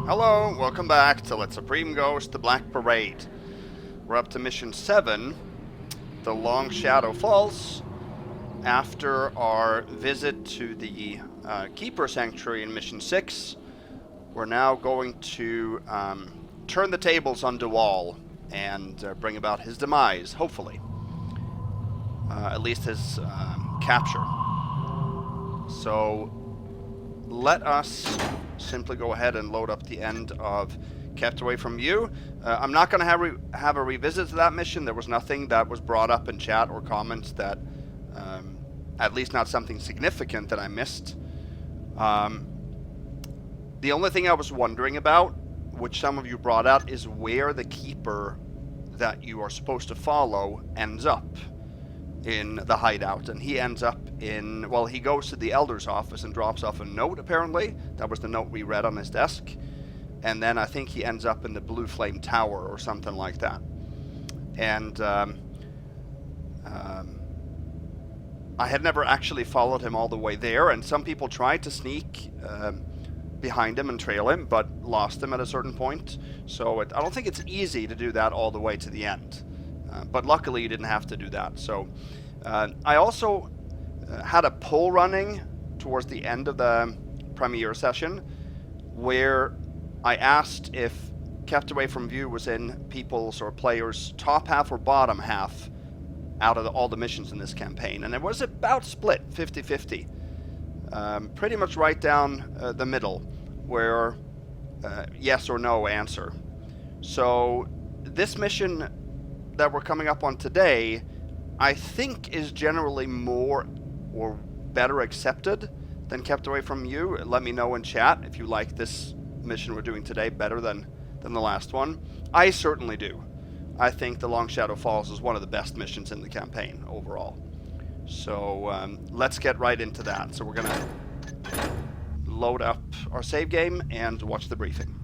Hello, welcome back to Let Supreme Ghost, the Black Parade. We're up to Mission 7, the Long Shadow Falls. After our visit to the Keeper Sanctuary in Mission 6, we're now going to turn the tables on DeWall and bring about his demise, hopefully. At least his capture. So let us simply go ahead and load up the end of Kept Away From You. I'm not going to have a revisit to that mission. There was nothing that was brought up in chat or comments that, at least not something significant that I missed. The only thing I was wondering about, which some of you brought up, is where the Keeper that you are supposed to follow ends up in the hideout. And he ends up in, well, he goes to the Elder's office and drops off a note, apparently. That was the note we read on his desk. And then I think he ends up in the Blue Flame Tower or something like that. And I had never actually followed him all the way there, and some people tried to sneak behind him and trail him, but lost him at a certain point. So I don't think it's easy to do that all the way to the end. But luckily you didn't have to do that. So I also had a poll running towards the end of the premiere session where I asked if Kept Away From View was in people's or players' top half or bottom half out of all the missions in this campaign. And it was about split, 50-50. Pretty much right down the middle, where yes or no answer. So this mission that we're coming up on today, I think is generally more or better accepted than Kept Away From You. Let me know in chat if you like this mission we're doing today better than the last one. I certainly do. I think the Long Shadow Falls is one of the best missions in the campaign overall. So let's get right into that. So we're going to load up our save game and watch the briefing.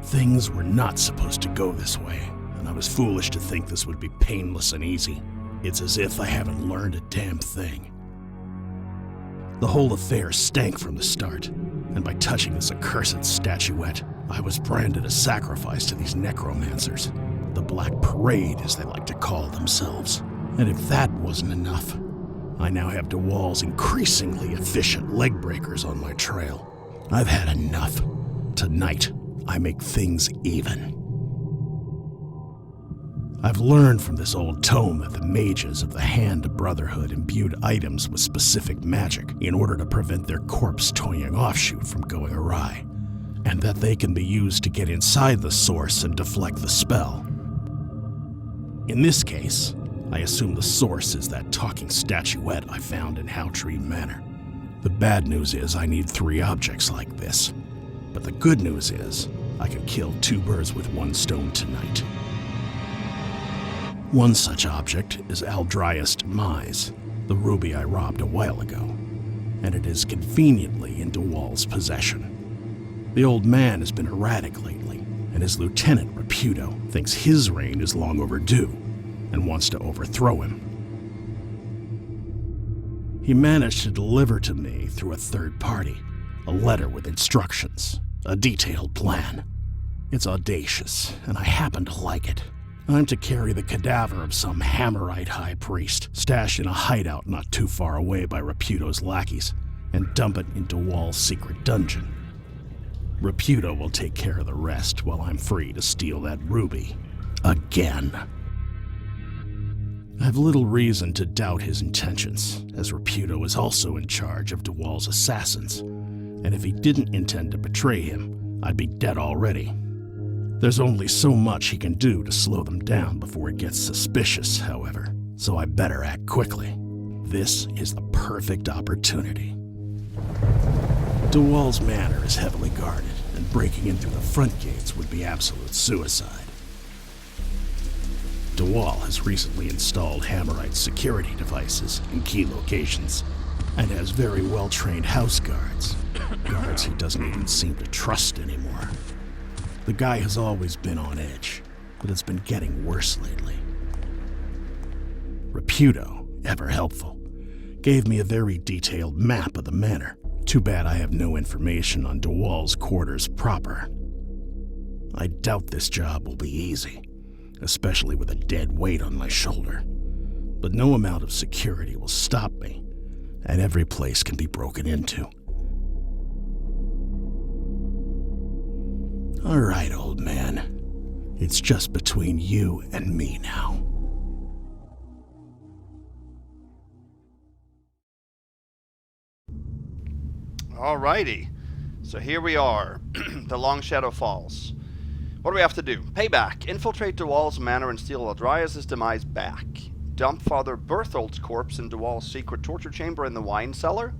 Things were not supposed to go this way, and I was foolish to think this would be painless and easy. It's as if I haven't learned a damn thing. The whole affair stank from the start, and by touching this accursed statuette, I was branded a sacrifice to these necromancers, the Black Parade as they like to call themselves. And if that wasn't enough, I now have DeWall's increasingly efficient leg breakers on my trail. I've had enough. Tonight, I make things even. I've learned from this old tome that the mages of the Hand Brotherhood imbued items with specific magic in order to prevent their corpse-toying offshoot from going awry, and that they can be used to get inside the source and deflect the spell. In this case, I assume the source is that talking statuette I found in Howtree Manor. The bad news is I need 3 objects like this. But the good news is, I can kill 2 birds with 1 stone tonight. One such object is Aldrius Demise, the ruby I robbed a while ago, and it is conveniently in DeWall's possession. The old man has been erratic lately, and his lieutenant, Reputo, thinks his reign is long overdue, and wants to overthrow him. He managed to deliver to me through a third party a letter with instructions, a detailed plan. It's audacious, and I happen to like it. I'm to carry the cadaver of some Hammerite high priest, stashed in a hideout not too far away by Reputo's lackeys, and dump it into DeWall's secret dungeon. Reputo will take care of the rest while I'm free to steal that ruby. Again. I've little reason to doubt his intentions, as Reputo is also in charge of DeWall's assassins, and if he didn't intend to betray him, I'd be dead already. There's only so much he can do to slow them down before it gets suspicious, however, so I better act quickly. This is the perfect opportunity. DeWall's manor is heavily guarded, and breaking in through the front gates would be absolute suicide. DeWall has recently installed Hammerite security devices in key locations, and has very well-trained house guards. Guards he doesn't even seem to trust anymore. The guy has always been on edge, but it's been getting worse lately. Reputo, ever helpful, gave me a very detailed map of the manor. Too bad I have no information on DeWall's quarters proper. I doubt this job will be easy, especially with a dead weight on my shoulder. But no amount of security will stop me, and every place can be broken into. All right, old man. It's just between you and me now. Alrighty, so here we are, the Long Shadow Falls. What do we have to do? Payback. Infiltrate DeWall's manor and steal Aldrius Demise back. Dump Father Berthold's corpse in DeWall's secret torture chamber in the wine cellar.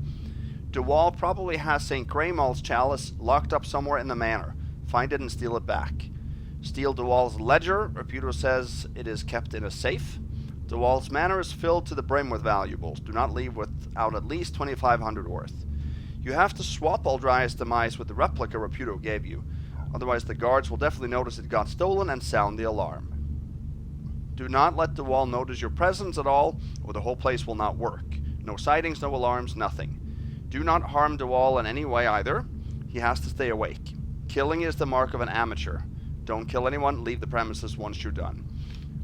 DeWall probably has St. Greymal's chalice locked up somewhere in the manor. Find it and steal it back. Steal DeWall's ledger. Reputo says it is kept in a safe. DeWall's manor is filled to the brim with valuables. Do not leave without at least 2,500 worth. You have to swap Aldrius Demise with the replica Reputo gave you. Otherwise the guards will definitely notice it got stolen and sound the alarm. Do not let DeWall notice your presence at all, or the whole place will not work. No sightings, no alarms, nothing. Do not harm DeWall in any way either. He has to stay awake. Killing is the mark of an amateur. Don't kill anyone, leave the premises once you're done.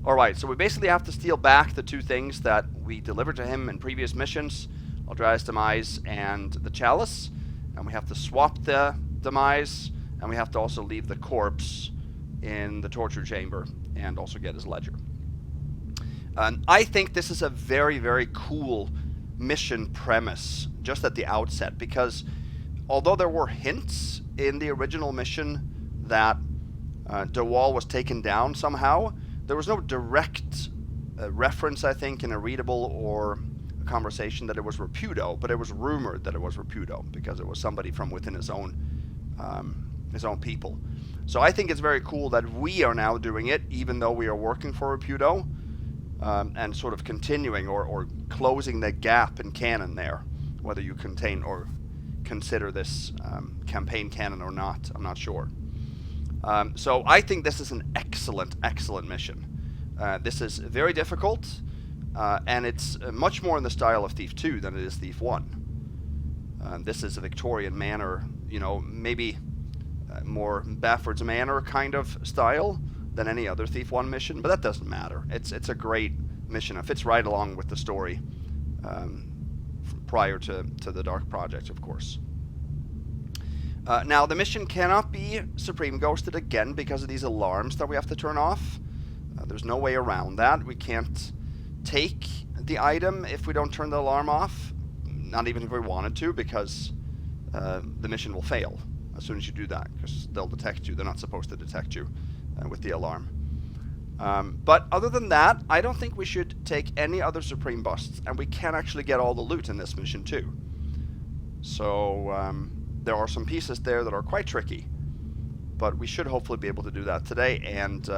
Alright, so we basically have to steal back the two things that we delivered to him in previous missions. Aldrius Demise and the chalice, and we have to swap the Demise, and we have to also leave the corpse in the torture chamber and also get his ledger. I think this is a very, very cool mission premise just at the outset, because although there were hints in the original mission that DeWall was taken down somehow, there was no direct reference, I think, in a readable or conversation that it was Reputo, but it was rumored that it was Reputo because it was somebody from within his own people. So I think it's very cool that we are now doing it, even though we are working for Reputo, and sort of continuing or closing the gap in canon there, whether you contain or consider this campaign canon or not, I'm not sure. So I think this is an excellent mission. This is very difficult. And it's much more in the style of Thief 2 than it is Thief 1. This is a Victorian manor, you know, maybe more Bafford's Manor kind of style than any other Thief 1 mission, but that doesn't matter. It's a great mission. It fits right along with the story prior to the Dark Project, of course. Now, the mission cannot be Supreme Ghosted again because of these alarms that we have to turn off. There's no way around that. We can't take the item if we don't turn the alarm off, not even if we wanted to, because the mission will fail as soon as you do that, because they'll detect you. They're not supposed to detect you with the alarm. But other than that, I don't think we should take any other Supreme busts, and we can actually get all the loot in this mission too. So there are some pieces there that are quite tricky, but we should hopefully be able to do that today and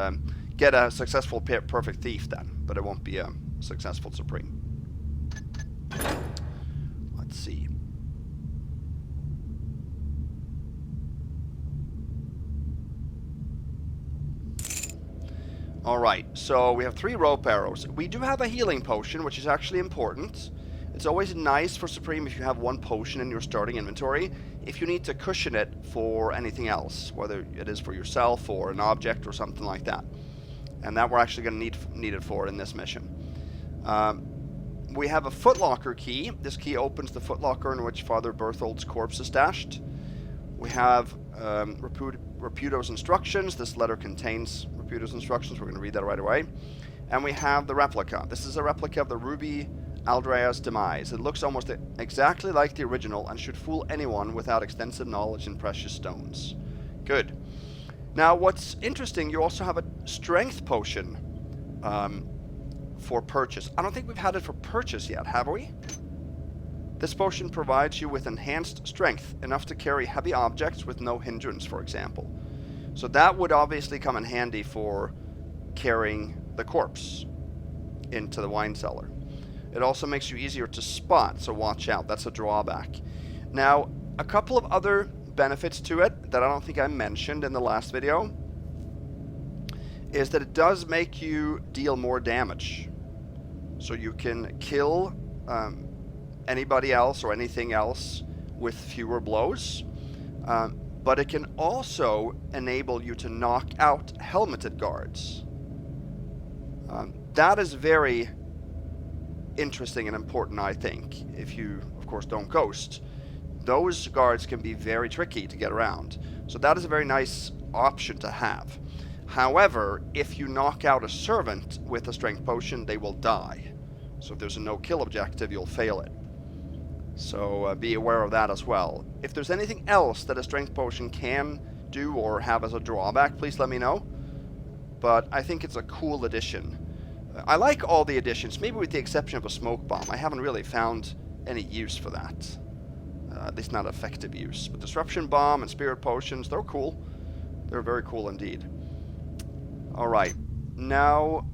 get a successful Perfect Thief then, but it won't be a successful Supreme. Let's see. Alright, so we have 3 rope arrows. We do have a healing potion, which is actually important. It's always nice for Supreme if you have 1 potion in your starting inventory, if you need to cushion it for anything else, whether it is for yourself or an object or something like that. And that we're actually going to need it for in this mission. We have a footlocker key. This key opens the footlocker in which Father Berthold's corpse is stashed. We have Reputo's instructions. This letter contains Reputo's instructions. We're going to read that right away. And we have the replica. This is a replica of the ruby Aldrius Demise. It looks almost exactly like the original and should fool anyone without extensive knowledge in precious stones. Good. Now, what's interesting, you also have a strength potion for purchase. I don't think we've had it for purchase yet, have we? This potion provides you with enhanced strength, enough to carry heavy objects with no hindrance, for example. So that would obviously come in handy for carrying the corpse into the wine cellar. It also makes you easier to spot, so watch out. That's a drawback. Now, a couple of other benefits to it that I don't think I mentioned in the last video is that it does make you deal more damage. So you can kill anybody else or anything else with fewer blows, but it can also enable you to knock out helmeted guards. That is very interesting and important, I think, if you, of course, don't ghost. Those guards can be very tricky to get around, so that is a very nice option to have. However, if you knock out a servant with a strength potion, they will die. So if there's a no-kill objective, you'll fail it. So be aware of that as well. If there's anything else that a strength potion can do or have as a drawback, please let me know. But I think it's a cool addition. I like all the additions, maybe with the exception of a smoke bomb. I haven't really found any use for that. At least not effective use. But disruption bomb and spirit potions, they're cool. They're very cool indeed. Alright, now...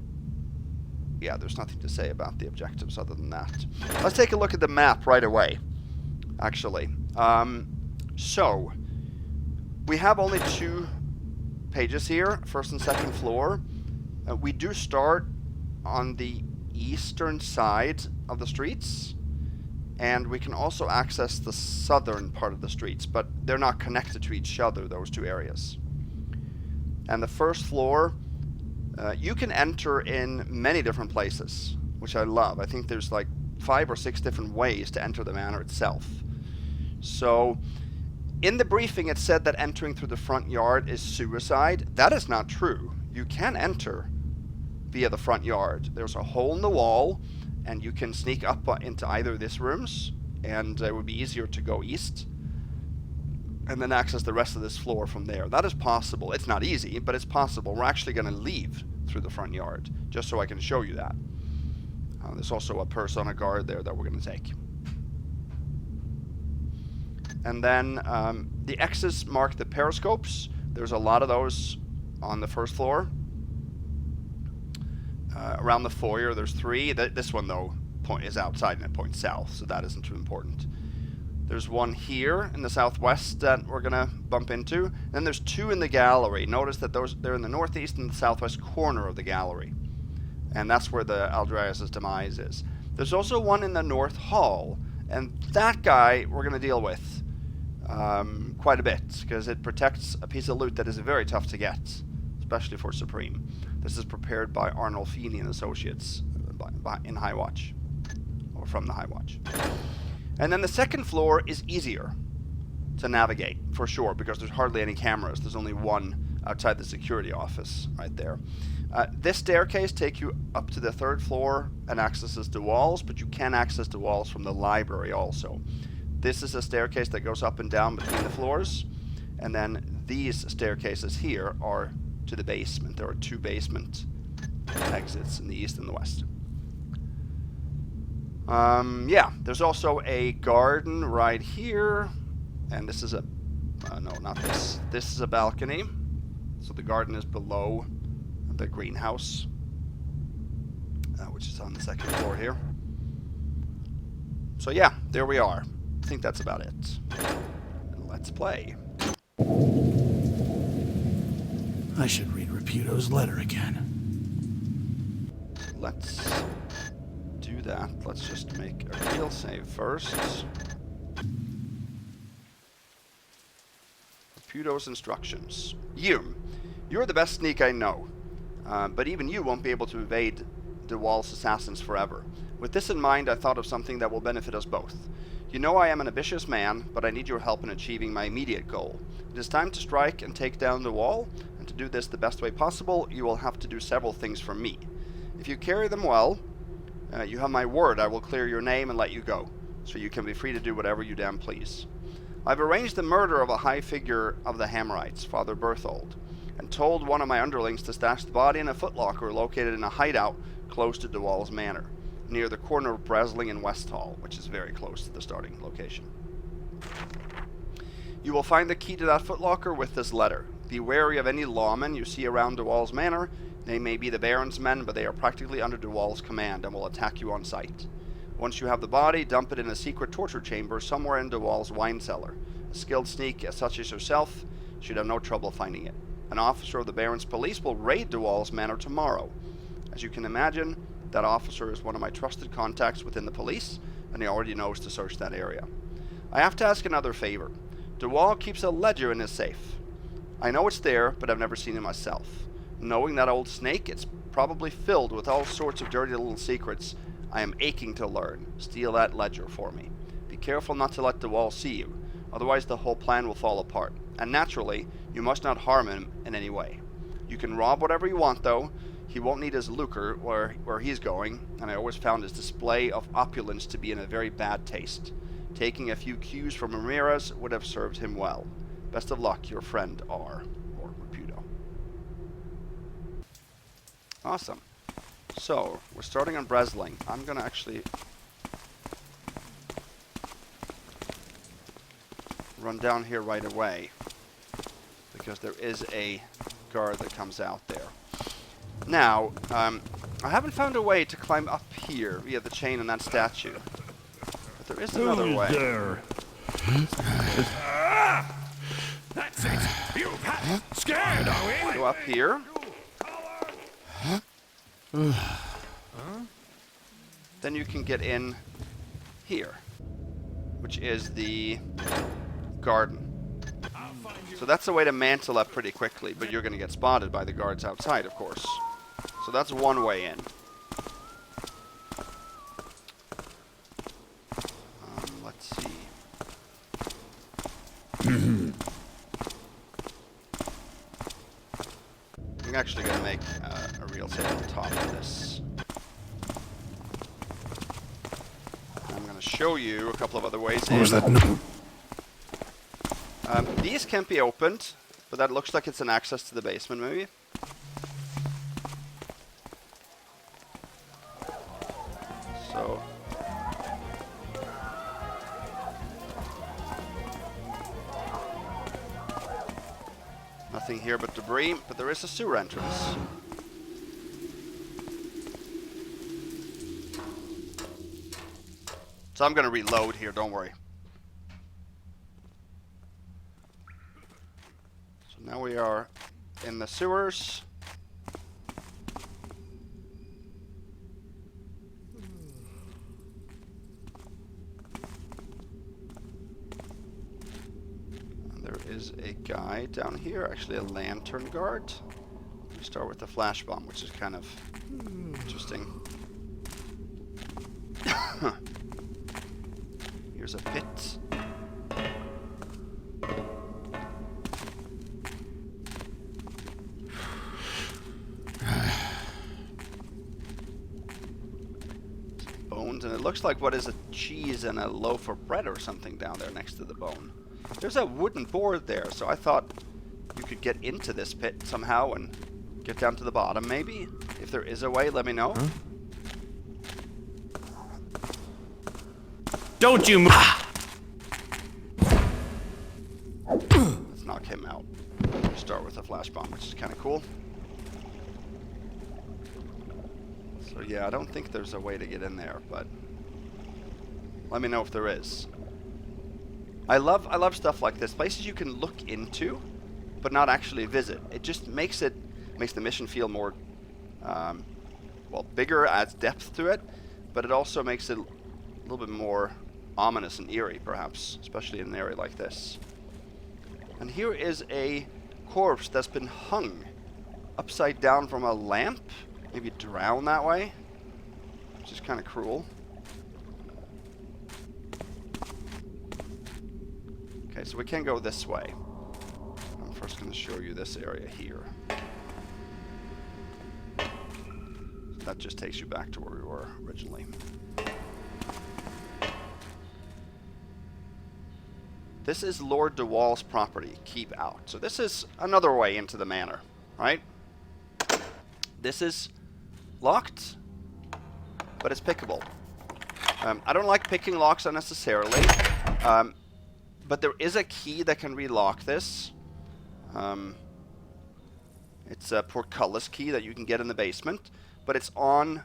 yeah, there's nothing to say about the objectives other than that. Let's take a look at the map right away, actually. So, we have only 2 pages here, first and second floor. We do start on the eastern side of the streets, and we can also access the southern part of the streets, but they're not connected to each other, those 2 areas. And the first floor... you can enter in many different places, which I love. I think there's like 5 or 6 different ways to enter the manor itself. So, in the briefing it said that entering through the front yard is suicide. That is not true. You can enter via the front yard. There's a hole in the wall, and you can sneak up into either of these rooms, and it would be easier to go east, and then access the rest of this floor from there. That is possible. It's not easy, but it's possible. We're actually going to leave through the front yard, just so I can show you that. There's also a person, a guard there that we're going to take. And then the X's mark the periscopes. There's a lot of those on the first floor. Around the foyer, there's 3. This one, though, is outside and it points south, so that isn't too important. There's one here in the southwest that we're going to bump into. Then there's 2 in the gallery. Notice that they're in the northeast and the southwest corner of the gallery. And that's where the Aldrius Demise is. There's also one in the north hall. And that guy we're going to deal with quite a bit, because it protects a piece of loot that is very tough to get, especially for Supreme. This is prepared by Arnold Feeney and Associates in High Watch, or from the High Watch. And then the second floor is easier to navigate, for sure, because there's hardly any cameras. There's only one outside the security office right there. This staircase takes you up to the 3rd floor and accesses the walls, but you can access the walls from the library also. This is a staircase that goes up and down between the floors, and then these staircases here are to the basement. There are 2 basement exits in the east and the west. Yeah, there's also a garden right here, and this is a, no, not this. This is a balcony, so the garden is below the greenhouse, which is on the 2nd floor here. So yeah, there we are. I think that's about it. Let's play. I should read Raputo's letter again. Let's do that. Let's just make a real save first. Raputo's instructions. You're the best sneak I know, but even you won't be able to evade DeWall's assassins forever. With this in mind, I thought of something that will benefit us both. You know I am an ambitious man, but I need your help in achieving my immediate goal. It is time to strike and take down DeWall, and to do this the best way possible, you will have to do several things for me. If you carry them well, you have my word I will clear your name and let you go, so you can be free to do whatever you damn please. I've arranged the murder of a high figure of the Hammerites, Father Berthold, and told one of my underlings to stash the body in a footlocker located in a hideout close to DeWall's manor, near the corner of Bresling and Westhall, which is very close to the starting location. You will find the key to that footlocker with this letter. Be wary of any lawmen you see around DeWall's manor. They may be the Baron's men, but they are practically under DeWall's command and will attack you on sight. Once you have the body, dump it in a secret torture chamber somewhere in DeWall's wine cellar. A skilled sneak such as yourself should have no trouble finding it. An officer of the Baron's police will raid DeWall's manor tomorrow. As you can imagine, that officer is one of my trusted contacts within the police, and he already knows to search that area. I have to ask another favor. DeWall keeps a ledger in his safe. I know it's there, but I've never seen it myself. Knowing that old snake, it's probably filled with all sorts of dirty little secrets I am aching to learn. Steal that ledger for me. Be careful not to let DeWall see you, otherwise the whole plan will fall apart. And naturally, you must not harm him in any way. You can rob whatever you want, though. He won't need his lucre where he's going, and I always found his display of opulence to be in a very bad taste. Taking a few cues from Ramirez would have served him well. Best of luck, your friend R. Or Reputo. Awesome. So, we're starting on Bresling. I'm going to actually run down here right away, because there is a guard that comes out there. Now, I haven't found a way to climb up here via the chain and that statue. But there is another way. There. That's it. You've had scared, are we? Go up here. Then you can get in here, which is the garden. So that's a way to mantle up pretty quickly, but you're going to get spotted by the guards outside, of course. So that's one way in. Let's see. I'm actually going to make a real save on top of this. I'm going to show you a couple of other ways in. What was that? These can't be opened, but that looks like it's an access to the basement, maybe. So. Nothing here but debris, but there is a sewer entrance. So I'm going to reload here, don't worry. So now we are in the sewers. And there is a guy down here, actually a lantern guard. We start with the flash bomb, which is kind of interesting. Here's a pit. Bones, and it looks like what is a cheese and a loaf of bread or something down there next to the bone. There's a wooden board there, so I thought you could get into this pit somehow and get down to the bottom, maybe? If there is a way, let me know. Huh? Don't you move! Let's knock him out. Start with a flash bomb, which is kind of cool. So yeah, I don't think there's a way to get in there, but let me know if there is. I love stuff like this. Places you can look into, but not actually visit. It just makes the mission feel more, well, bigger, adds depth to it, but it also makes it a little bit more ominous and eerie, perhaps, especially in an area like this. And here is a corpse that's been hung upside down from a lamp, maybe drowned that way, which is kind of cruel. Okay, so we can go this way. I'm first going to show you this area here. So that just takes you back to where we were originally. This is Lord DeWall's property. Keep out. So this is another way into the manor, right? This is locked, but it's pickable. I don't like picking locks unnecessarily, but there is a key that can relock this. It's a portcullis key that you can get in the basement, but it's on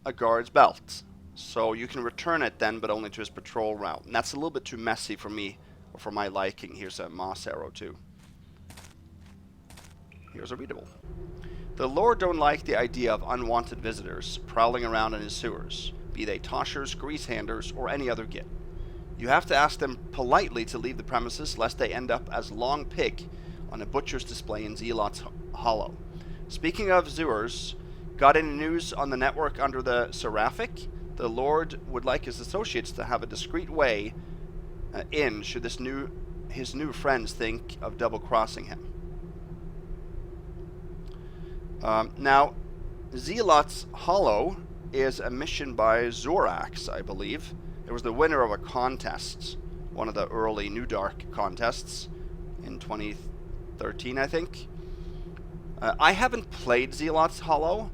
a guard's belt. So you can return it then, but only to his patrol route. And that's a little bit too messy for me, or for my liking. Here's a moss arrow too. Here's a readable. The Lord don't like the idea of unwanted visitors prowling around in his sewers, be they toshers, greasehanders, or any other git. You have to ask them politely to leave the premises, lest they end up as long pig on a butcher's display in Zealot's Hollow. Speaking of sewers, got any news on the network under the Seraphic? The Lord would like his associates to have a discreet way in should his new friends think of double-crossing him. Now, Zealot's Hollow is a mission by Zorax, I believe. It was the winner of a contest, one of the early New Dark contests in 2013, I think. I haven't played Zealot's Hollow,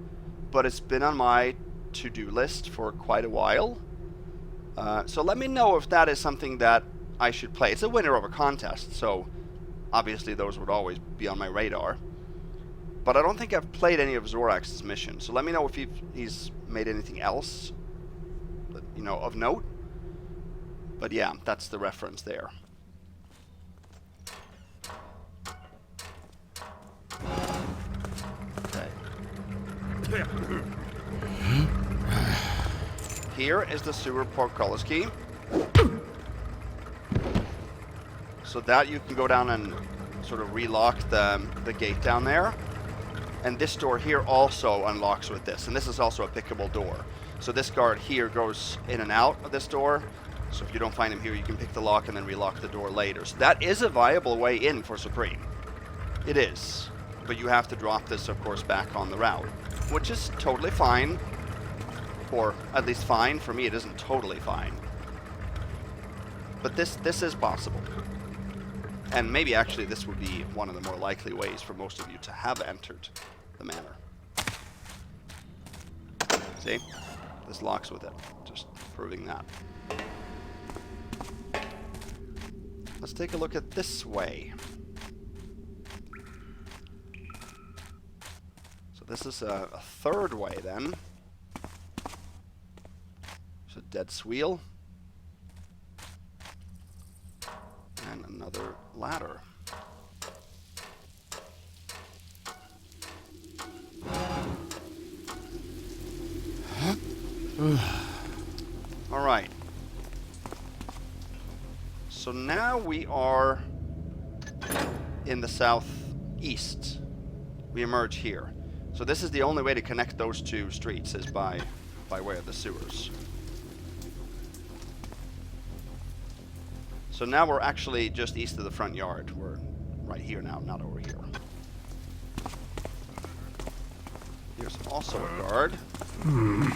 but it's been on my to-do list for quite a while. So let me know if that is something that I should play. It's a winner of a contest, so obviously those would always be on my radar. But I don't think I've played any of Zorax's missions, so let me know if he's made anything else, you know, of note. But yeah, that's the reference there. Okay. Here is the sewer portcullis key. So that you can go down and sort of relock the gate down there. And this door here also unlocks with this. And this is also a pickable door. So this guard here goes in and out of this door. So if you don't find him here, you can pick the lock and then relock the door later. So that is a viable way in for Supreme. It is. But you have to drop this, of course, back on the route. Which is totally fine. Or at least fine. For me, it isn't totally fine. But this is possible. And maybe actually this would be one of the more likely ways for most of you to have entered the manor. See? This locks with it. Just proving that. Let's take a look at this way. So this is a third way then. There's a dead swiel. And another ladder. All right. So now we are in the southeast. We emerge here. So this is the only way to connect those two streets is by way of the sewers. So now we're actually just east of the front yard. We're right here now, not over here. Here's also a guard. And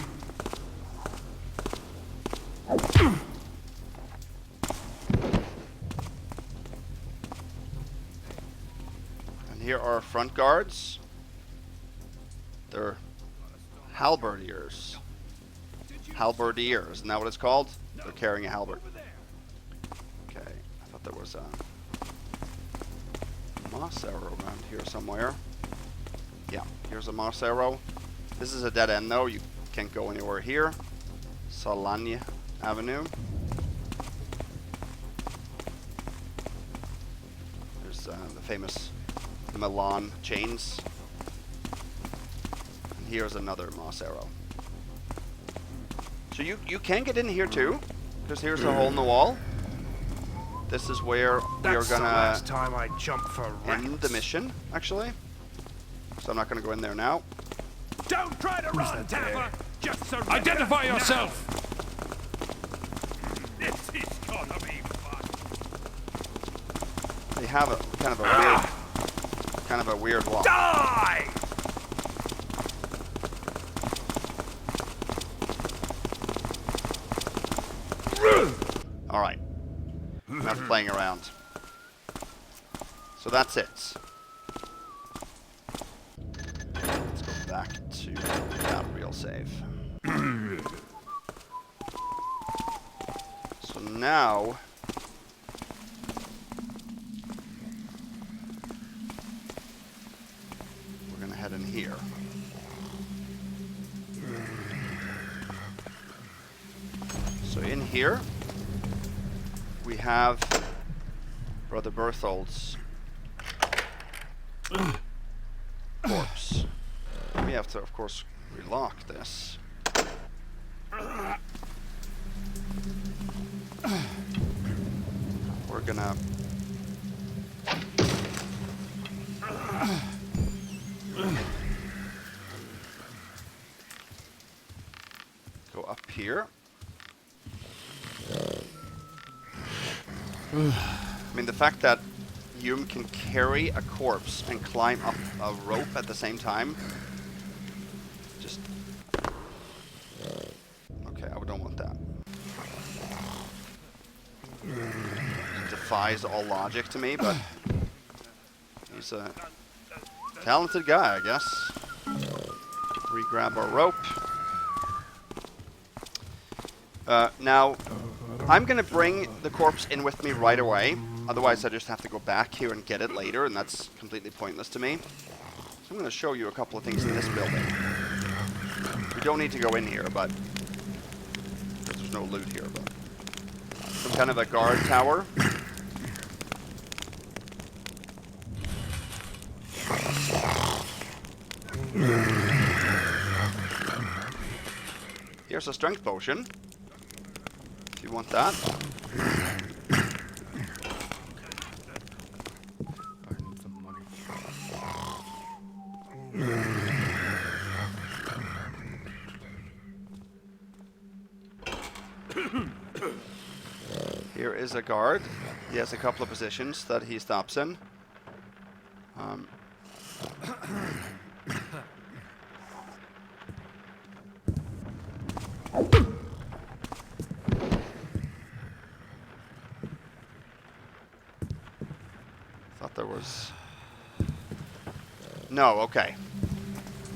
here are our front guards. They're halberdiers. Halberdiers, isn't that what it's called? They're carrying a halberd. There was a moss arrow around here somewhere. Yeah, here's a moss arrow. This is a dead end though. You can't go anywhere here. Solania Avenue. There's the famous Milan chains. And here's another moss arrow. So you can get in here too, because here's a hole in the wall. This is where we are gonna end the mission, actually. So I'm not gonna go in there now. Don't try to run, Tapper! Just surrender. Identify yourself! This is gonna be fun. They have a kind of a weird wall. Die! All right. Enough playing around. So that's it. Let's go back to that real save. So now we're gonna head in here. So in here we have Brother Berthold's corpse. We have to, of course, relock this. We're gonna go up here. I mean, the fact that Hume can carry a corpse and climb up a rope at the same time, just... Okay, I don't want that. It defies all logic to me, but he's a talented guy, I guess. Re-grab our rope. Now, I'm going to bring the corpse in with me right away. Otherwise, I just have to go back here and get it later, and that's completely pointless to me. So I'm going to show you a couple of things in this building. We don't need to go in here, but... There's no loot here, but... Some kind of a guard tower. Here's a strength potion. If you want that. Here is a guard. He has a couple of positions that he stops in. Thought there was... No, okay.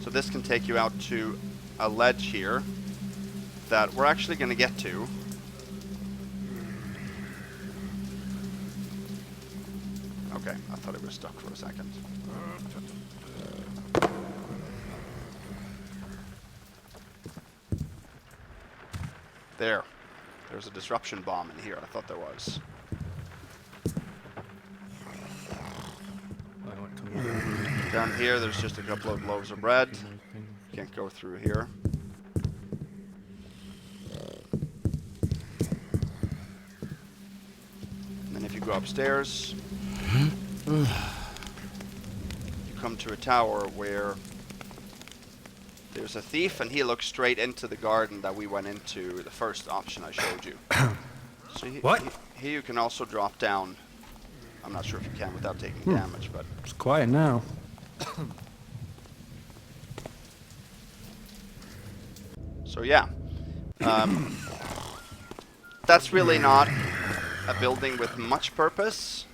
So this can take you out to a ledge here that we're actually going to get to. Okay, I thought it was stuck for a second. There. There's a disruption bomb in here. I thought there was. Down here, there's just a couple of loaves of bread. Can't go through here. And then if you go upstairs, you come to a tower where there's a thief, and he looks straight into the garden that we went into, the first option I showed you. So here you can also drop down. I'm not sure if you can without taking damage, but... It's quiet now. So yeah. That's really not a building with much purpose.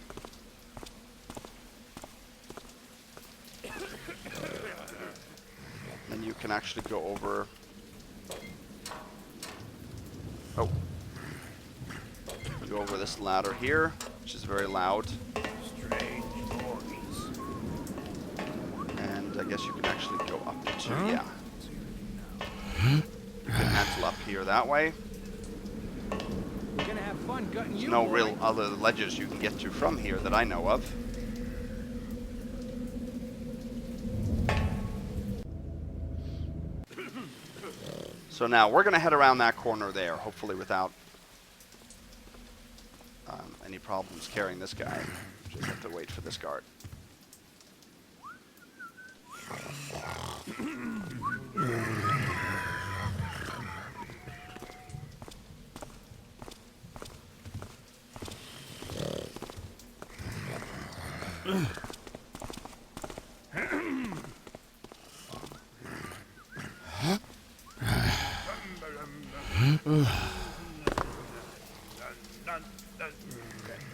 Then you can actually go over... Oh. Go over this ladder here, which is very loud. And I guess you can actually go up to, yeah. You can mantle up here that way. We're gonna have fun gutting There's you, no boy. real other ledges you can get to from here that I know of. So now we're going to head around that corner there, hopefully without any problems carrying this guy. Just have to wait for this guard.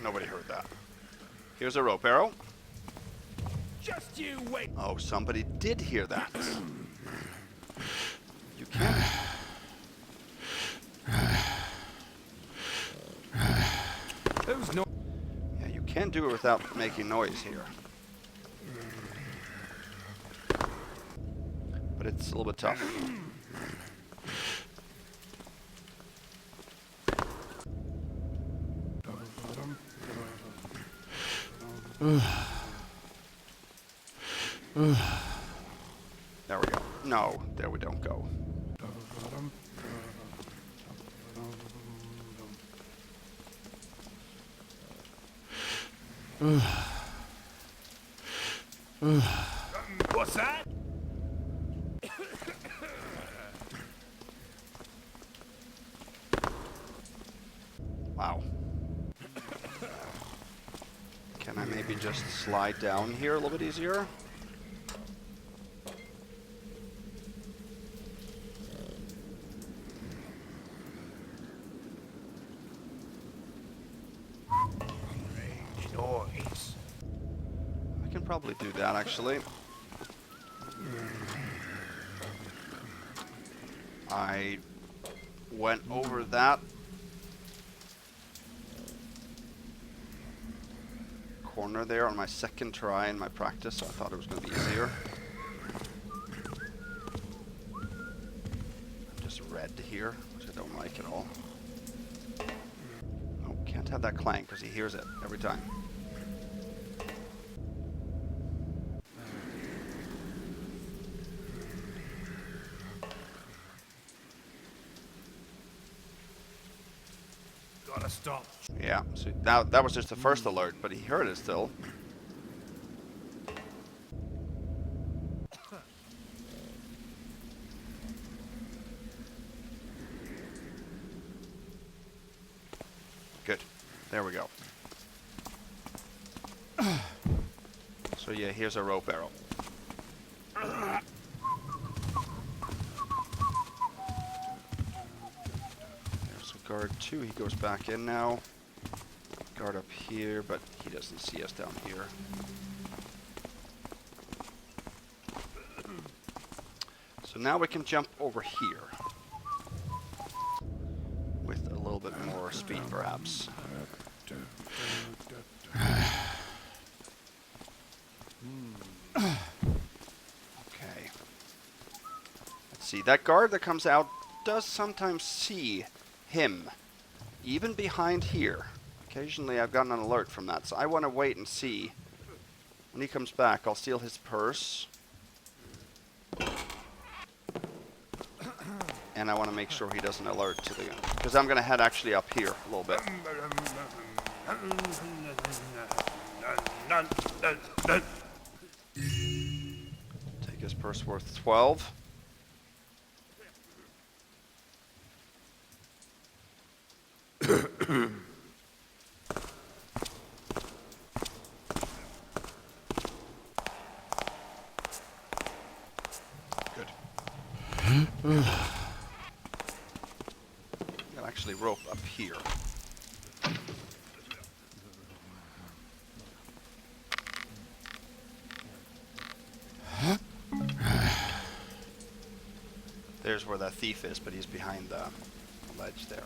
Nobody heard that. Here's a rope arrow. Just you wait. Oh, somebody did hear that. You can't. Can't do it without making noise here. But it's a little bit tough. There we go. No, there we don't go. What's that? Wow. Can I maybe just slide down here a little bit easier? Noise. I can probably do that actually. I went over that corner there on my second try in my practice, so I thought it was going to be easier. Just red here, which I don't like at all. Oh, can't have that clank because he hears it every time. Gotta stop. Yeah, so now that was just the first alert, but he heard it still. Good. There we go. So yeah, here's a rope arrow. There's a guard 2. He goes back in now. Guard up here, but he doesn't see us down here. So now we can jump over here. With a little bit more speed, perhaps. Okay. Let's see. That guard that comes out does sometimes see him, even behind here. Occasionally I've gotten an alert from that, so I want to wait and see. When he comes back, I'll steal his purse. And I want to make sure he doesn't alert to the... Because I'm going to head actually up here a little bit. Take his purse worth 12. Good. I'll actually rope up here. There's where that thief is, but he's behind the ledge there.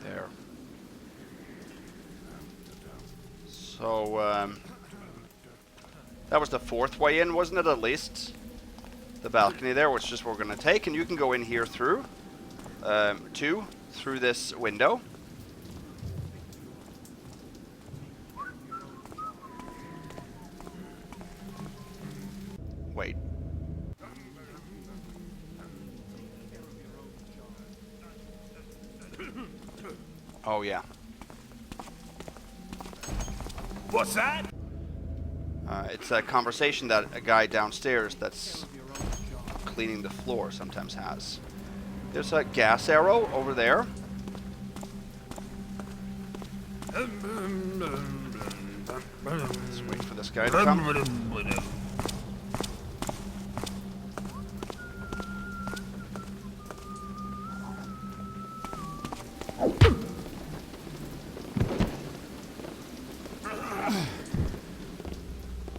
There. So, that was the fourth way in, wasn't it, at least? The balcony there, which is just what we're going to take, and you can go in here through, through this window. Wait. Oh, yeah. What's that? It's a conversation that a guy downstairs that's cleaning the floor sometimes has. There's a gas arrow over there. Let's wait for this guy to come.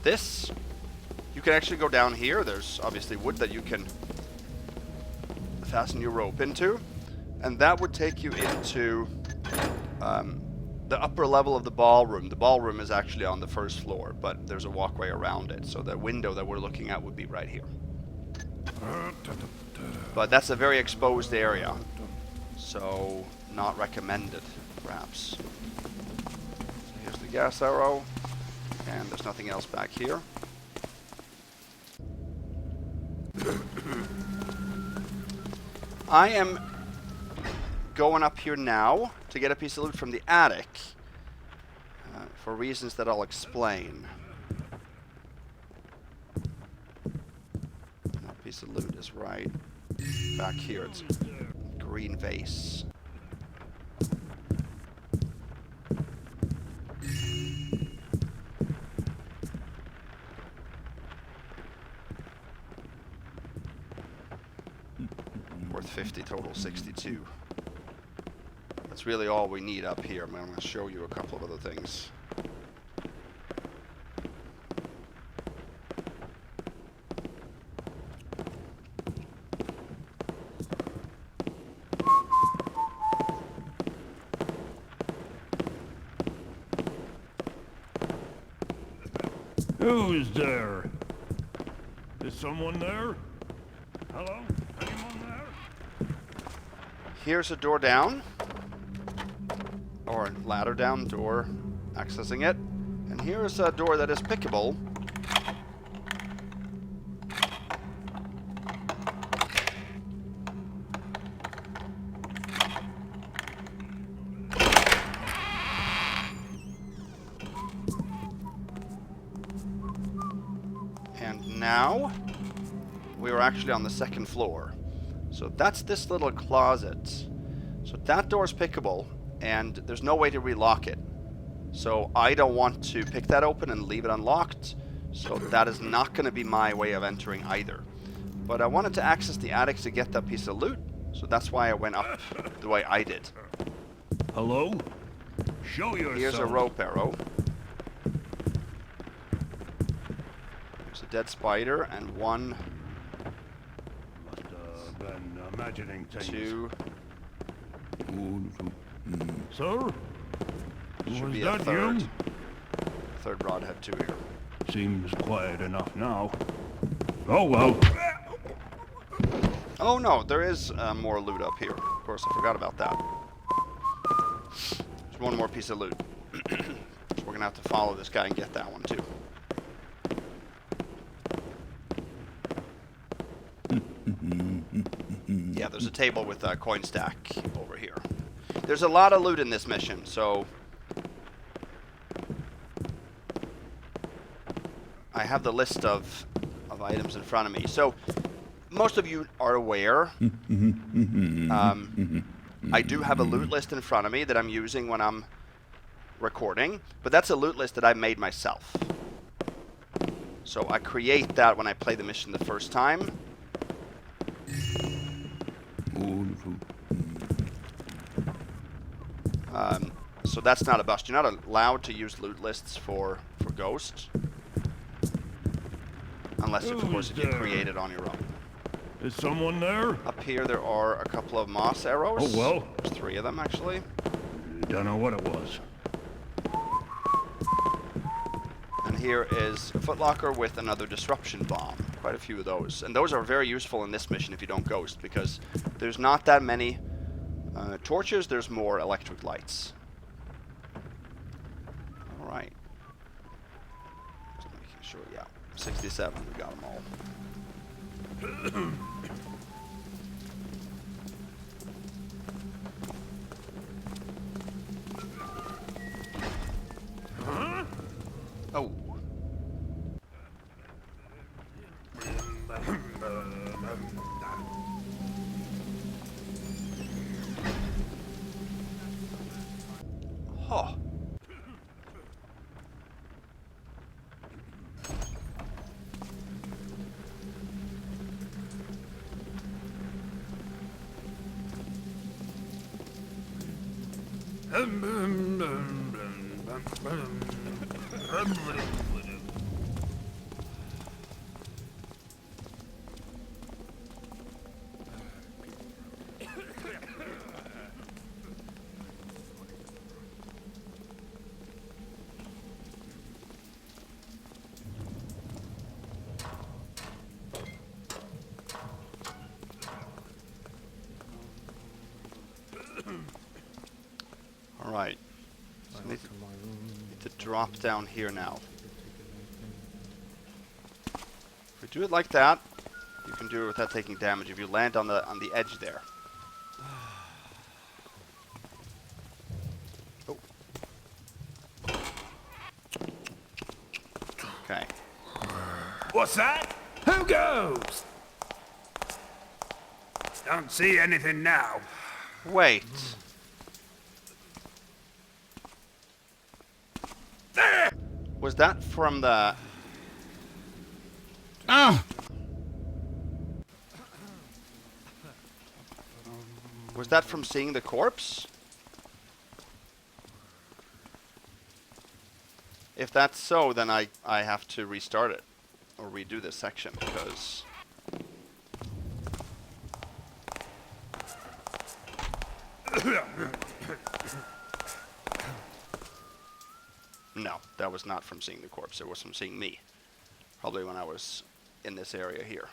This, you can actually go down here. There's obviously wood that you can fasten your rope into, and that would take you into the upper level of the ballroom. The ballroom is actually on the first floor, but there's a walkway around it, so the window that we're looking at would be right here. But that's a very exposed area, so not recommended, perhaps. So here's the gas arrow, and there's nothing else back here. I am going up here now to get a piece of loot from the attic, for reasons that I'll explain. That piece of loot is right back here. It's a green vase. Worth 50, total 62. That's really all we need up here. I'm going to show you a couple of other things. Who's there? Is someone there? Hello? Anyone there? Here's a door down, or ladder down, door accessing it. And here's a door that is pickable. And now we are actually on the second floor. So that's this little closet. So that door is pickable, and there's no way to relock it. So I don't want to pick that open and leave it unlocked. So that is not going to be my way of entering either. But I wanted to access the attic to get that piece of loot. So that's why I went up the way I did. Hello? Show yourself. Here's a rope arrow. There's a dead spider and one, Must have been imagining things. two, Sir? should Was be a that third. you? Third rod head two here. Seems quiet enough now. Oh well. Oh no, there is more loot up here. Of course, I forgot about that. There's one more piece of loot. So we're gonna have to follow this guy and get that one too. Yeah, there's a table with a coin stack over here. There's a lot of loot in this mission, so I have the list of items in front of me. So most of you are aware, I do have a loot list in front of me that I'm using when I'm recording, but that's a loot list that I made myself. So I create that when I play the mission the first time. So that's not a bust. You're not allowed to use loot lists for ghosts. Unless, of course, if you create it on your own. Is someone there? Up here there are a couple of moss arrows. Oh well. There's 3 of them, actually. Don't know what it was. And here is a footlocker with another disruption bomb. Quite a few of those. And those are very useful in this mission if you don't ghost, because there's not that many torches, there's more electric lights. Alright. Just making sure, yeah. 67, we got them all. Oh. Huh. drop down here now. If we do it like that, you can do it without taking damage if you land on the edge there. Oh. Okay. What's that? Who goes? Don't see anything now. Wait. There! Was that from the... Ah! Was that from seeing the corpse? If that's so, then I have to restart it. Or redo this section, because... No, that was not from seeing the corpse. It was from seeing me. Probably when I was in this area here.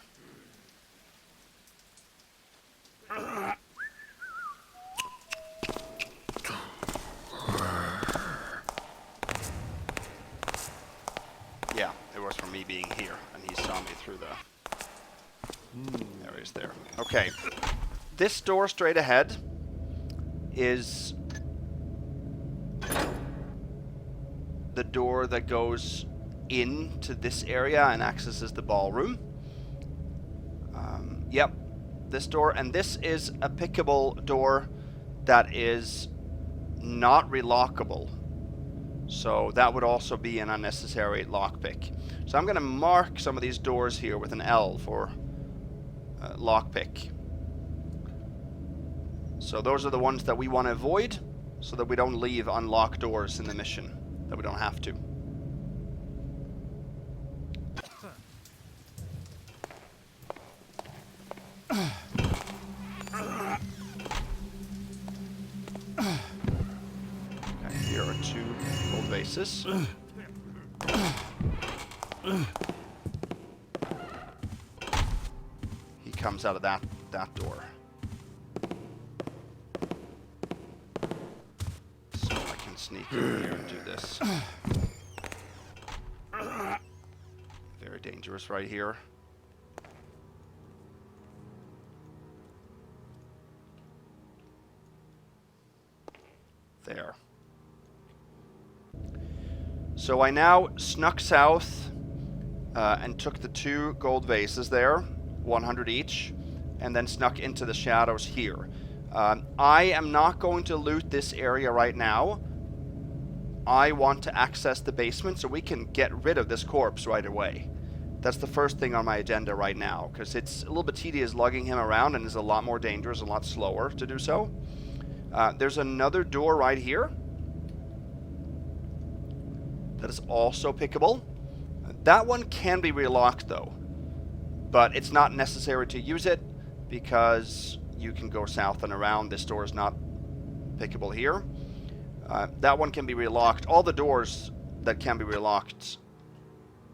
Yeah, it was from me being here, and he saw me through the... There he is there. Okay. This door straight ahead is the door that goes into this area and accesses the ballroom. Yep, this door, and this is a pickable door that is not relockable. So that would also be an unnecessary lockpick. So I'm going to mark some of these doors here with an L for lockpick. So those are the ones that we want to avoid, so that we don't leave unlocked doors in the mission, that we don't have to. Okay, here are 2 gold vases. He comes out of that door. So I can sneak in here and do this. Very dangerous right here. There. So I now snuck south and took the 2 gold vases there, 100 each, and then snuck into the shadows here. I am not going to loot this area right now. I want to access the basement so we can get rid of this corpse right away. That's the first thing on my agenda right now, because it's a little bit tedious lugging him around and is a lot more dangerous, a lot slower to do so. There's another door right here that is also pickable. That one can be relocked though, but it's not necessary to use it because you can go south and around. This door is not pickable here. That one can be relocked. All the doors that can be relocked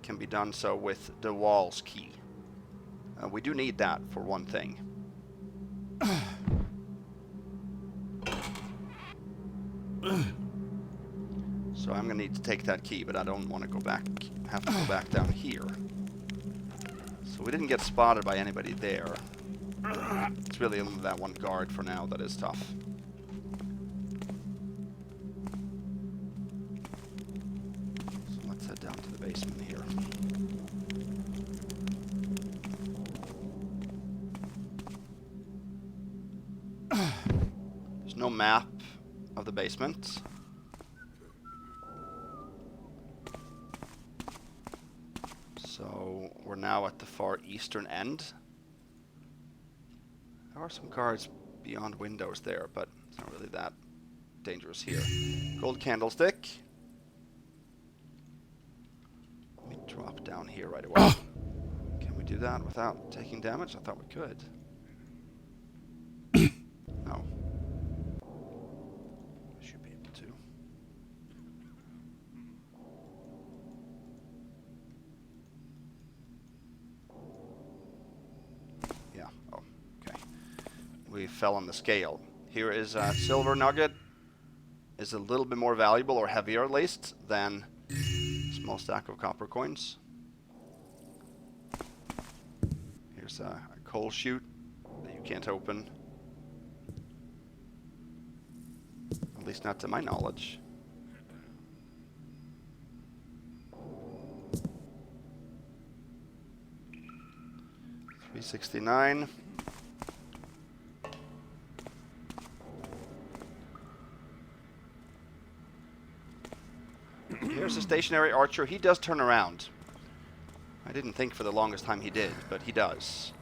can be done so with DeWall's key. We do need that for one thing. So I'm gonna need to take that key, but I don't want to go back, have to go back down here. So we didn't get spotted by anybody there. It's really only that one guard for now that is tough. So let's head down to the basement here. There's no map of the basement. So we're now at the far eastern end. There are some guards beyond windows there, but it's not really that dangerous here. Gold candlestick. Let me drop down here right away. Can we do that without taking damage? I thought we could. No. We should be able to. Yeah. Oh, okay. We fell on the scale. Here is a silver nugget. Is a little bit more valuable, or heavier at least, than small stack of copper coins. Here's a coal chute that you can't open. At least not to my knowledge. $369. Here's a stationary archer. He does turn around. I didn't think for the longest time he did, but he does.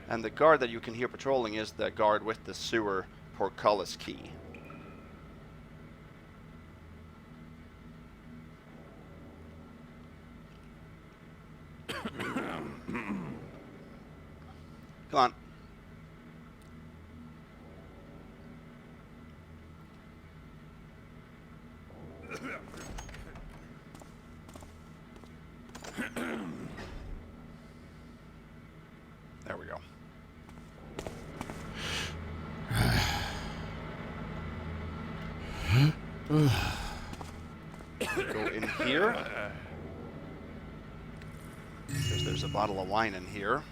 And the guard that you can hear patrolling is the guard with the sewer portcullis key. Come on. There we go. Go in here. There's a bottle of wine in here.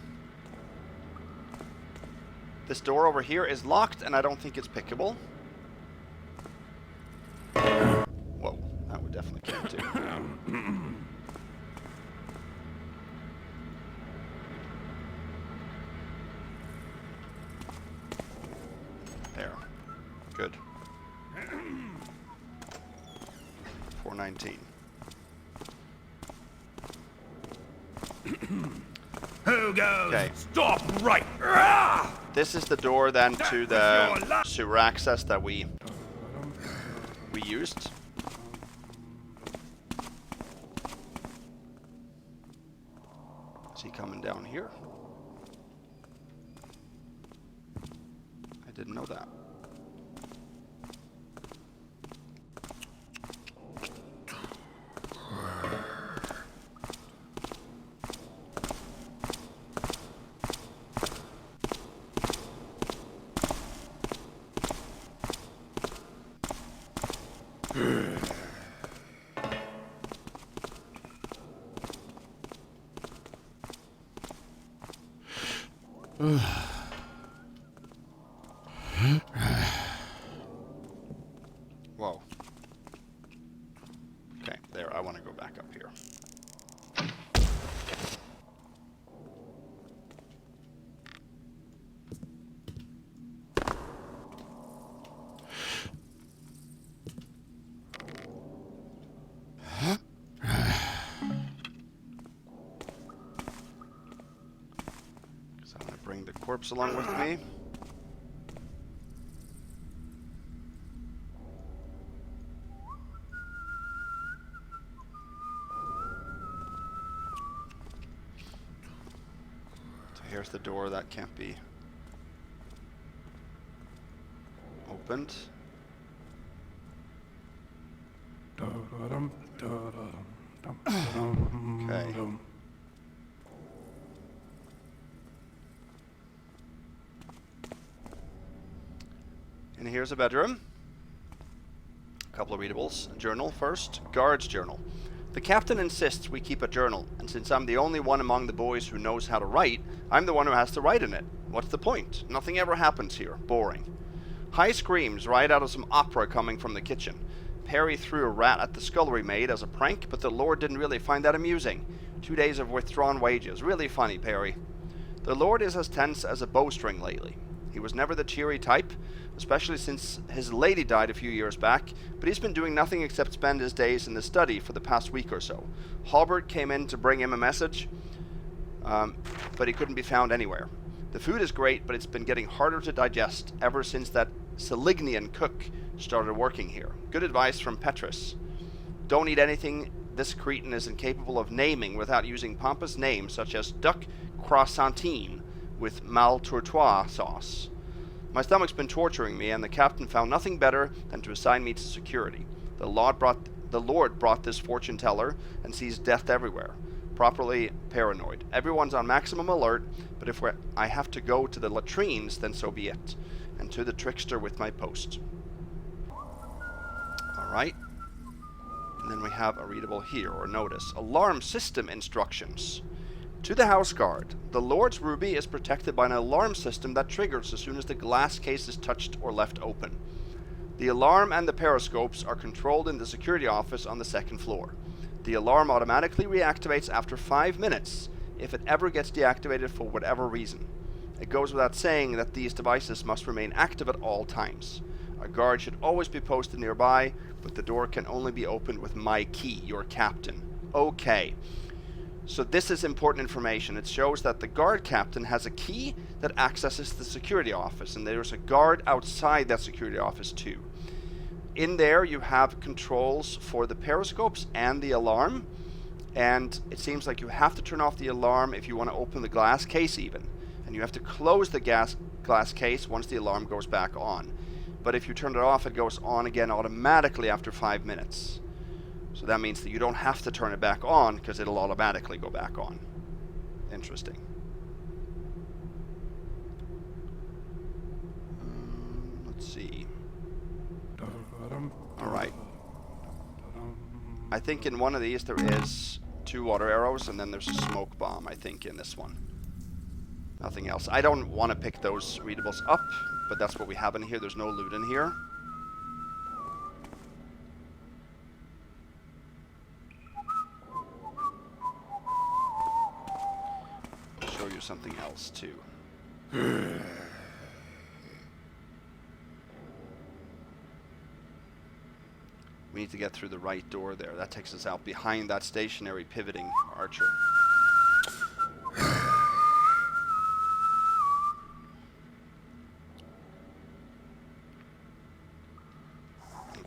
This door over here is locked, and I don't think it's pickable. Whoa, that would definitely count too. There. Good. 419. Who goes? Okay. Stop right. This is the door then to the sewer access that we used. Is he coming down here? I didn't know that. Whoa. Okay, there, I want to go back up here. Because I'm going to bring the corpse along with me. Here's the door that can't be opened. Okay. And here's a bedroom. A couple of readables. A journal first. Guard's journal. The captain insists we keep a journal, and since I'm the only one among the boys who knows how to write, I'm the one who has to write in it. What's the point? Nothing ever happens here. Boring. High screams right out of some opera coming from the kitchen. Perry threw a rat at the scullery maid as a prank, but the Lord didn't really find that amusing. 2 days of withdrawn wages. Really funny, Perry. The Lord is as tense as a bowstring lately. He was never the cheery type, especially since his lady died a few years back, but he's been doing nothing except spend his days in the study for the past week or so. Halbert came in to bring him a message, but he couldn't be found anywhere. The food is great, but it's been getting harder to digest ever since that Selignian cook started working here. Good advice from Petrus. Don't eat anything this cretin is incapable of naming without using pompous names such as duck croissantine with maltourtois sauce. My stomach's been torturing me, and the captain found nothing better than to assign me to security. The Lord brought this fortune teller and sees death everywhere. Properly paranoid. Everyone's on maximum alert, but if I have to go to the latrines, then so be it. And to the trickster with my post. Alright. And then we have a readable here, or notice. Alarm system instructions. To the house guard, the Lord's Ruby is protected by an alarm system that triggers as soon as the glass case is touched or left open. The alarm and the periscopes are controlled in the security office on the second floor. The alarm automatically reactivates after 5 minutes if it ever gets deactivated for whatever reason. It goes without saying that these devices must remain active at all times. A guard should always be posted nearby, but the door can only be opened with my key, your captain. Okay. So this is important information. It shows that the guard captain has a key that accesses the security office, and there's a guard outside that security office too. In there you have controls for the periscopes and the alarm, and it seems like you have to turn off the alarm if you want to open the glass case even, and you have to close the glass case once the alarm goes back on. But if you turn it off, it goes on again automatically after 5 minutes. So that means that you don't have to turn it back on, because it'll automatically go back on. Interesting. Let's see. Alright. I think in one of these there is 2 water arrows, and then there's a smoke bomb, I think, in this one. Nothing else. I don't want to pick those readables up, but that's what we have in here. There's no loot in here. Show you something else too. We need to get through the right door there. That takes us out behind that stationary pivoting archer.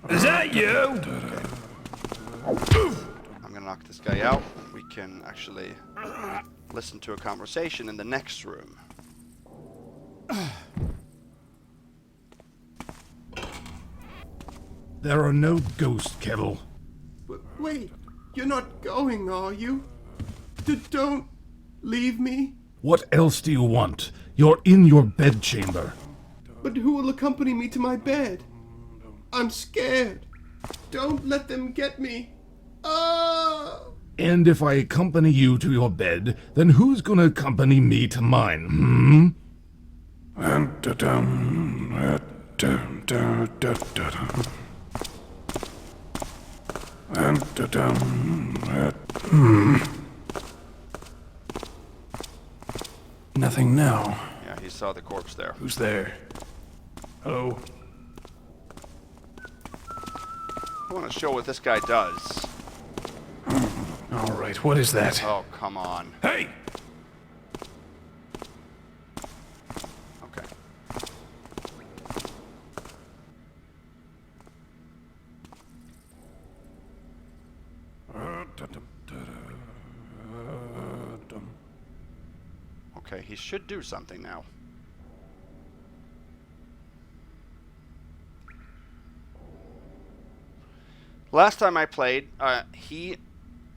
Is that you? I'm gonna knock this guy out. We can actually listen to a conversation in the next room. There are no ghosts, Kettle. Wait, you're not going, are you? Don't leave me. What else do you want? You're in your bedchamber. But who will accompany me to my bed? I'm scared. Don't let them get me. Ah! And if I accompany you to your bed, then who's gonna accompany me to mine, Nothing now. Yeah, he saw the corpse there. Who's there? Hello? I want to show what this guy does. All right, what is that? Oh, come on. Hey! Okay. Okay, he should do something now. Last time I played, he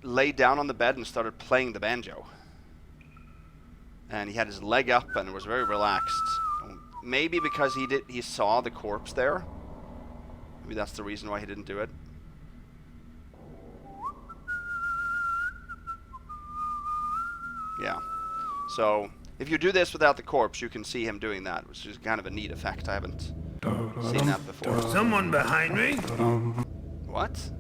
laid down on the bed and started playing the banjo. And he had his leg up and was very relaxed. Maybe because he saw the corpse there. Maybe that's the reason why he didn't do it. Yeah. So, if you do this without the corpse, you can see him doing that, which is kind of a neat effect. I haven't seen that before. Someone behind me? What?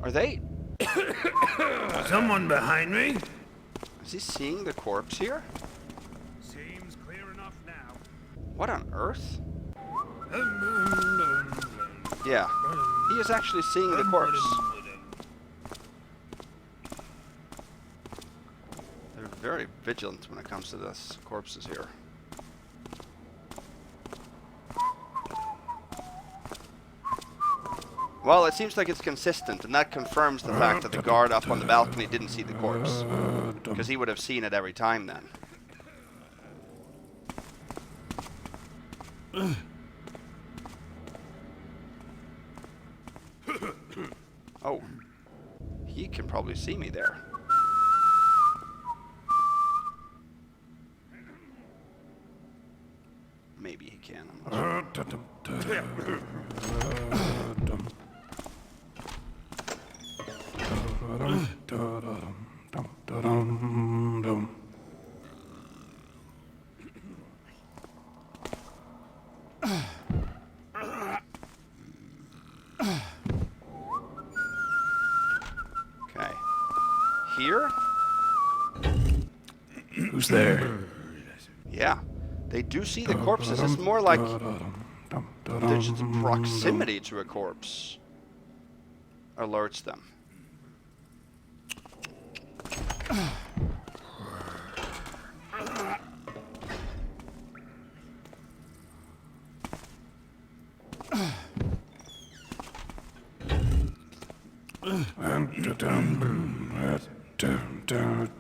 Are they? Someone behind me? Is he seeing the corpse here? Seems clear enough now. What on earth? Yeah, he is actually seeing the corpse. They're very vigilant when it comes to this corpses here. Well, it seems like it's consistent, and that confirms the fact that the guard up on the balcony didn't see the corpse. Because he would have seen it every time then. Oh. He can probably see me there. Maybe he can. I'm not sure. Okay. Here? Who's there? Yeah. They do see the corpses. It's more like there's just proximity to a corpse alerts them.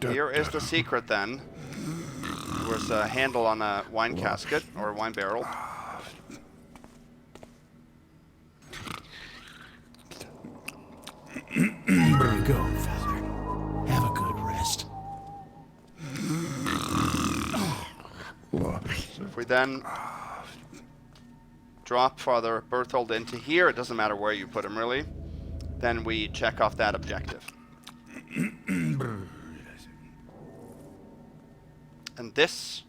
Here is the secret then. There was a handle on a wine casket or a wine barrel. There you go, Father. Have a good rest. So if we then drop Father Berthold into here, it doesn't matter where you put him really, then we check off that objective. And this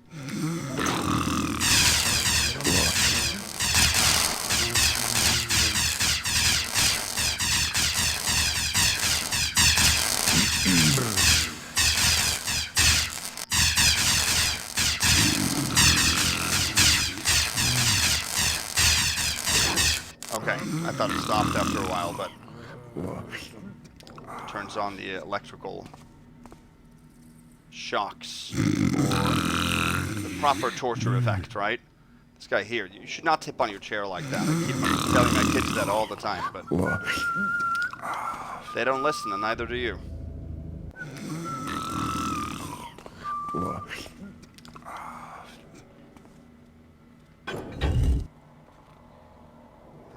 okay, I thought it stopped after a while, but it turns on the electrical shocks for the proper torture effect, right? This guy here, you should not tip on your chair like that. I keep telling my kids that all the time, but they don't listen, and neither do you.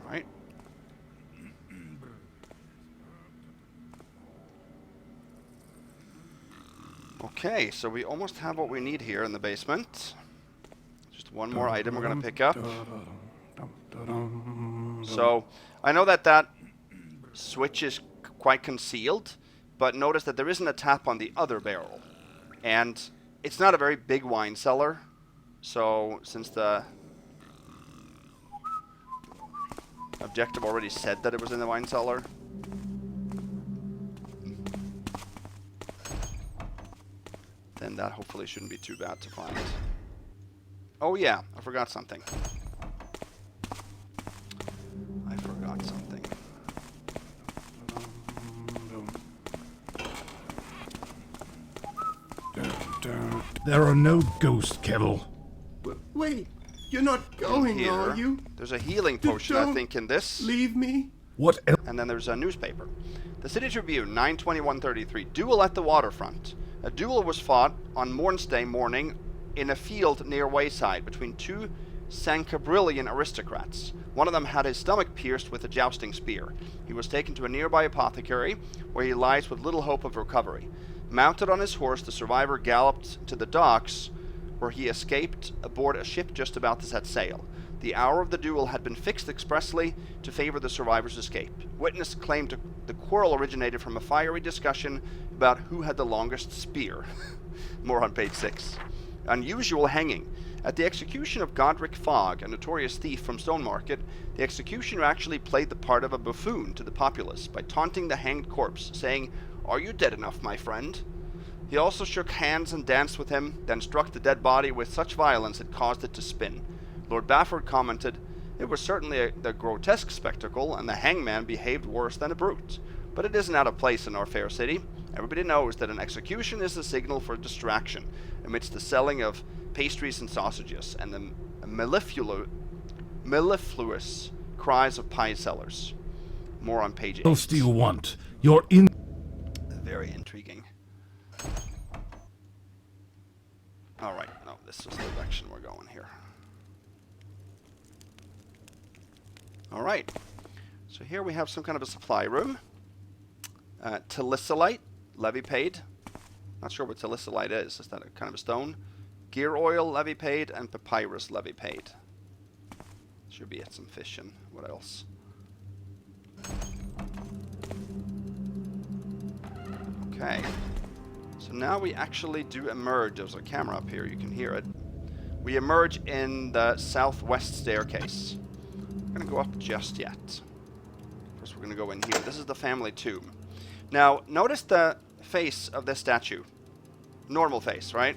Right. Okay, so we almost have what we need here in the basement. Just one more item we're going to pick up. So, I know that that switch is quite concealed, but notice that there isn't a tap on the other barrel. And it's not a very big wine cellar, so since the objective already said that it was in the wine cellar, then that hopefully shouldn't be too bad to find. Oh yeah, I forgot something. There are no ghost kettle. Wait, you're not going, Here, are you? there's a healing potion, I Don't think, in this. Leave me. What else? And then there's a newspaper. The City Tribune, 9/21/33. Duel at the waterfront. A duel was fought on Mornsday morning in a field near Wayside between two Sancabrillian aristocrats. One of them had his stomach pierced with a jousting spear. He was taken to a nearby apothecary, where he lies with little hope of recovery. Mounted on his horse, the survivor galloped to the docks, where he escaped aboard a ship just about to set sail. The hour of the duel had been fixed expressly to favor the survivor's escape. Witness claimed the quarrel originated from a fiery discussion about who had the longest spear. More on page 6. Unusual hanging. At the execution of Godric Fogg, a notorious thief from Stonemarket, the executioner actually played the part of a buffoon to the populace by taunting the hanged corpse, saying, "Are you dead enough, my friend?" He also shook hands and danced with him, then struck the dead body with such violence it caused it to spin. Lord Bafford commented, "It was certainly a grotesque spectacle, and the hangman behaved worse than a brute. But it isn't out of place in our fair city. Everybody knows that an execution is a signal for distraction, amidst the selling of pastries and sausages, and the mellifluous cries of pie sellers." More on page 8. What else do you want? You're in. Very intriguing. Alright, no, this is the direction we're going here. Alright, so here we have some kind of a supply room. Talisolite, levy paid. Not sure what talisolite is that a kind of a stone? Gear oil, levy paid, and papyrus, levy paid. Should be some fishing. What else? Okay. So now we actually do emerge. There's a camera up here. You can hear it. We emerge in the southwest staircase. We're going to go up just yet. First, we're going to go in here. This is the family tomb. Now, notice the face of this statue. Normal face, right?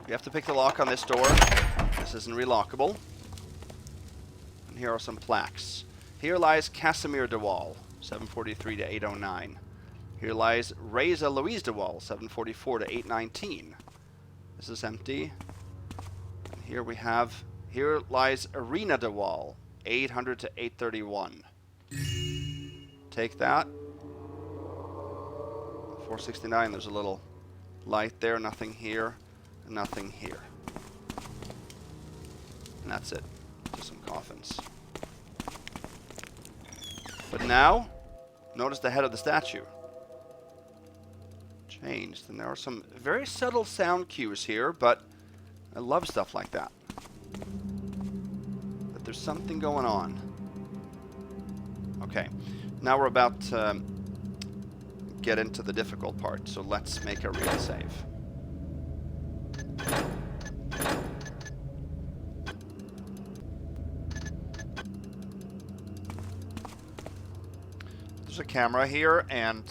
You have to pick the lock on this door. This isn't relockable. And here are some plaques. Here lies Casimir DeWall, 743 to 809. Here lies Reza Louise DeWall, 744 to 819. This is empty. And here we have, here lies Irina DeWall, 800 to 831. Take that. 469, there's a little light there, nothing here. Nothing here. And that's it. Just some coffins. But now, notice the head of the statue. Changed. And there are some very subtle sound cues here, but I love stuff like that. But there's something going on. Okay. Now we're about to get into the difficult part, so let's make a real save. There's a camera here, and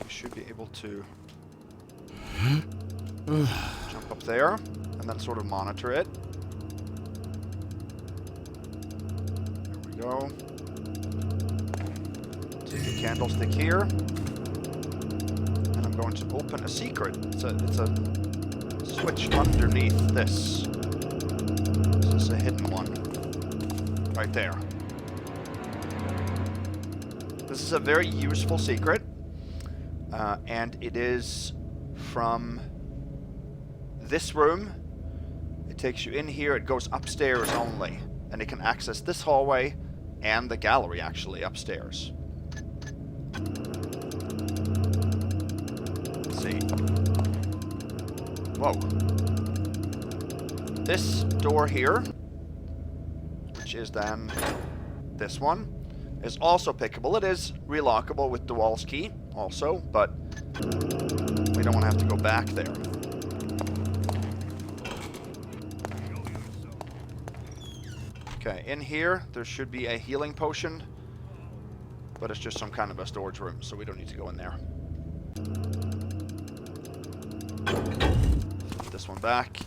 we should be able to jump up there and then sort of monitor it. There we go. Take a candlestick here. And I'm going to open a secret. It's a switch underneath this. This is a hidden one. Right there. This is a very useful secret. And it is from this room. It takes you in here. It goes upstairs only. And it can access this hallway and the gallery, actually, upstairs. Let's see. Whoa. This door here, which is then this one, is also pickable. It is relockable with DeWall's key also, but we don't want to have to go back there. Okay, in here there should be a healing potion, but it's just some kind of a storage room, so we don't need to go in there. Flip this one back.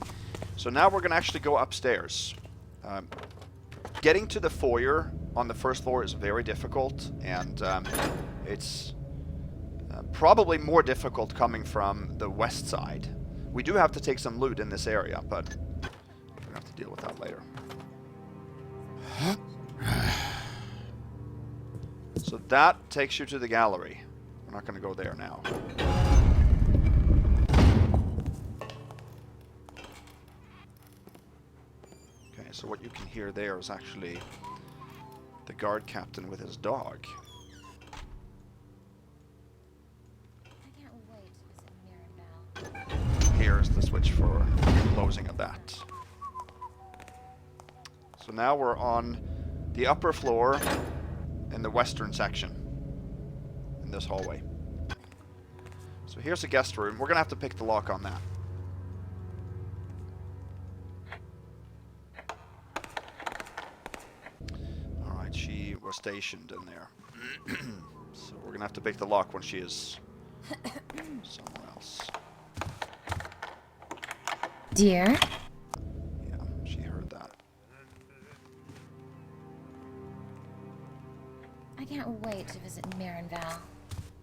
So now we're going to actually go upstairs. Getting to the foyer on the first floor is very difficult, and it's probably more difficult coming from the west side. We do have to take some loot in this area, but we're going to have to deal with that later. So that takes you to the gallery. We're not going to go there now. Okay, so what you can hear there is actually the guard captain with his dog. I can't wait to visit Mirabelle. Here's the switch for closing of that. So now we're on the upper floor in the western section in this hallway. So here's a guest room. We're going to have to pick the lock on that. Alright, she was stationed in there. So we're going to have to pick the lock when she is somewhere else. Dear? Yeah, she heard that. I can't wait to visit Mirabelle.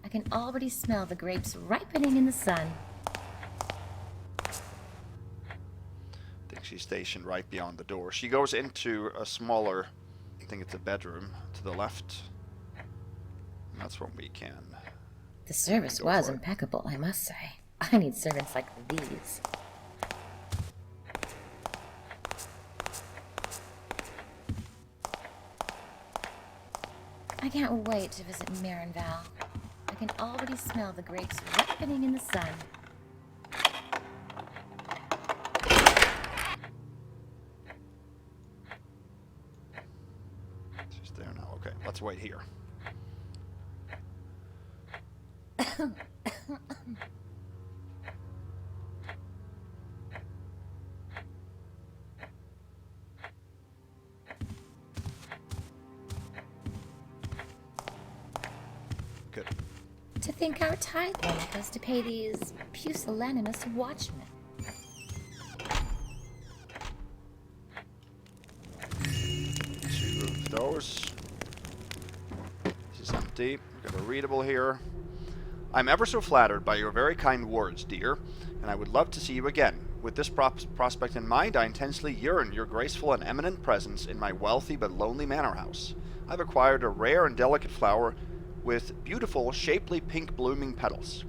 I can already smell the grapes ripening in the sun. I think she's stationed right beyond the door. She goes into a smaller, I think it's a bedroom, to the left. And that's what we can. The service was impeccable, I must say. I need servants like these. I can't wait to visit Mirabelle. I can already smell the grapes ripening in the sun. She's there now. Okay, let's wait here. Good. To think our tithe money goes to pay these pusillanimous watchmen. Two of those. This is empty. We've got a readable here. I'm ever so flattered by your very kind words, dear, and I would love to see you again. With this prospect in mind, I intensely yearn your graceful and eminent presence in my wealthy but lonely manor house. I've acquired a rare and delicate flower with beautiful, shapely pink blooming petals.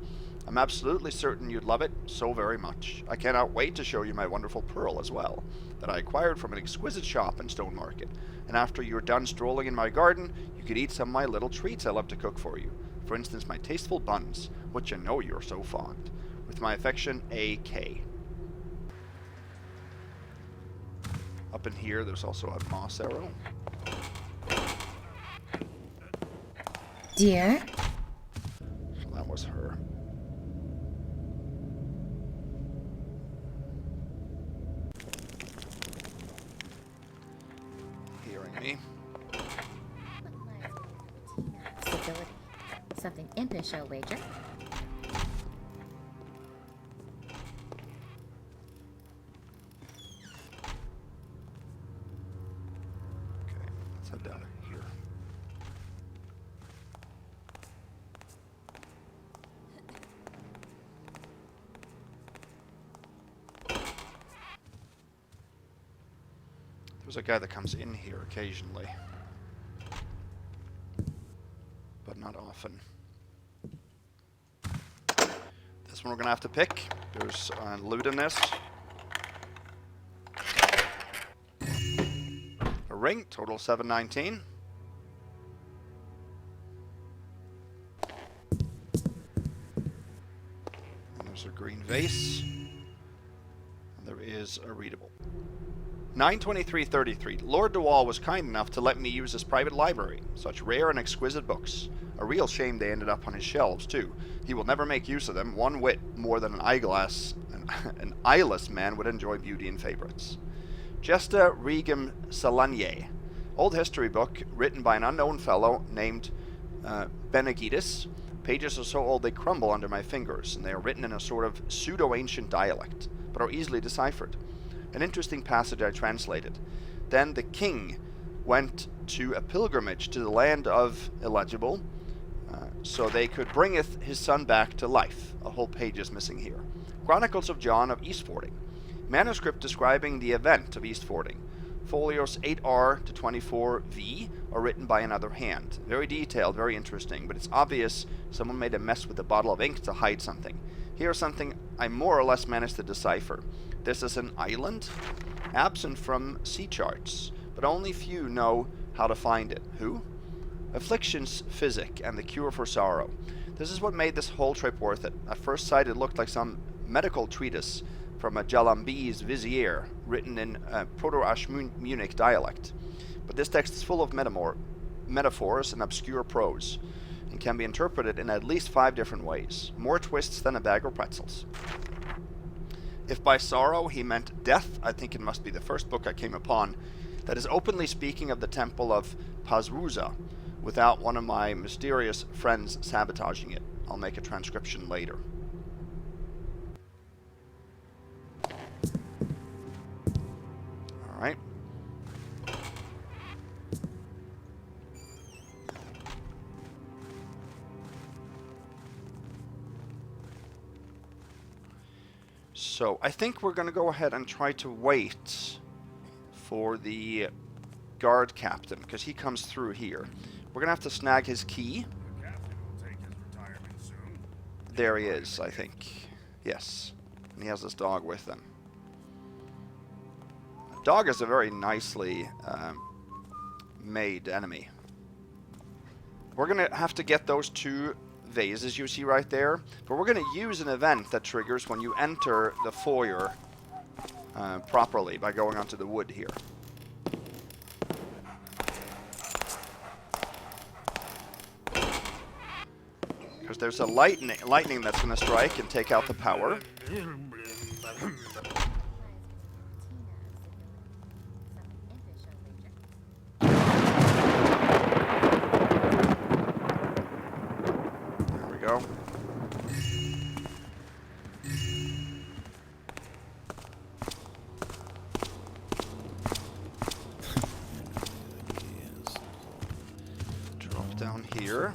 I'm absolutely certain you'd love it so very much. I cannot wait to show you my wonderful pearl as well, that I acquired from an exquisite shop in Stone Market. And after you're done strolling in my garden, you could eat some of my little treats I love to cook for you. For instance, my tasteful buns, which I know you're so fond. With my affection, A.K. Up in here, there's also a moss arrow. Dear? So that was her. Hearing me. Stability. Something impish, I'll wager. Okay, let's head down here. There's a guy that comes in here occasionally, but not often. This one we're gonna have to pick. There's loot in this. A ring, total 719. And there's a green vase. And there is a readable. 92333. Lord DeWall was kind enough to let me use his private library. Such rare and exquisite books. A real shame they ended up on his shelves, too. He will never make use of them one whit more than an eyeless man would enjoy beauty and favorites. Gesta Regum Chandelier. Old history book written by an unknown fellow named Benegidus. Pages are so old they crumble under my fingers, and they are written in a sort of pseudo-ancient dialect, but are easily deciphered. An interesting passage I translated. Then the king went to a pilgrimage to the land of illegible, so they could bringeth his son back to life. A whole page is missing here. Chronicles of John of Eastfording. Manuscript describing the event of Eastfording. Folios 8R to 24V are written by another hand. Very detailed, very interesting, but it's obvious someone made a mess with a bottle of ink to hide something. Here's something I more or less managed to decipher. This is an island, absent from sea charts, but only few know how to find it. Who? Afflictions, physic, and the cure for sorrow. This is what made this whole trip worth it. At first sight it looked like some medical treatise from a Jalambese vizier, written in Proto-Ashmunic dialect. But this text is full of metaphors and obscure prose, and can be interpreted in at least 5 different ways. More twists than a bag of pretzels. If by sorrow he meant death, I think it must be the first book I came upon that is openly speaking of the temple of Pazruza, without one of my mysterious friends sabotaging it. I'll make a transcription later. Alright. So, I think we're going to go ahead and try to wait for the guard captain, because he comes through here. We're going to have to snag his key. There he is, I think. Yes. And he has this dog with him. The dog is a very nicely made enemy. We're going to have to get those 2 vases you see right there, but we're going to use an event that triggers when you enter the foyer properly by going onto the wood here. Because there's a lightning that's going to strike and take out the power. There we go. Drop down here.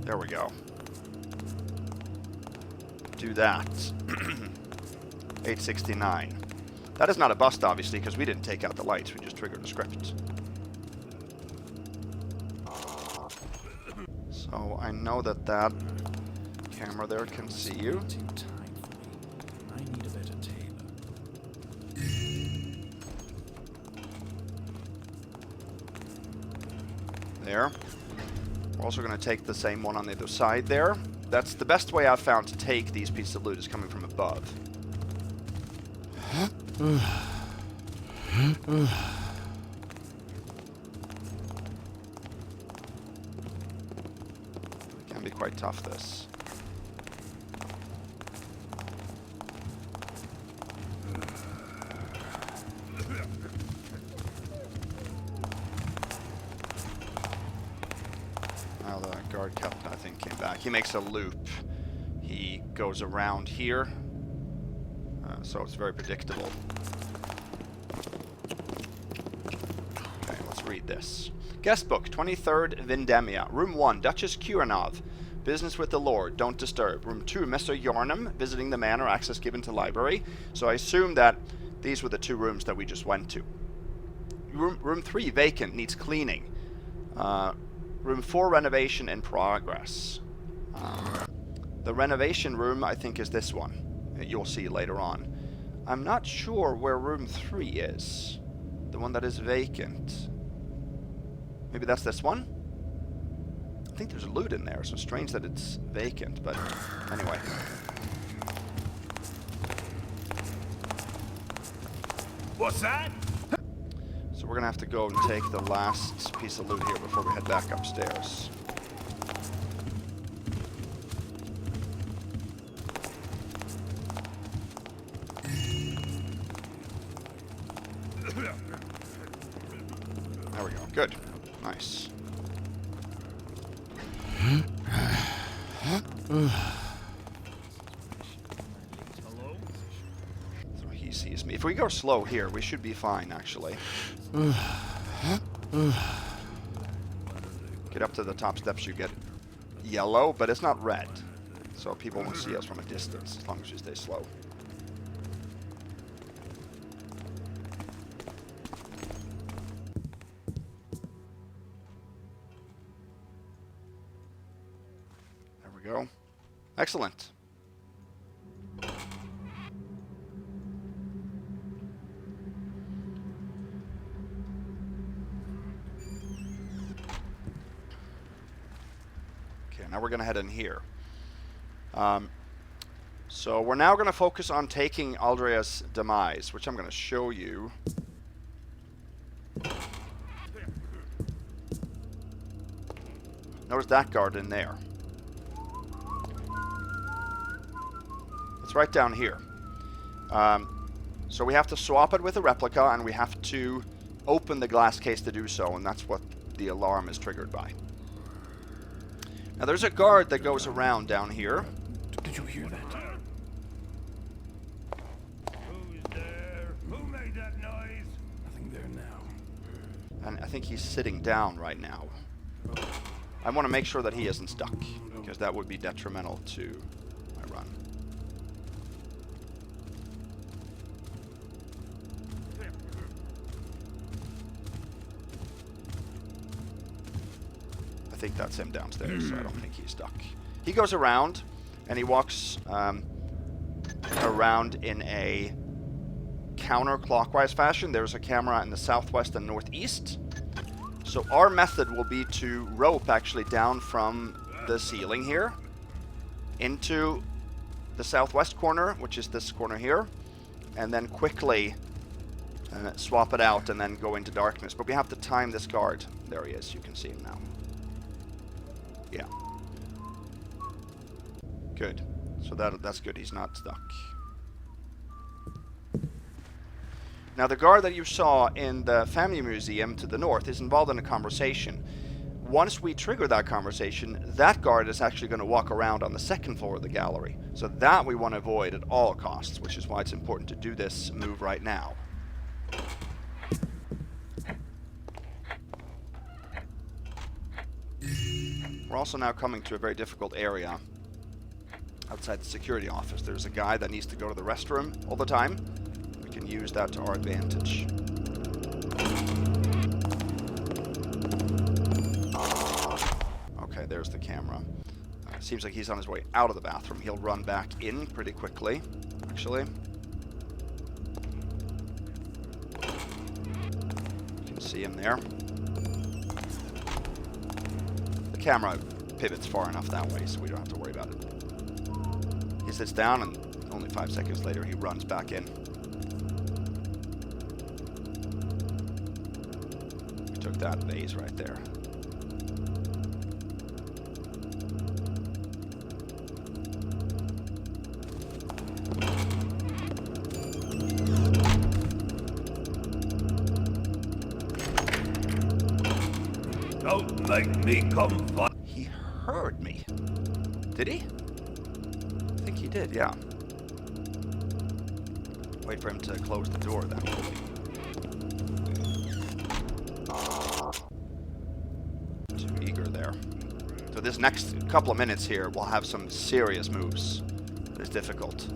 There we go. Do that. 869. That is not a bust, obviously, because we didn't take out the lights. We just triggered the script. So I know that that camera there can see you. There. We're also going to take the same one on the other side there. That's the best way I've found to take these pieces of loot, is coming from above. It can be quite tough, this. Now the guard captain, I think, came back. He makes a loop. He goes around here. So it's very predictable. Okay, let's read this. Guest book, 23rd Vindemia. Room 1, Duchess Kuranov. Business with the Lord, don't disturb. Room 2, Mr. Yarnum. Visiting the manor, access given to library. So I assume that these were the two rooms that we just went to. Room 3, vacant, needs cleaning. Room 4, renovation in progress. The renovation room, I think, is this one. You'll see later on. I'm not sure where room 3 is. The one that is vacant. Maybe that's this one? I think there's loot in there, so strange that it's vacant, but anyway. What's that? So we're gonna have to go and take the last piece of loot here before we head back upstairs. There we go. Good. Nice. So he sees me. If we go slow here, we should be fine, actually. Get up to the top steps, you get yellow, but it's not red. So people won't see us from a distance, as long as you stay slow. Go. Excellent. Okay, now we're going to head in here. So we're now going to focus on taking Aldrius Demise, which I'm going to show you. Notice that guard in there. It's right down here. So we have to swap it with a replica, and we have to open the glass case to do so, and that's what the alarm is triggered by. Now there's a guard that goes around down here. Did you hear that? Who's there? Who made that noise? Nothing there now. And I think he's sitting down right now. I want to make sure that he isn't stuck, because that would be detrimental to my run. I think that's him downstairs, so I don't think he's stuck. He goes around, and he walks around in a counterclockwise fashion. There's a camera in the southwest and northeast. So our method will be to rope actually down from the ceiling here into the southwest corner, which is this corner here, and then quickly swap it out and then go into darkness. But we have to time this guard. There he is. You can see him now. Yeah. Good. So that's good. He's not stuck. Now the guard that you saw in the family museum to the north is involved in a conversation. Once we trigger that conversation, that guard is actually going to walk around on the second floor of the gallery. So that we want to avoid at all costs, which is why it's important to do this move right now. We're also now coming to a very difficult area outside the security office. There's a guy that needs to go to the restroom all the time. We can use that to our advantage. Okay, there's the camera. Seems like he's on his way out of the bathroom. He'll run back in pretty quickly, actually. You can see him there. The camera pivots far enough that way, so we don't have to worry about it. He sits down, and only 5 seconds later, he runs back in. We took that vase right there. Don't make me come fight. He heard me. Did he? I think he did, yeah. Wait for him to close the door then. Too eager there. So this next couple of minutes here, we'll have some serious moves. It's difficult.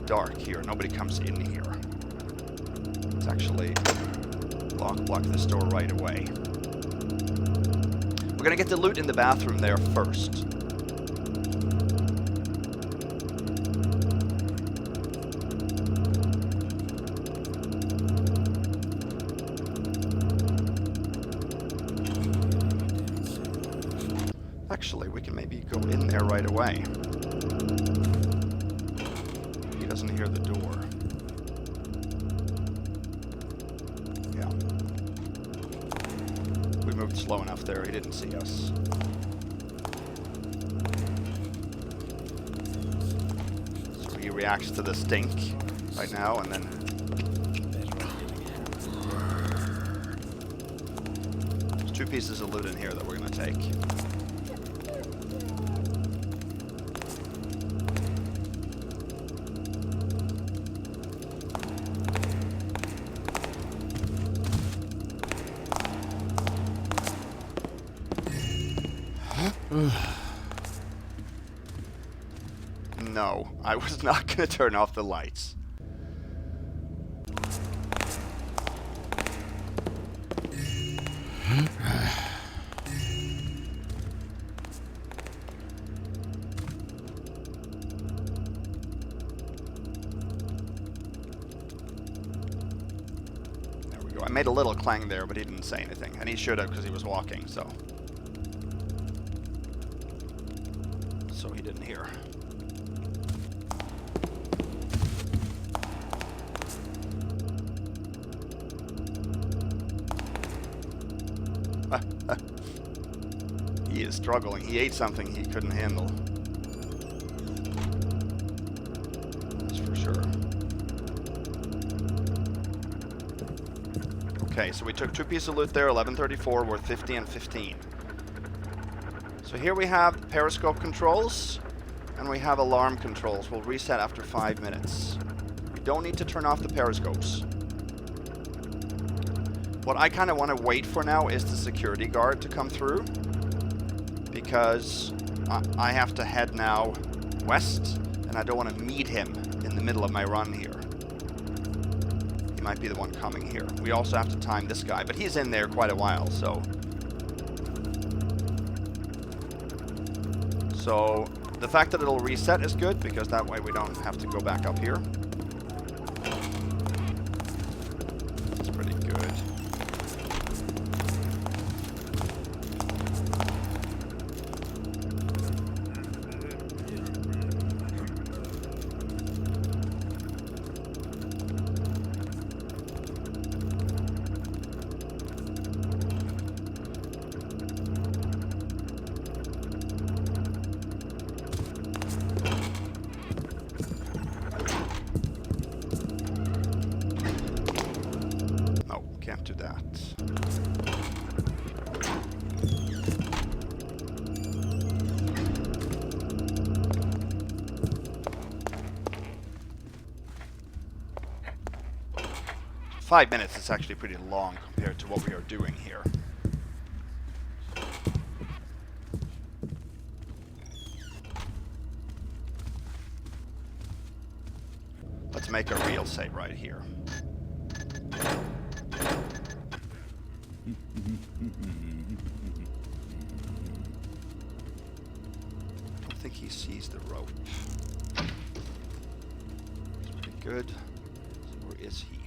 Dark here. Nobody comes in here. Let's actually block this door right away. We're gonna get the loot in the bathroom there first. Actually, we can maybe go in there right away. Doesn't hear the door. Yeah. We moved slow enough there, he didn't see us. So he reacts to the stink right now, and then... There's 2 pieces of loot in here that we're gonna take. No, I was not going to turn off the lights. There we go. I made a little clang there, but he didn't say anything. And he should have because he was walking, so he didn't hear. He is struggling. He ate something he couldn't handle. That's for sure. Okay, so we took 2 pieces of loot there, 1134, worth 50 and 15. So here we have periscope controls, and we have alarm controls. We'll reset after 5 minutes. We don't need to turn off the periscopes. What I kind of want to wait for now is the security guard to come through, because I have to head now west, and I don't want to meet him in the middle of my run here. He might be the one coming here. We also have to time this guy, but he's in there quite a while, so... So, the fact that it'll reset is good, because that way we don't have to go back up here. That's pretty good. Can't do that. Five minutes is actually pretty long compared to what we are doing here. Let's make a real save right here. I don't think he sees the rope. It's pretty good. So where is he?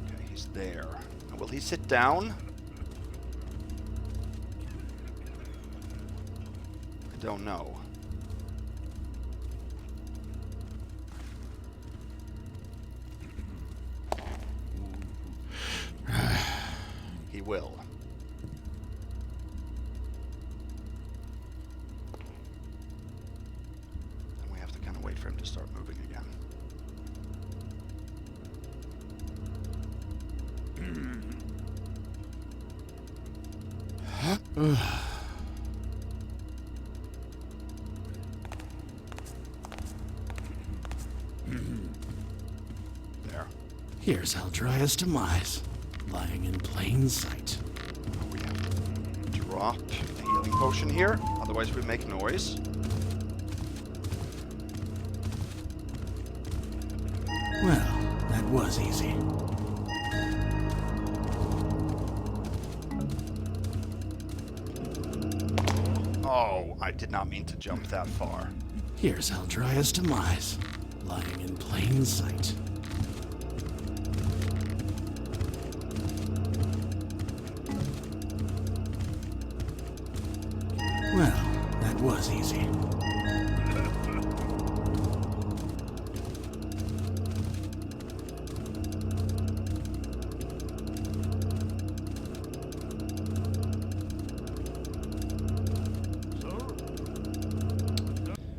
Okay, he's there. Now, will he sit down? I don't know. He will. And we have to kind of wait for him to start moving again. There. Here's Aldrius Demise, lying in plain sight. We have to drop a healing potion here, otherwise we make noise. Well, that was easy. Oh, I did not mean to jump that far. Here's Aldrius Demise, lying in plain sight. Well, that was easy.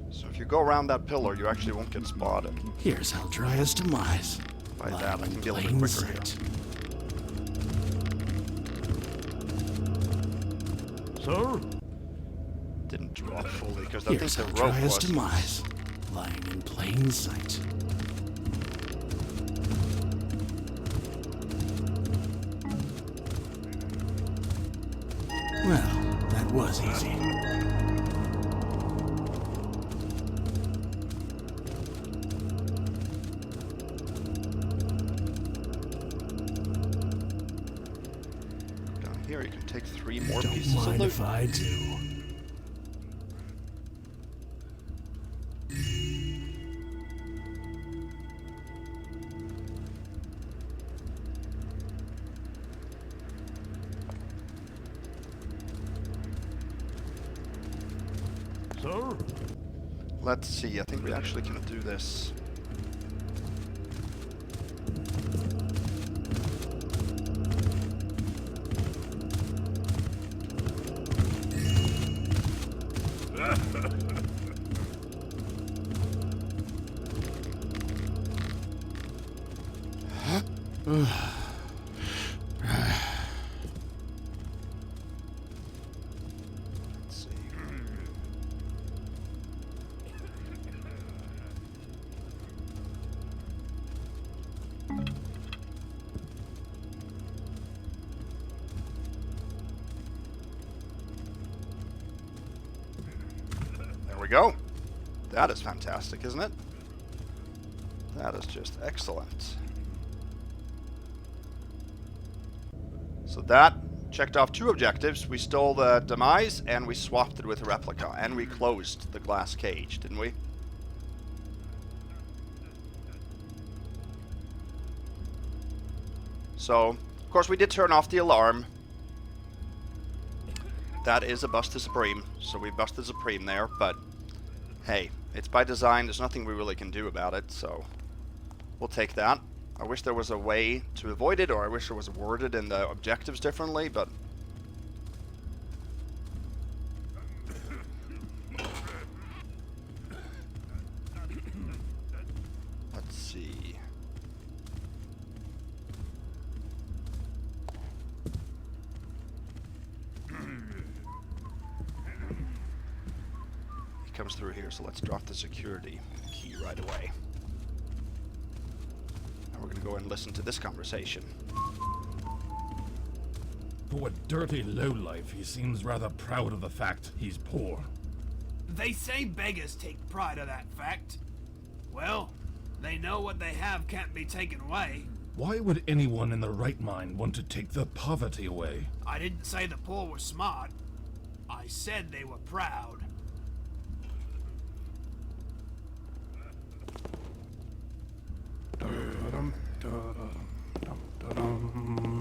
So if you go around that pillar, you actually won't get spotted. Here's Aldrius Demise, By lying that, I in can be a little plain bit quicker here. sight. Sir? Didn't drop fully, because I think Here's the rope Aldrius was... Demise, lying in plain sight. Well, that was easy. Down here, you can take 3 more Don't pieces of mind loot. if I do. Sir? Let's see, I think we actually can do this. Let's see. There we go. That is fantastic, isn't it? That is just excellent. So that checked off 2 objectives. We stole the Demise, and we swapped it with a replica. And we closed the glass cage, didn't we? So, of course, we did turn off the alarm. That is a bust to Supreme, so we busted Supreme there, but hey, it's by design. There's nothing we really can do about it, so we'll take that. I wish there was a way to avoid it, or I wish it was worded in the objectives differently, but... Let's see. He comes through here, so let's drop the security key right away. We're going to go and listen to this conversation. For a dirty lowlife, he seems rather proud of the fact he's poor. They say beggars take pride of that fact. Well, they know what they have can't be taken away. Why would anyone in their right mind want to take their poverty away? I didn't say the poor were smart. I said they were proud.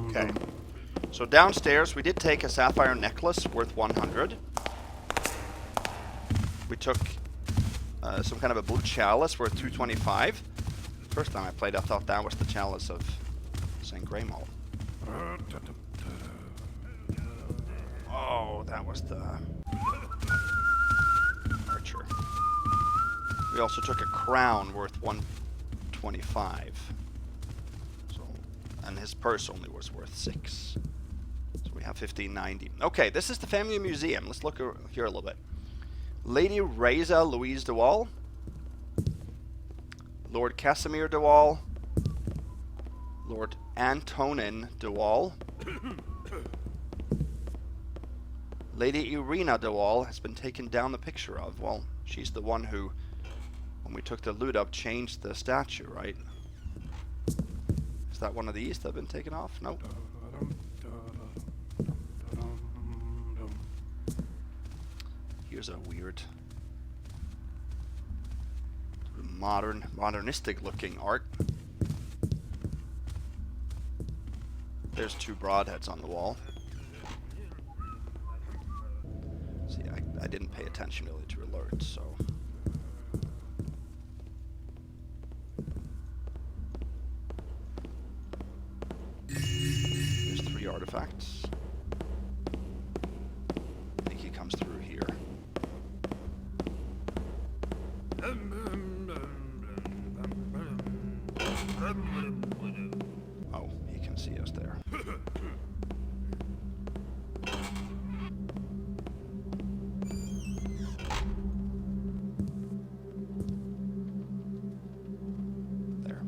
Okay. So downstairs, we did take a sapphire necklace worth 100. We took some kind of a blue chalice worth 225. First time I played, I thought that was the chalice of St. Greymal. Oh, that was the archer. We also took a crown worth 125. So, and his purse only was worth 6. So we have 1590. Okay, this is the family museum. Let's look here a little bit. Lady Reza Louise DeWall, Lord Casimir DeWall, Lord Antonin DeWall, Lady Irina DeWall has been taken down the picture of. Well, she's the one who, when we took the loot up, changed the statue, right? Is that one of these that have been taken off? Nope. Here's a weird, modernistic looking art. There's 2 broadheads on the wall. See, I didn't pay attention really to alerts, so. There's 3 artifacts. I think he comes through here. Oh, he can see us there. There.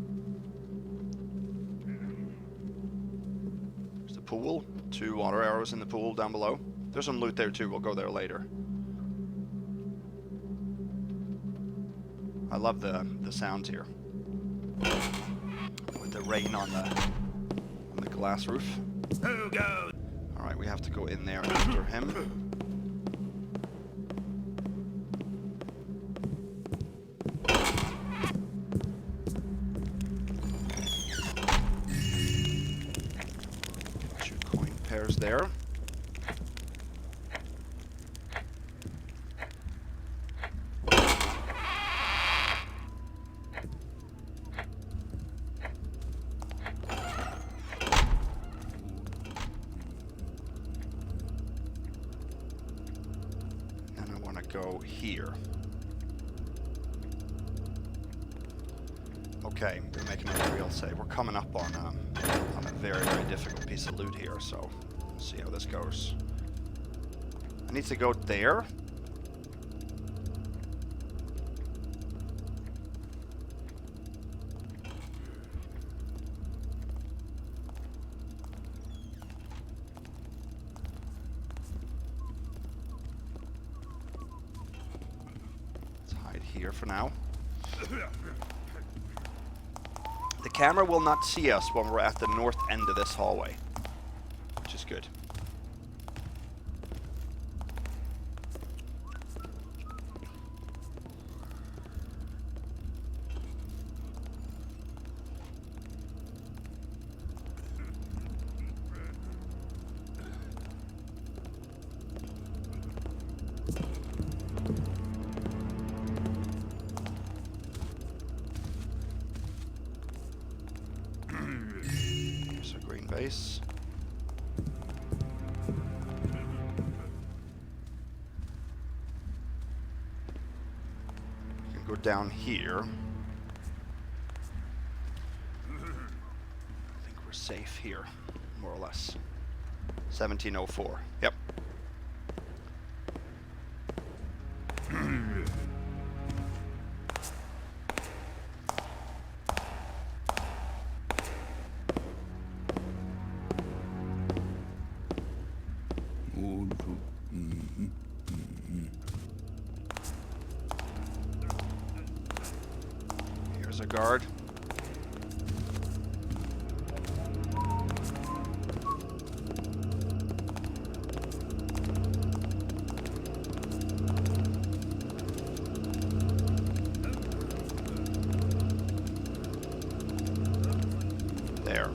There's the pool. 2 water arrows in the pool down below. There's some loot there too. We'll go there later. I love the sounds here. With the rain on the glass roof. Who goes? Alright, we have to go in there after him. Two coin pairs there. Go here. Okay, we're making a real save. We're coming up on a very, very difficult piece of loot here, so we'll see how this goes. I need to go there. Here for now. The camera will not see us when we're at the north end of this hallway, which is good. Base. We can go down here. I think we're safe here, more or less. 1704. Yep. Here's a guard. There.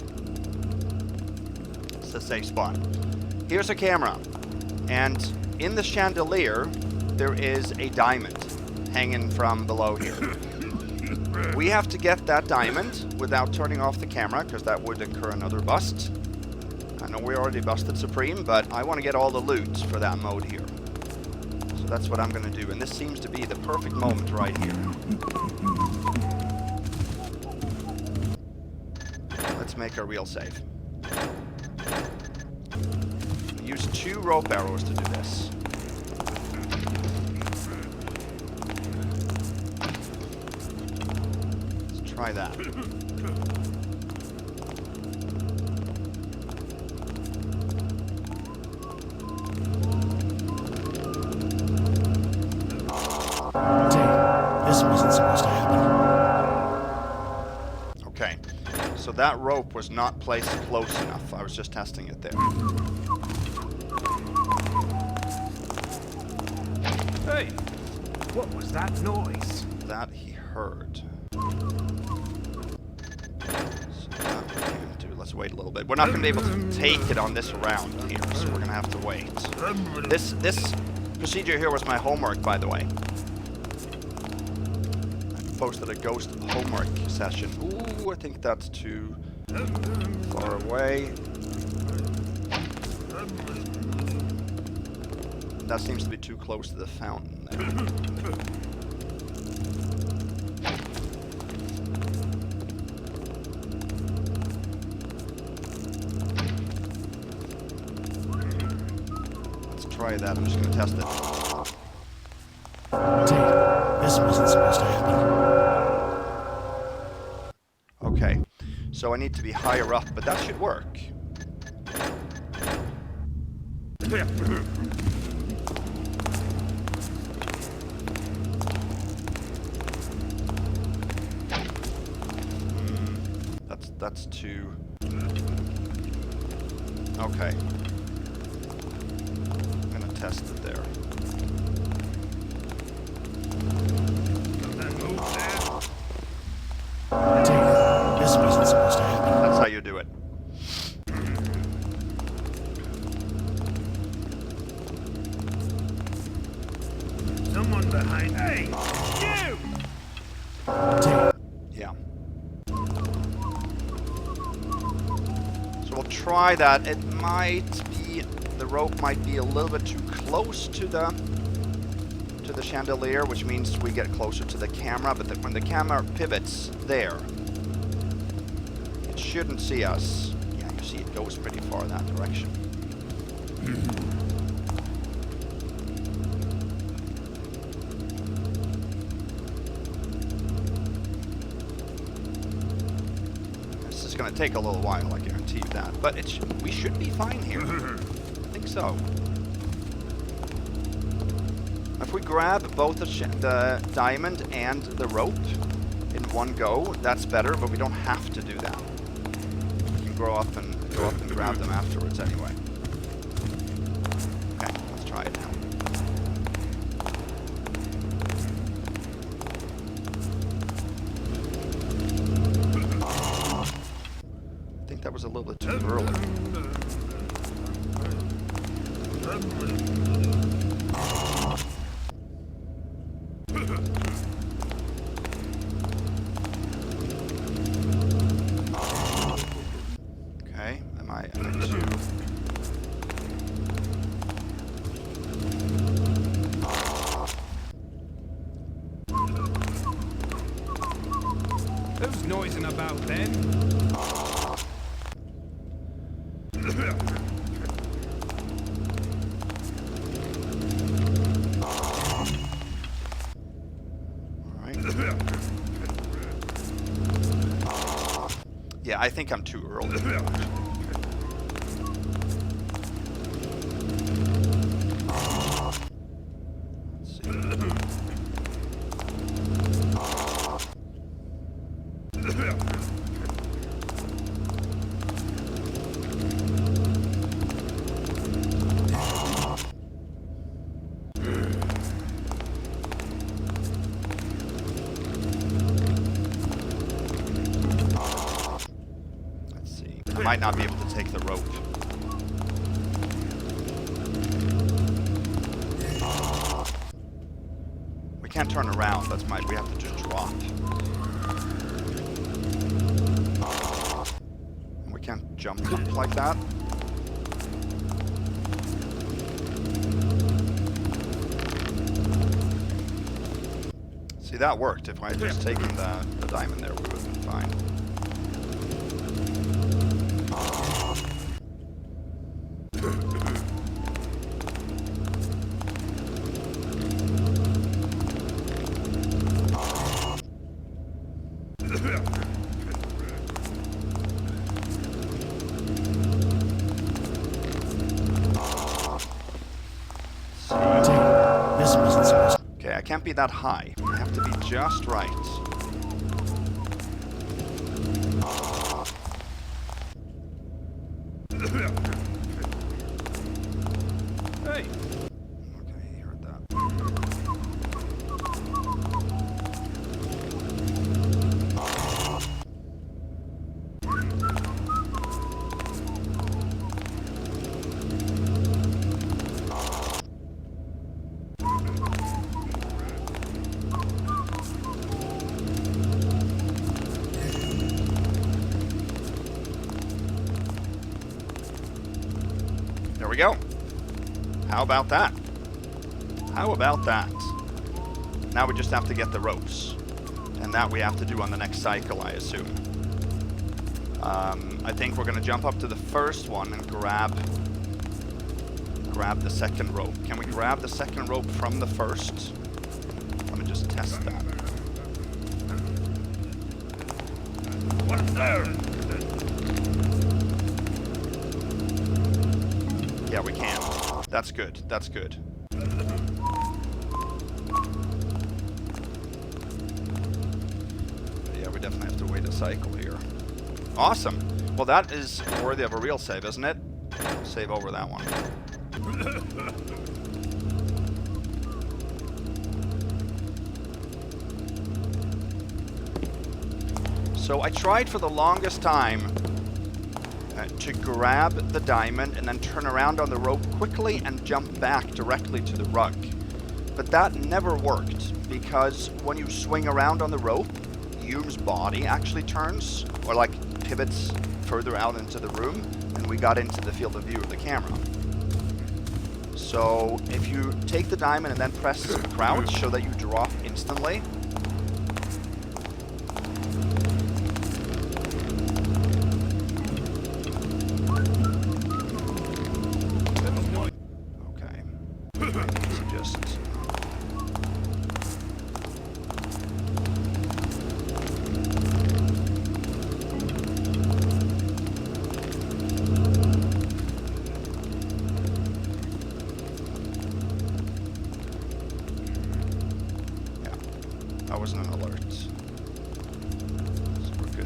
It's a safe spot. Here's a camera. And in the chandelier, there is a diamond hanging from below here. We have to get that diamond without turning off the camera, because that would incur another bust. I know we already busted Supreme, but I want to get all the loot for that mode here. So that's what I'm going to do, and this seems to be the perfect moment right here. Let's make a real save. Use 2 rope arrows to do this. Let's try that. Damn, this wasn't supposed to happen. Okay, so that rope was not placed close enough. I was just testing it there. Hey, what was that noise? That he heard. So that we can do. Let's wait a little bit. We're not going to be able to take it on this round here, so we're going to have to wait. This procedure here was my homework, by the way. I posted a ghost homework session. Ooh, I think that's too far away. That seems to be too close to the fountain there. Let's try that. I'm just going to test it. Damn, this wasn't supposed to happen. Okay, so I need to be higher up, but that should work. That's too... Okay. I'm gonna test it there. Damn, this wasn't supposed to happen. That's how you do it. Someone behind. Hey, you! Damn. Yeah. So we'll try that. It might be, the rope might be a little bit too close to the chandelier, which means we get closer to the camera, but when the camera pivots there, it shouldn't see us. Yeah, you see it goes pretty far that direction. This is going to take a little while, I guarantee you that, but we should be fine here. I think so. If we grab both the diamond and the rope, in one go, that's better, but we don't have to do that. We can go up and grab them afterwards anyway. Okay, let's try it now. I think that was a little bit too early. Okay, am I too... Who's noising about then? Yeah, I think I'm too early. Let's see. I might not be able to take the rope. We can't turn around, that's my... we have to just drop. And we can't jump up like that. See, that worked. If I had just taken the diamond there, we would have been fine. Okay, I can't be that high. I have to be just right. Hey! Okay, he heard that. There we go. How about that? How about that? Now we just have to get the ropes. And that we have to do on the next cycle, I assume. I think we're going to jump up to the first one and grab the second rope. Can we grab the second rope from the first? Let me just test that. What's there? Yeah, we can. That's good. That's good. Yeah, we definitely have to wait a cycle here. Awesome. Well, that is worthy of a real save, isn't it? Save over that one. So I tried for the longest time to grab the diamond and then turn around on the rope quickly and jump back directly to the rug. But that never worked, because when you swing around on the rope, Hume's body actually turns, or like pivots further out into the room, and we got into the field of view of the camera. So if you take the diamond and then press crouch so that you drop instantly,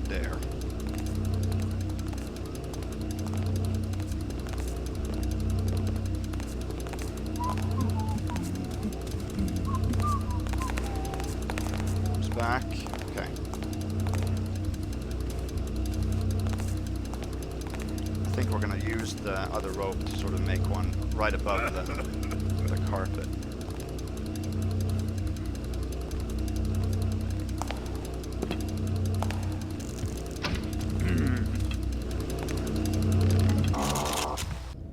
there. Comes back. Okay. I think we're going to use the other rope to sort of make one right above the carpet.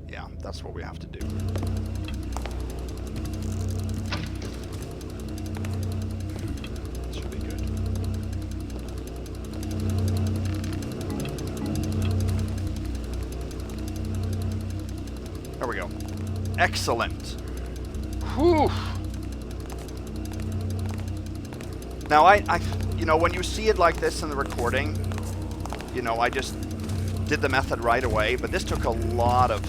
Yeah, that's what we have to do. Should be good. There we go. Excellent. Whew. Now I you know, when you see it like this in the recording, you know, I just did the method right away, but this took a lot of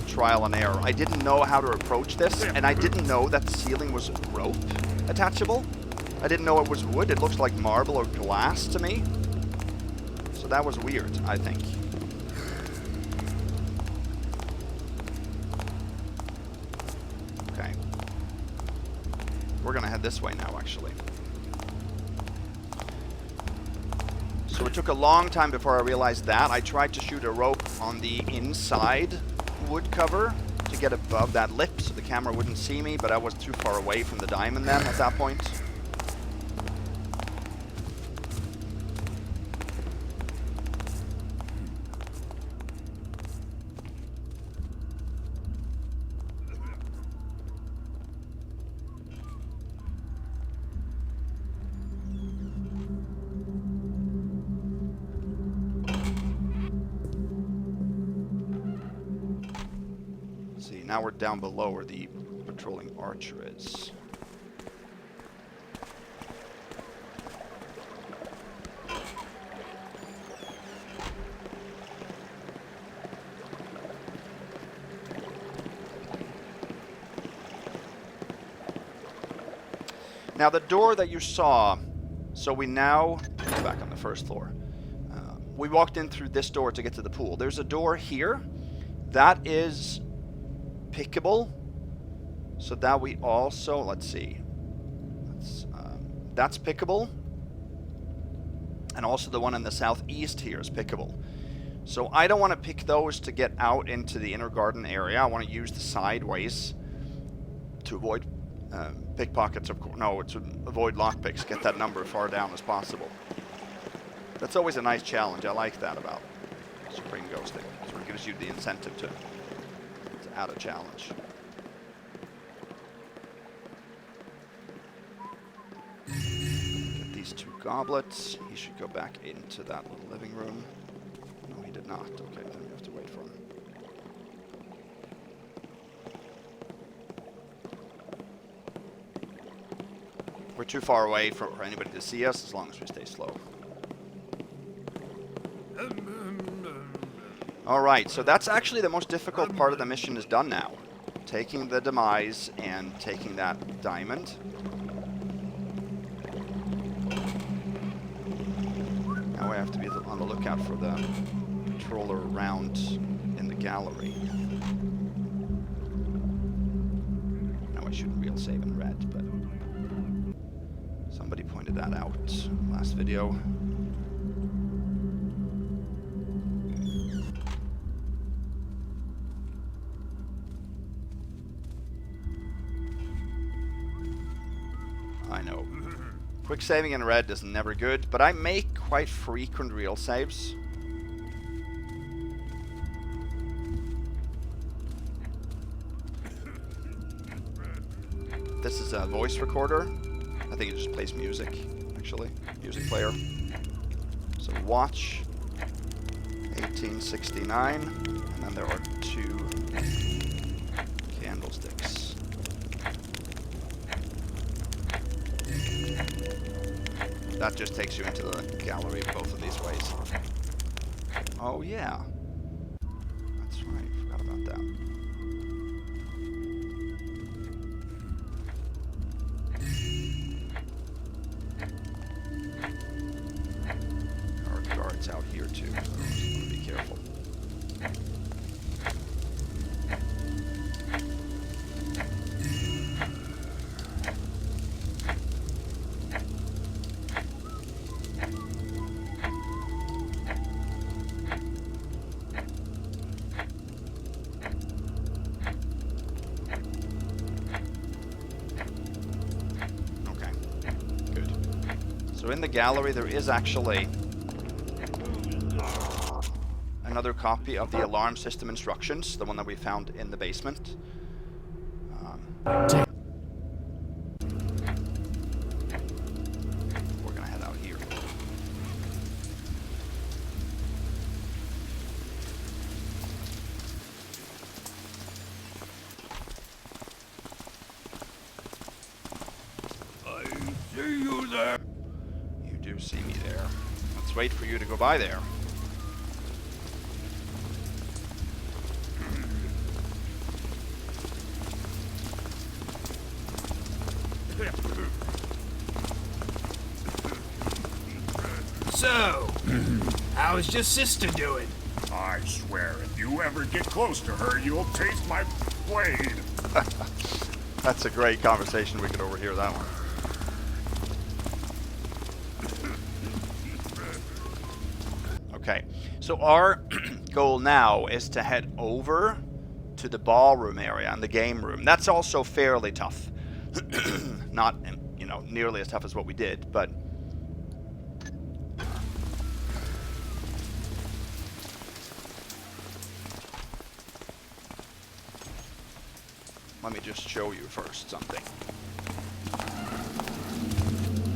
trial and error. I didn't know how to approach this, and I didn't know that the ceiling was rope attachable. I didn't know it was wood. It looks like marble or glass to me. So that was weird, I think. Okay. We're gonna head this way now, actually. So it took a long time before I realized that. I tried to shoot a rope on the inside wood cover to get above that lip so the camera wouldn't see me, but I was too far away from the diamond then at that point. Now we're down below where the patrolling archer is. Now the door that you saw, so we now, back on the first floor, we walked in through this door to get to the pool. There's a door here that is pickable, so that we also, let's see, that's pickable, and also the one in the southeast here is pickable. So I don't want to pick those to get out into the inner garden area. I want to use the sideways to avoid pickpockets, of course. No, to avoid lockpicks, get that number as far down as possible. That's always a nice challenge. I like that about Supreme Ghosting. It sort of gives you the incentive to add a challenge. Get these two goblets. He should go back into that little living room. No, he did not. Okay, then we have to wait for him. We're too far away for anybody to see us as long as we stay slow. Alright, so that's actually the most difficult part of the mission is done now. Taking the Demise and taking that diamond. Now we have to be on the lookout for the patroller around in the gallery. Now I shouldn't real save in red, but somebody pointed that out last video. I know. Quick saving in red is never good, but I make quite frequent real saves. This is a voice recorder. I think it just plays music, actually. Music player. So watch 1869, and then there are 2 candlesticks. That just takes you into the gallery both of these ways. Oh yeah. That's right, forgot about that. So in the gallery there is actually another copy of the alarm system instructions, the one that we found in the basement. We're gonna head out here. I see you there. You do see me there. Let's wait for you to go by there. So, how's your sister doing? I swear, if you ever get close to her, you'll taste my blade. That's a great conversation. We could overhear that one. Okay, so our goal now is to head over to the ballroom area and the game room. That's also fairly tough. Not, you know, nearly as tough as what we did, but let me just show you first something.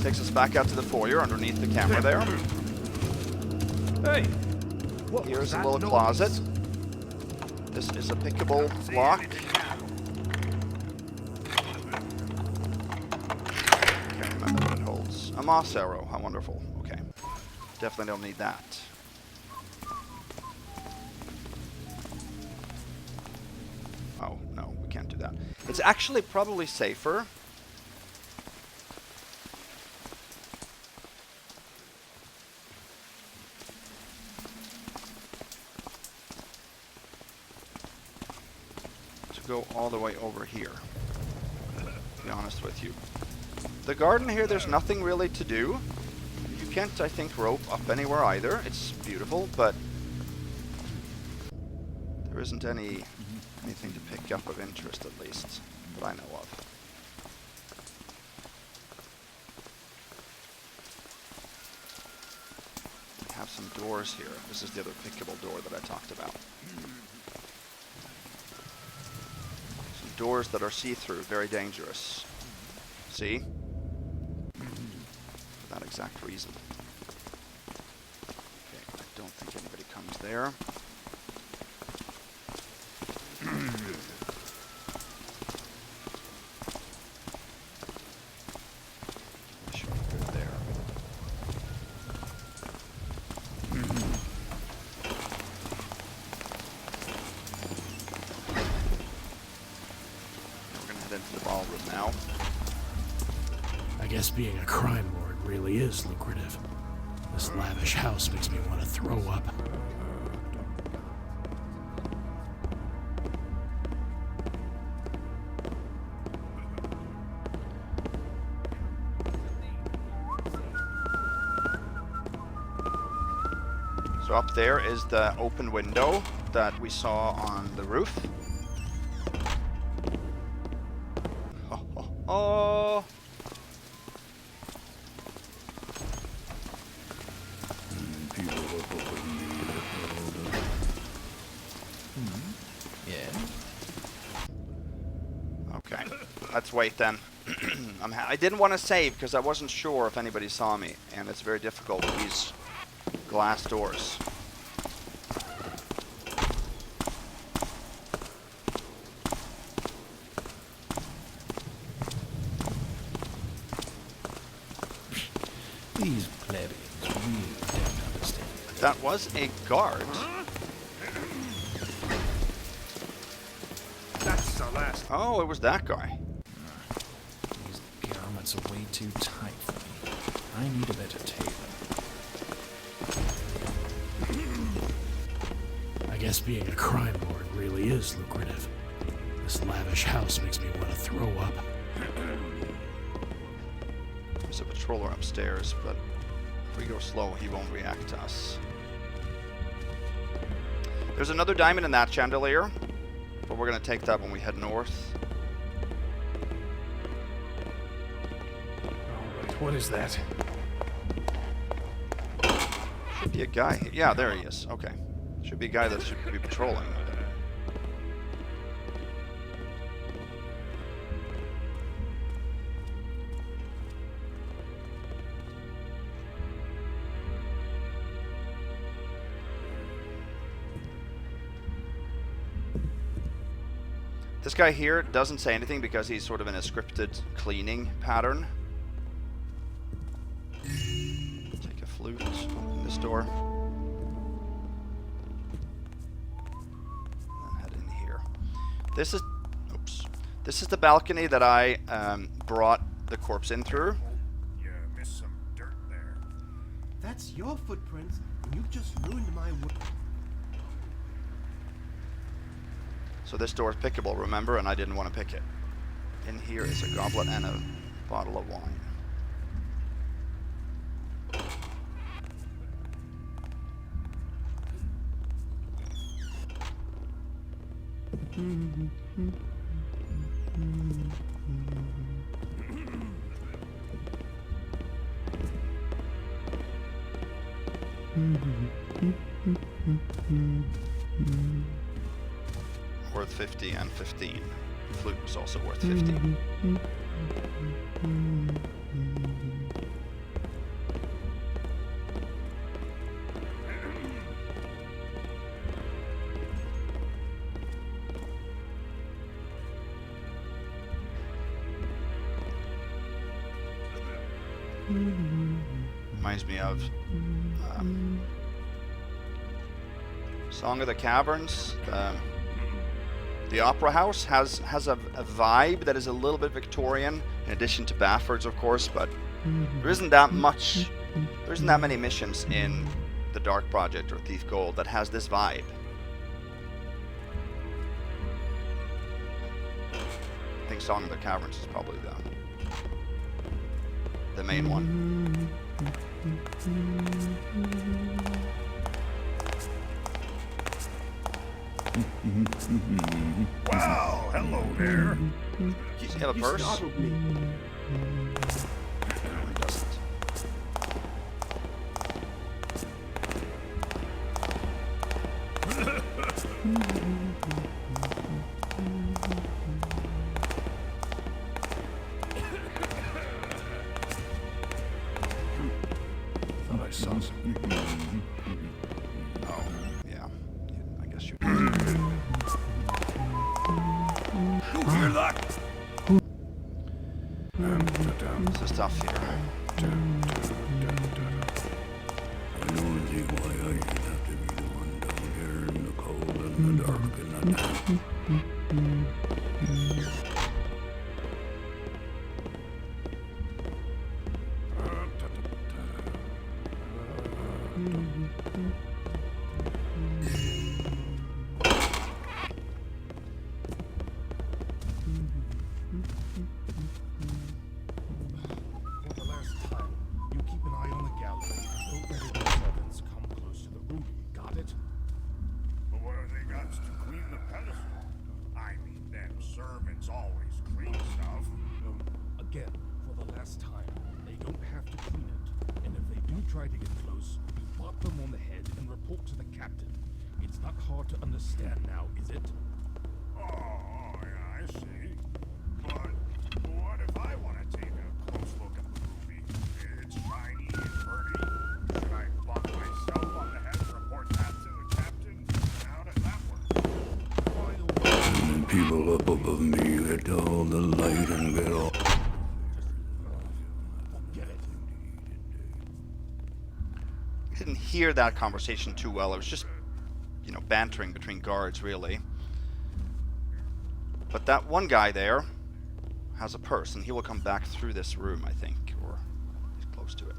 Takes us back out to the foyer underneath the camera there. Hey, what was Here's a that little noise? closet. This is a pickable lock. Can't remember what it holds. A moss arrow. How wonderful. Okay. Definitely don't need that. Oh, no, we can't do that. It's actually probably safer to go all the way over here, to be honest with you. The garden here, there's nothing really to do. You can't, I think, rope up anywhere either. It's beautiful, but there isn't anything to pick up of interest, at least, that I know of. We have some doors here. This is the other pickable door that I talked about. Some doors that are see-through, very dangerous. See? For that exact reason. Okay, I don't think anybody comes there. Should be good there. We're gonna head into the ballroom now. I guess being a crime lord really is lucrative. This lavish house makes me want to throw up. So up there is the open window that we saw on the roof. Oh, oh, oh. Okay, let's wait then. I didn't want to save because I wasn't sure if anybody saw me, and it's very difficult with these glass doors. These plebeians really don't understand. That was a guard. That's the last. Oh, it was that guy. These garments are way too tight for me. I need a better tailor. I guess being a crime lord really is lucrative. This lavish house makes me want to throw up. There's a patroller upstairs, but if we go slow, he won't react to us. There's another diamond in that chandelier, but we're going to take that when we head north. Alright, what is that? be a guy. Yeah, there he is. Okay. Should be a guy that should be patrolling. This guy here doesn't say anything because he's sort of in a scripted cleaning pattern. Take a flute, open this door. And head in here. This is, oops. This is the balcony that I brought the corpse in through. You missed some dirt there. That's your footprints, and you've just ruined my work. So this door is pickable, remember, and I didn't want to pick it. In here is a goblet and a bottle of wine. Worth 50 and 15. Flute was also worth 50. Reminds me of Song of the Caverns. The Opera House has a vibe that is a little bit Victorian, in addition to Baffords, of course, but there isn't that much, there isn't that many missions in the Dark Project or Thief Gold that has this vibe. I think Song of the Caverns is probably the main one. Wow, hello there. Do you have a purse? startled me. No, he doesn't. Thought I saw something. Oh, yeah. I guess you. You hear that? There's the stuff here. I don't see why I should have to be the one down here in the cold and the dark and the damp. For the last time, you keep an eye on the gallery. Don't let any servants come close to the room. Got it? But what have they got to clean the pedestal? I mean, them servants always clean stuff. Again, for the last time, they don't have to clean it. And if they do try to get close, you bop them on the head and report to the captain. It's not hard to understand now, is it? Oh, yeah, I see. But what if I want to take a close look at the ruby? It's shiny and pretty. Should I bump myself on the head and report that to the captain? How does that work? While People up above me get all the light and get all... forget it. I didn't hear that conversation too well. It was just, you know, bantering between guards, really. But that one guy there has a purse, and he will come back through this room, I think, or he's close to it.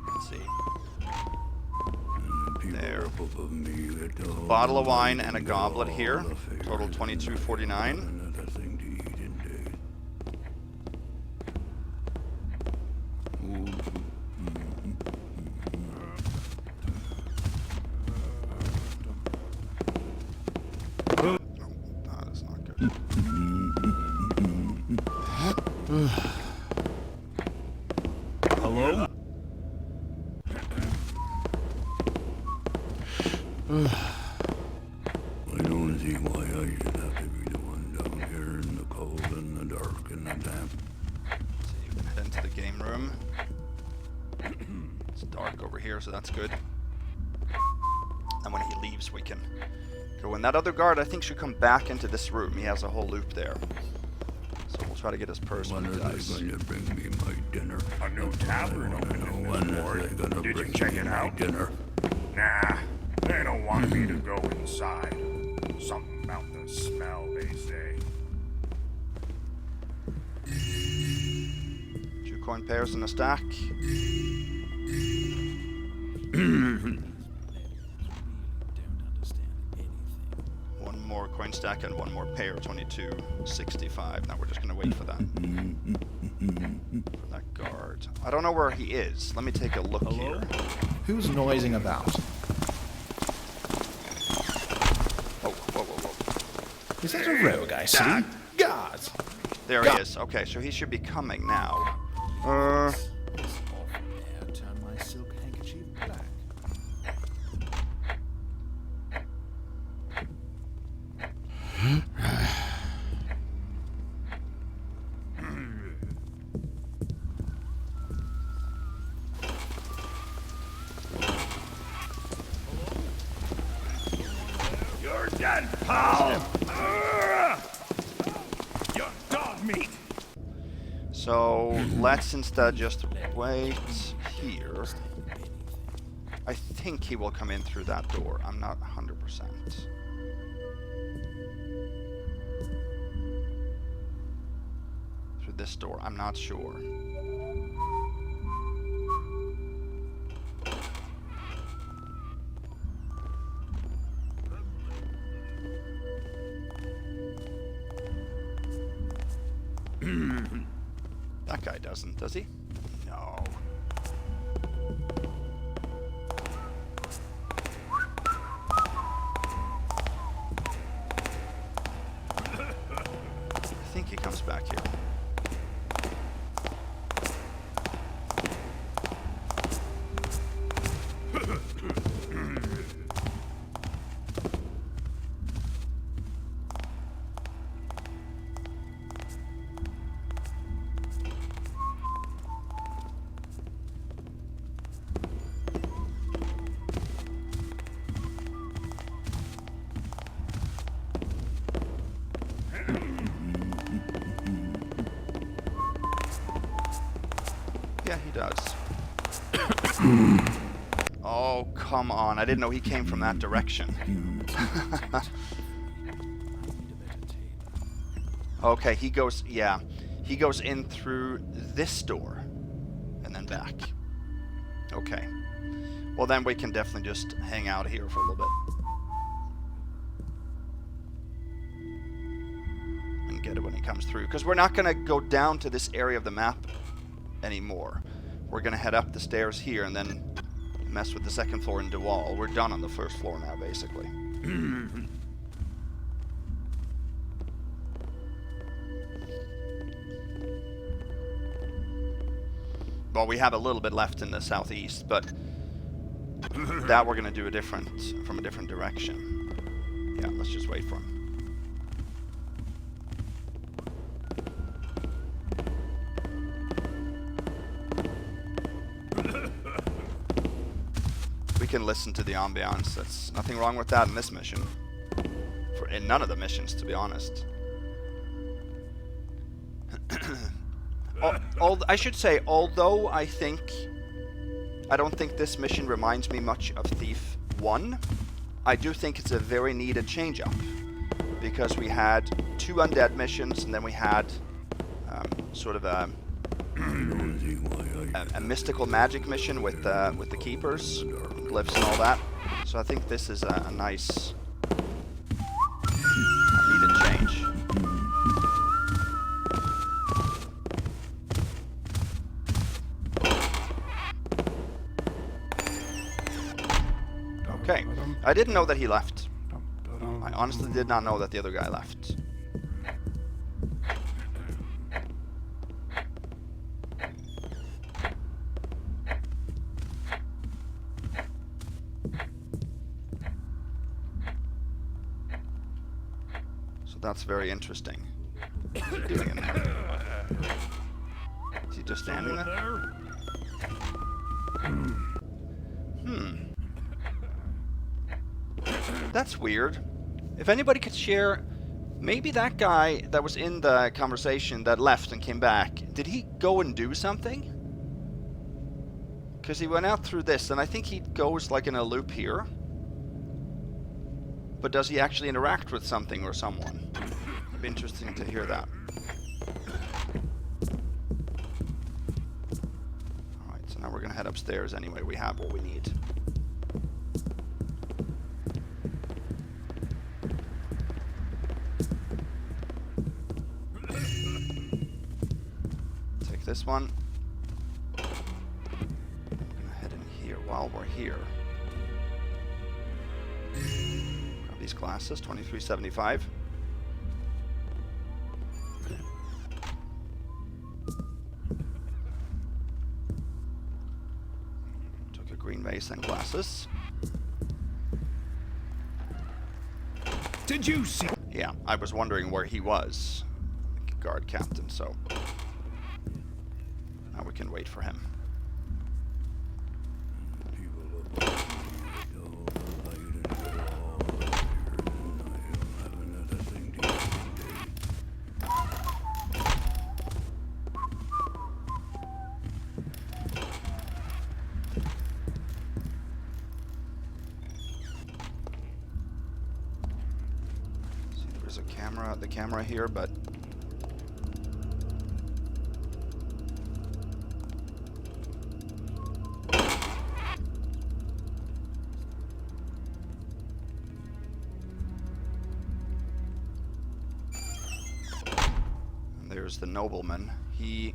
Let's see. There. Bottle of wine and a goblet here. Total $22.49. Hello? I don't see why I should have to be the one down here in the cold and the dark and the damp. So you can head into the game room. It's dark over here, so that's good. And when he leaves, we can go in. That other guard, I think, should come back into this room. He has a whole loop there. So we'll try to get his purse when When he are they does. going to bring me my dinner? A new tavern opened in When this are ward. they going to Did you bring check me it my out? dinner? Nah, they don't want me to go inside. Something about the smell, they say. 2 coin pairs in a stack. One more coin stack and one more pair. 22.65. Now we're just gonna wait for that. For that guard. I don't know where he is. Let me take a look here. Who's noising about? Oh, whoa, whoa, whoa. Is that a rogue I see? God! There he is. Okay, so he should be coming now. Turn my silk handkerchief black. You're dead, pal! You're dog meat! So let's instead just wait here. I think he will come in through that door. I'm not 100%. Through this door. I'm not sure. That guy doesn't, does he? No. I think he comes back here. Yeah, he does. Oh, come on. I didn't know he came from that direction. Okay, he goes, yeah. He goes in through this door and then back. Okay. Well, then we can definitely just hang out here for a little bit. And get it when he comes through. Because we're not going to go down to this area of the map anymore. We're going to head up the stairs here and then mess with the second floor in DeWall. We're done on the first floor now, basically. Well, we have a little bit left in the southeast, but that we're going to do from a different direction. Yeah, let's just wait for him. We can listen to the ambiance. There's nothing wrong with that in this mission. In none of the missions, to be honest. I should say, although I don't think this mission reminds me much of Thief 1, I do think it's a very needed change-up. Because we had 2 undead missions, and then we had sort of a mystical magic mission with the keepers, glyphs and all that. So I think this is a nice needed change. Okay, I didn't know that he left. I honestly did not know that the other guy left. that's very interesting. What's he doing in there? Is he just standing there? That's weird. If anybody could share, maybe that guy that was in the conversation that left and came back, did he go and do something? Because he went out through this, and I think he goes like in a loop here. But does he actually interact with something or someone? It'd be interesting to hear that. Alright, so now we're going to head upstairs anyway. We have what we need. Take this one. I'm going to head in here while we're here. Grab these glasses, 23.75. Took a green vase and glasses. Did you see? Yeah, I was wondering where he was. Guard captain, so now we can wait for him. There's the camera here, but and there's the nobleman. He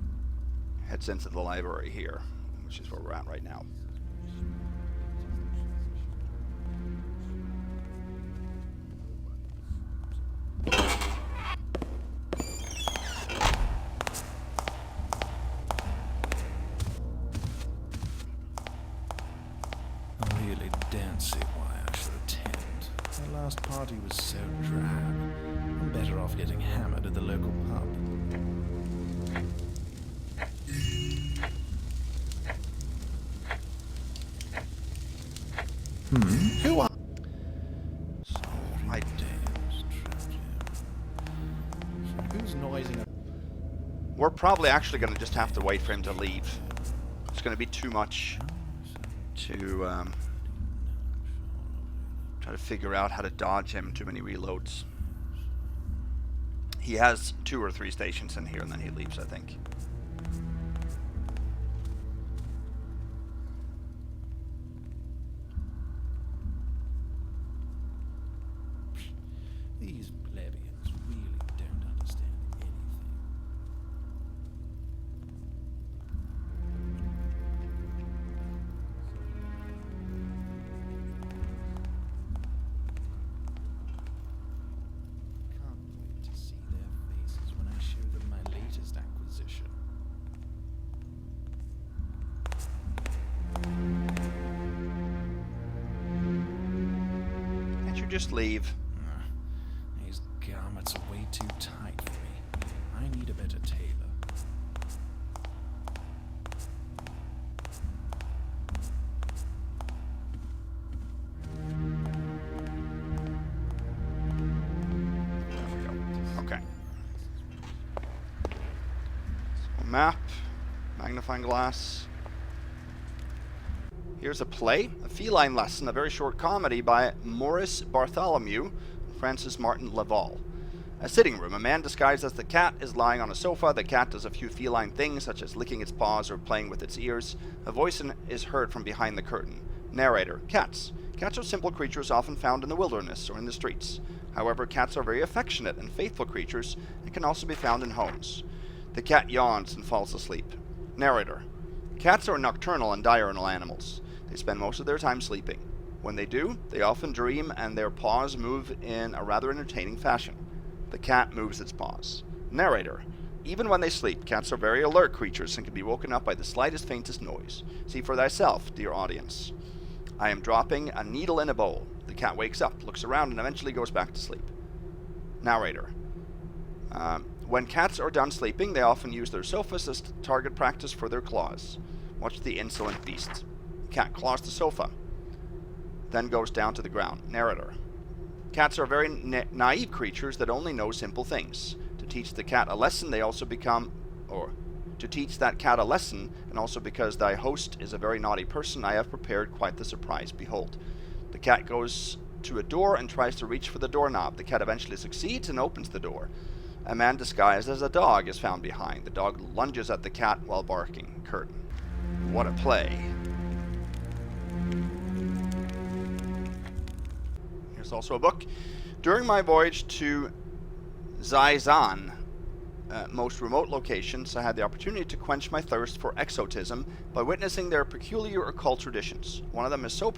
heads into the library here, which is where we're at right now. Party was so drab. I'm better off getting hammered at the local pub. Who are? So I Who's noising? We're probably actually going to just have to wait for him to leave. It's going to be too much to try to figure out how to dodge him. Too many reloads. He has 2 or 3 stations in here, and then he leaves, I think. These plebeians really don't understand anything. Can't wait to see their faces when I show them my latest acquisition. Can't you just leave? These garments are way too tight for me. I need a better tailor. There we go. Okay. So map, magnifying glass. Here's a play, a feline lesson, a very short comedy by Maurice Bartholomew and Francis Martin Laval. A sitting room. A man disguised as the cat is lying on a sofa. The cat does a few feline things, such as licking its paws or playing with its ears. A voice is heard from behind the curtain. Narrator. Cats. Cats are simple creatures often found in the wilderness or in the streets. However, cats are very affectionate and faithful creatures and can also be found in homes. The cat yawns and falls asleep. Narrator. Cats are nocturnal and diurnal animals. They spend most of their time sleeping. When they do, they often dream and their paws move in a rather entertaining fashion. The cat moves its paws. Narrator. Even when they sleep, cats are very alert creatures and can be woken up by the slightest, faintest noise. See for thyself, dear audience. I am dropping a needle in a bowl. The cat wakes up, looks around, and eventually goes back to sleep. Narrator. When cats are done sleeping, they often use their sofas as target practice for their claws. Watch the insolent beast. Cat claws the sofa, then goes down to the ground. Narrator. Cats are very naive creatures that only know simple things. To teach the cat a lesson, they also become, or to teach that cat a lesson, and also because thy host is a very naughty person, I have prepared quite the surprise. Behold. The cat goes to a door and tries to reach for the doorknob. The cat eventually succeeds and opens the door. A man disguised as a dog is found behind. The dog lunges at the cat while barking. Curtain. What a play. Here's also a book. During my voyage to Zaizan, most remote locations, I had the opportunity to quench my thirst for exotism by witnessing their peculiar occult traditions. One of them is so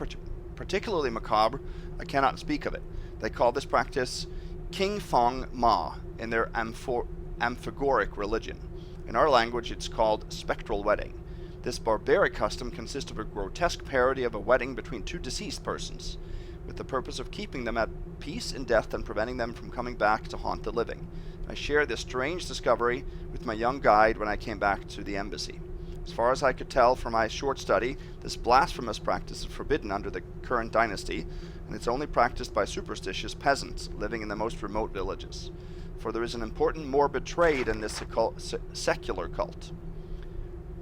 particularly macabre, I cannot speak of it. They call this practice King Fong Ma in their amphigoric religion. In our language, it's called spectral wedding. This barbaric custom consists of a grotesque parody of a wedding between two deceased persons, with the purpose of keeping them at peace in death and preventing them from coming back to haunt the living. I shared this strange discovery with my young guide when I came back to the embassy. As far as I could tell from my short study, this blasphemous practice is forbidden under the current dynasty, and it's only practiced by superstitious peasants living in the most remote villages. For there is an important morbid trade in this secular cult.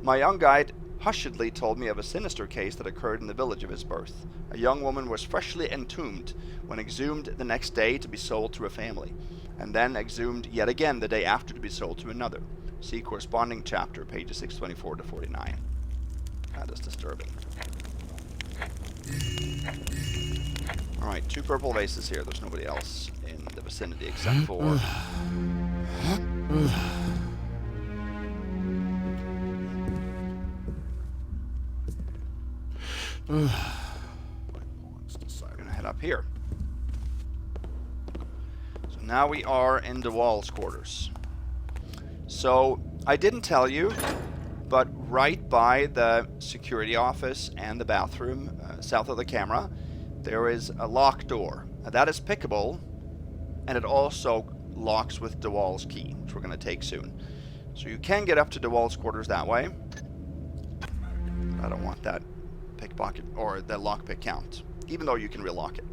My young guide hushedly told me of a sinister case that occurred in the village of his birth. A young woman was freshly entombed when exhumed the next day to be sold to a family, and then exhumed yet again the day after to be sold to another. See corresponding chapter, pages 624 to 49. That is disturbing. Alright, 2 purple vases here. There's nobody else in the vicinity except for... I'm gonna head up here. So now we are in DeWall's quarters. So I didn't tell you, but right by the security office and the bathroom, south of the camera, there is a lock door. Now that is pickable, and it also locks with DeWall's key, which we're going to take soon. So you can get up to DeWall's quarters that way. I don't want that pickpocket or the lockpick count, even though you can relock it.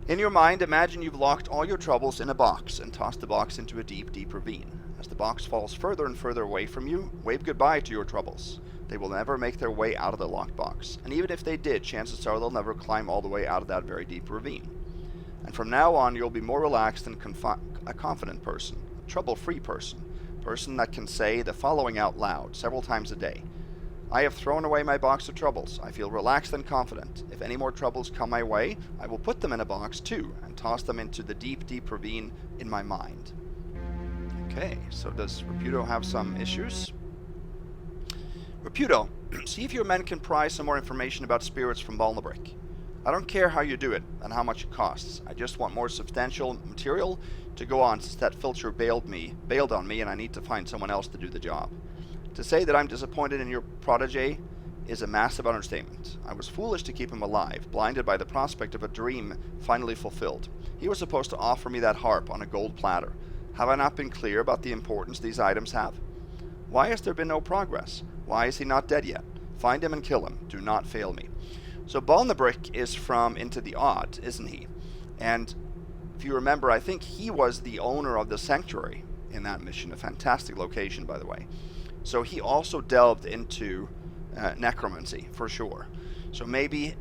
In your mind, imagine you've locked all your troubles in a box and tossed the box into a deep, deep ravine. As the box falls further and further away from you, wave goodbye to your troubles. They will never make their way out of the locked box, and even if they did, chances are they'll never climb all the way out of that very deep ravine. And from now on, you'll be more relaxed and a confident person, a trouble-free person that can say the following out loud several times a day. I have thrown away my box of troubles. I feel relaxed and confident. If any more troubles come my way, I will put them in a box too, and toss them into the deep, deep ravine in my mind. Okay, so does Reputo have some issues? Reputo, see if your men can pry some more information about spirits from Balnabrick. I don't care how you do it and how much it costs. I just want more substantial material to go on since that filcher bailed on me and I need to find someone else to do the job. To say that I'm disappointed in your protege is a massive understatement. I was foolish to keep him alive, blinded by the prospect of a dream finally fulfilled. He was supposed to offer me that harp on a gold platter. Have I not been clear about the importance these items have? Why has there been no progress? Why is he not dead yet? Find him and kill him. Do not fail me. So Balnabrick is from Into the Odd, isn't he? And if you remember, I think he was the owner of the sanctuary in that mission. A fantastic location, by the way. So he also delved into necromancy, for sure. So maybe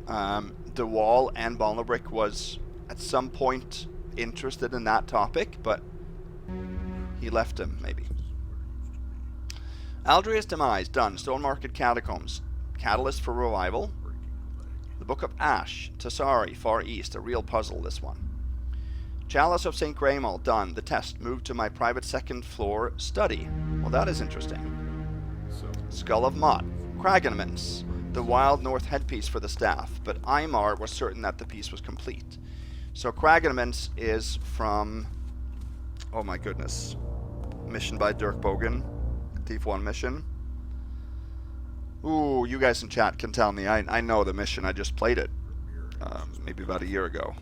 DeWall and Balnabrick was at some point interested in that topic, but he left him, maybe. Aldrius Demise, done. Stone Market Catacombs. Catalyst for Revival. The Book of Ash. Tassari, Far East. A real puzzle, this one. Chalice of St. Graymal, done. The test. Moved to my private second floor study. Well, that is interesting. Skull of Mott. Kragenmans. The wild north headpiece for the staff, but Aymar was certain that the piece was complete. So Kragenmans is from, oh my goodness, mission by DirkBogan, Thief 1 mission. Ooh, you guys in chat can tell me. I know the mission. I just played it maybe about a year ago.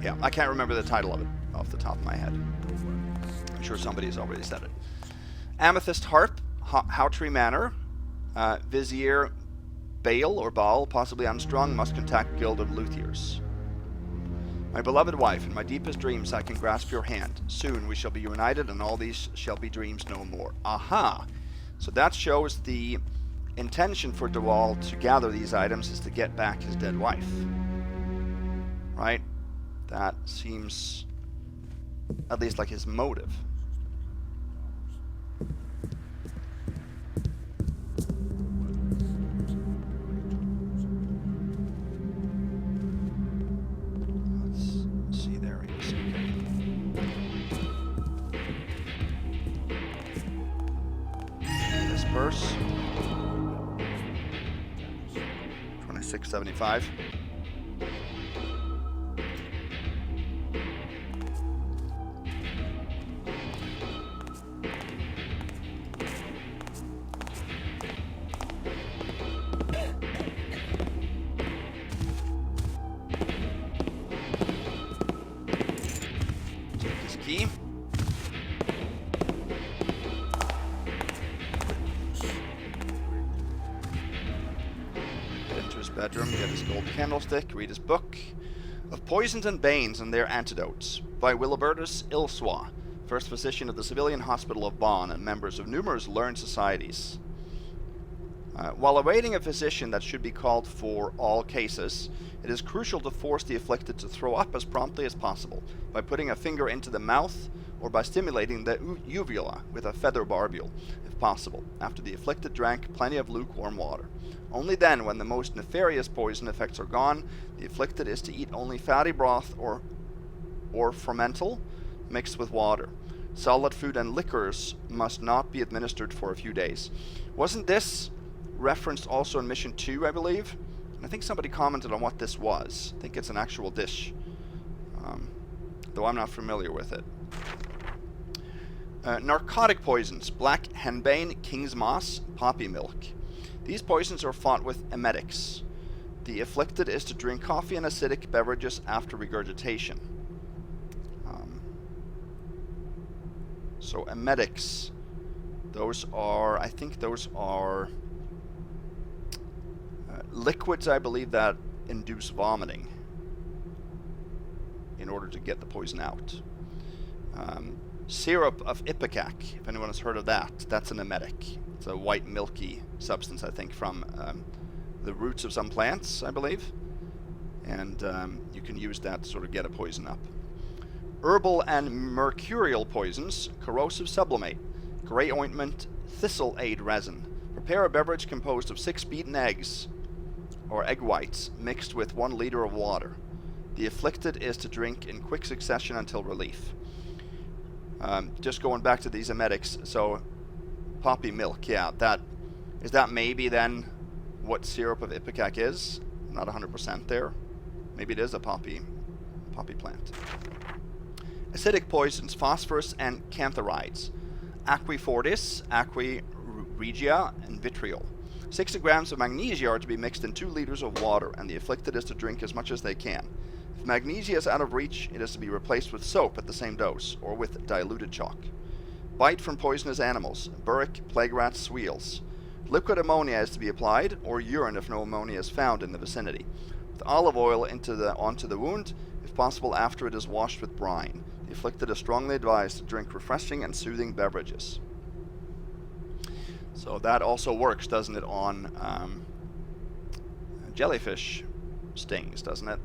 Yeah, I can't remember the title of it. off the top of my head. I'm sure somebody has already said it. Amethyst Harp, Howtree Manor, Vizier Bale or Baal, possibly unstrung, must contact Guild of Luthiers. My beloved wife, in my deepest dreams I can grasp your hand. Soon we shall be united and all these shall be dreams no more. Aha! So that shows the intention for DeWall to gather these items is to get back his dead wife. Right? That seems at least like his motive. Disperse. 2675. Take his key. Bedroom, get his gold candlestick, read his book of Poisons and Banes and Their Antidotes by Wilibertus Ilswa, first physician of the civilian hospital of Bonn and members of numerous learned societies. While awaiting a physician that should be called for all cases, it is crucial to force the afflicted to throw up as promptly as possible by putting a finger into the mouth or by stimulating the uvula with a feather barbule, if possible, after the afflicted drank plenty of lukewarm water. Only then, when the most nefarious poison effects are gone, the afflicted is to eat only fatty broth or fermental mixed with water. Solid food and liquors must not be administered for a few days. Wasn't this referenced also in Mission 2, I believe? And I think somebody commented on what this was. I think it's an actual dish, though I'm not familiar with it. Narcotic poisons: black henbane, king's moss, poppy milk. These poisons are fought with emetics. The afflicted is to drink coffee and acidic beverages after regurgitation. So emetics, those are, I think those are liquids, I believe, that induce vomiting in order to get the poison out. Syrup of ipecac, if anyone has heard of that, that's an emetic. It's a white milky substance, I think, from the roots of some plants, I believe. And you can use that to sort of get a poison up. Herbal and mercurial poisons: corrosive sublimate, grey ointment, thistle aid resin. Prepare a beverage composed of 6 beaten eggs or egg whites mixed with 1 liter of water. The afflicted is to drink in quick succession until relief. Just going back to these emetics, so poppy milk, yeah, is that maybe then what syrup of ipecac is? I'm not 100% there. Maybe it is a poppy plant. Acidic poisons: phosphorus and cantharides, aquifortis, aquiregia, and vitriol. 60 grams of magnesia are to be mixed in 2 liters of water, and the afflicted is to drink as much as they can. If magnesia is out of reach, it is to be replaced with soap at the same dose, or with diluted chalk. Bite from poisonous animals: burrick, plague rats, squeals. Liquid ammonia is to be applied, or urine if no ammonia is found in the vicinity. With olive oil onto the wound, if possible after it is washed with brine. The afflicted is strongly advised to drink refreshing and soothing beverages. So that also works, doesn't it, on jellyfish stings, doesn't it?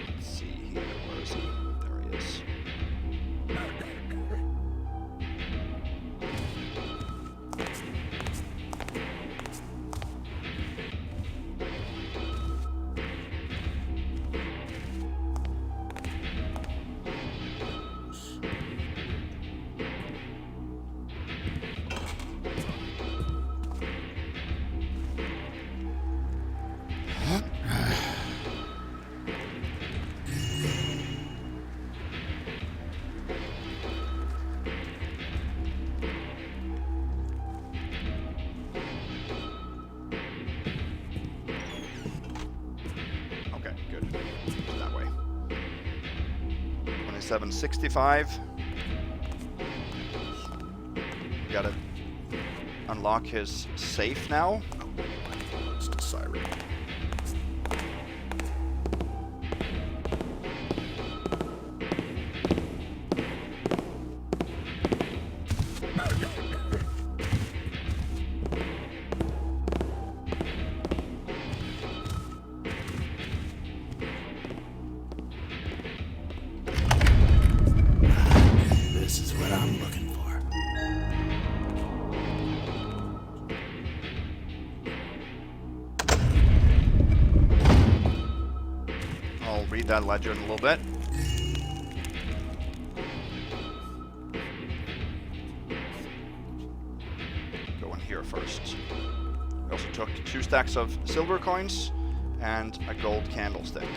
Let's see here, where is he? There he is. 2765. Gotta unlock his safe now. It's the siren. This is what I'm looking for. I'll read that ledger in a little bit. Go in here first. We also took 2 stacks of silver coins and a gold candlestick.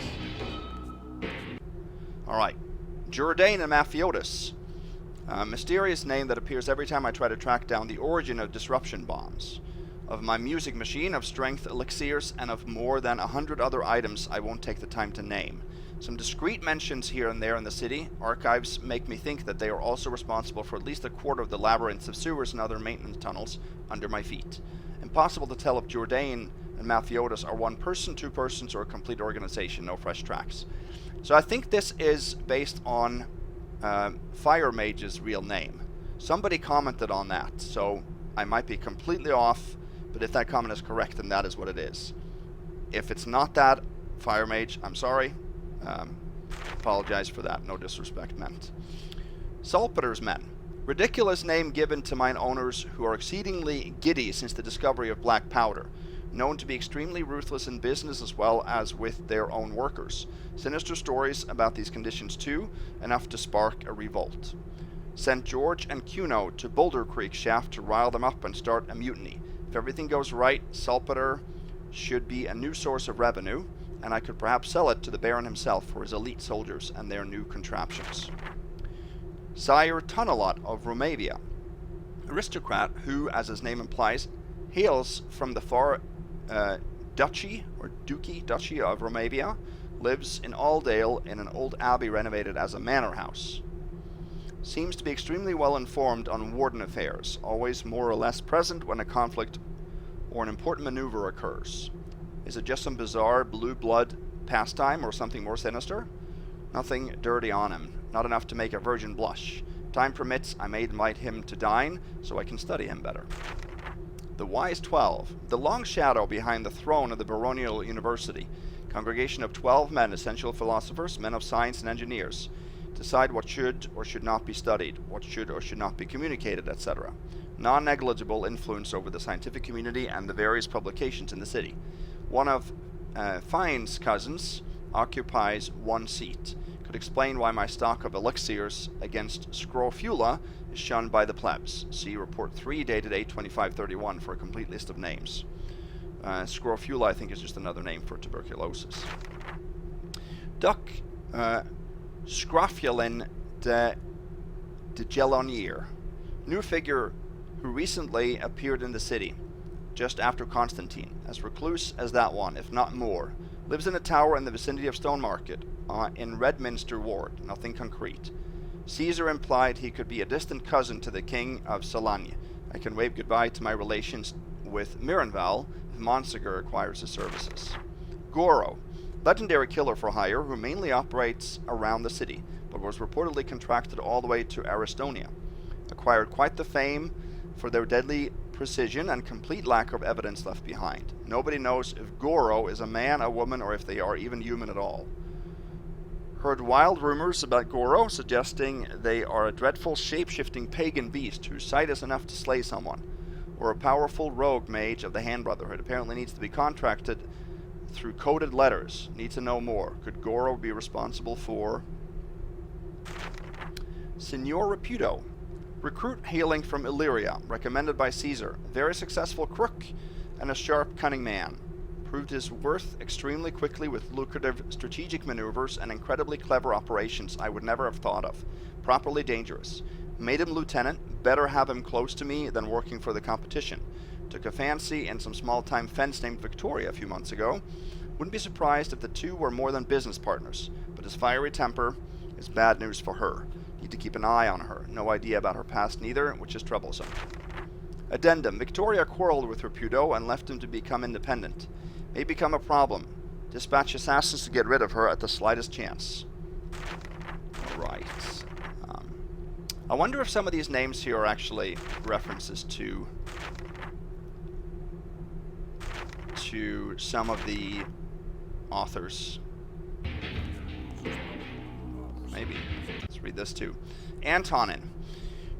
Alright. Jourdain and Mafiotus. A mysterious name that appears every time I try to track down the origin of disruption bombs. Of my music machine, of strength elixirs, and of more than 100 other items I won't take the time to name. Some discreet mentions here and there in the city archives make me think that they are also responsible for at least a quarter of the labyrinths of sewers and other maintenance tunnels under my feet. Impossible to tell if Jourdain and Mafiotus are one person, 2 persons, or a complete organization. No fresh tracks. So I think this is based on FireMage's real name. Somebody commented on that, so I might be completely off, but if that comment is correct, then that is what it is. If it's not that, FireMage, I'm sorry. Apologize for that, no disrespect meant. Salpeter's Men. Ridiculous name given to mine owners who are exceedingly giddy since the discovery of black powder. Known to be extremely ruthless in business as well as with their own workers. Sinister stories about these conditions too, enough to spark a revolt. Sent George and Cuno to Boulder Creek shaft to rile them up and start a mutiny. If everything goes right, Salpeter should be a new source of revenue, and I could perhaps sell it to the Baron himself for his elite soldiers and their new contraptions. Sire Tunnelot of Romavia. Aristocrat who, as his name implies, hails from the far Duchy of Romavia, lives in Aldale in an old abbey renovated as a manor house. Seems to be extremely well informed on warden affairs, always more or less present when a conflict or an important maneuver occurs. Is it just some bizarre blue blood pastime or something more sinister? Nothing dirty on him, not enough to make a virgin blush. Time permits, I may invite him to dine so I can study him better. The Wise 12, the long shadow behind the throne of the baronial university. Congregation of 12 men, essential philosophers, men of science and engineers. Decide what should or should not be studied, what should or should not be communicated, etc. Non-negligible influence over the scientific community and the various publications in the city. One of Fine's cousins occupies 1 seat. Could explain why my stock of elixirs against scrofula is shunned by the plebs. See Report 3 dated 8/25/31 for a complete list of names. Scrofula I think is just another name for tuberculosis. Duck Scrofulin de Gelonier. New figure who recently appeared in the city, just after Constantine, as recluse as that one, if not more. Lives in a tower in the vicinity of Stone Market, in Redminster Ward, nothing concrete. Caesar implied he could be a distant cousin to the king of Salagne. I can wave goodbye to my relations with Miranval if Monsigur acquires his services. Goro, legendary killer for hire who mainly operates around the city, but was reportedly contracted all the way to Aristonia. Acquired quite the fame for their deadly precision and complete lack of evidence left behind. Nobody knows if Goro is a man, a woman, or if they are even human at all. Heard wild rumors about Goro, suggesting they are a dreadful shape-shifting pagan beast whose sight is enough to slay someone, or a powerful rogue mage of the Hand Brotherhood. Apparently needs to be contracted through coded letters. Need to know more. Could Goro be responsible for... Signor Reputo. Recruit hailing from Illyria, recommended by Caesar. Very successful crook and a sharp, cunning man. Proved his worth extremely quickly with lucrative strategic maneuvers and incredibly clever operations I would never have thought of. Properly dangerous. Made him lieutenant. Better have him close to me than working for the competition. Took a fancy in some small-time fence named Victoria a few months ago. Wouldn't be surprised if the two were more than business partners, but his fiery temper It's bad news for her. Need to keep an eye on her. No idea about her past neither, which is troublesome. Addendum. Victoria quarreled with Rapudo and left him to become independent. May become a problem. Dispatch assassins to get rid of her at the slightest chance. Alright. I wonder if some of these names here are actually references to some of the authors. Maybe. Let's read this too. Antonin.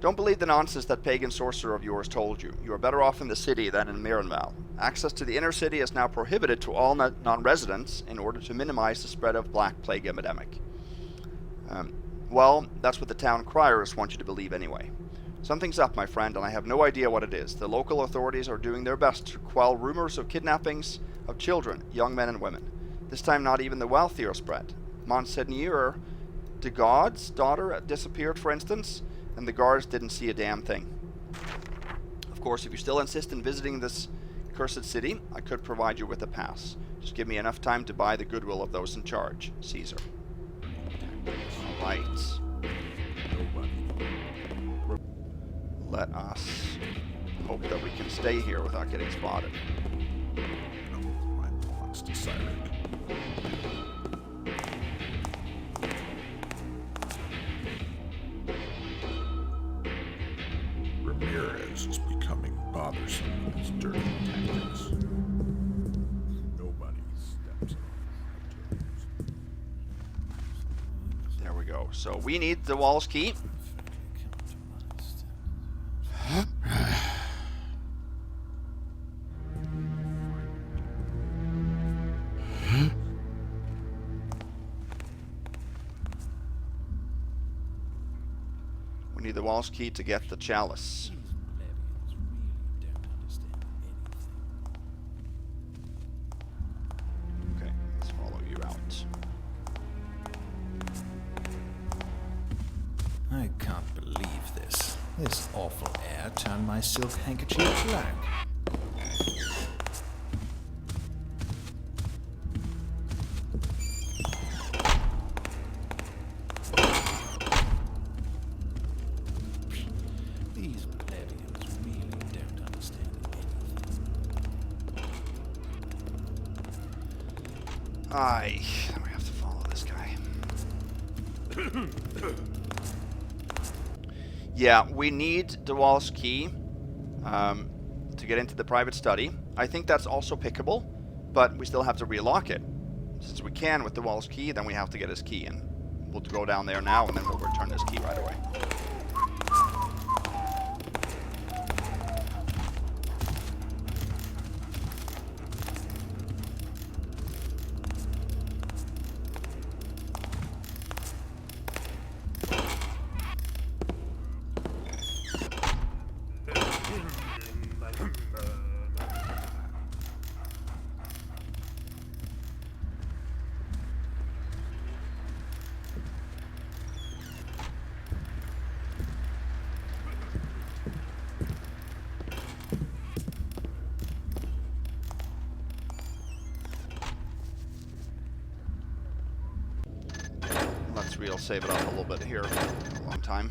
Don't believe the nonsense that pagan sorcerer of yours told you. You are better off in the city than in Mirenval. Access to the inner city is now prohibited to all non-residents in order to minimize the spread of Black Plague epidemic. Well, that's what the town criers want you to believe anyway. Something's up, my friend, and I have no idea what it is. The local authorities are doing their best to quell rumors of kidnappings of children, young men and women. This time not even the wealthier spread. Monseigneur de God's daughter disappeared, for instance, and the guards didn't see a damn thing. Of course, if you still insist in visiting this cursed city, I could provide you with a pass. Just give me enough time to buy the goodwill of those in charge. Caesar. Alright. Let us hope that we can stay here without getting spotted. Ramirez is becoming bothersome with his dirty tactics. Nobody steps on his toes. There we go. So we need the DeWall's key. We need the DeWall's key to get the chalice. Okay, let's follow you out. I can't believe this. This awful air turned my silk handkerchief black. These plebeians really don't understand anything. We have to follow this guy. Yeah, we need DeWall's key to get into the private study. I think that's also pickable, but we still have to relock it. Since we can with DeWall's key, then we have to get his key, and we'll go down there now, and then we'll return this key right away. We'll save it up a little bit here. A long time.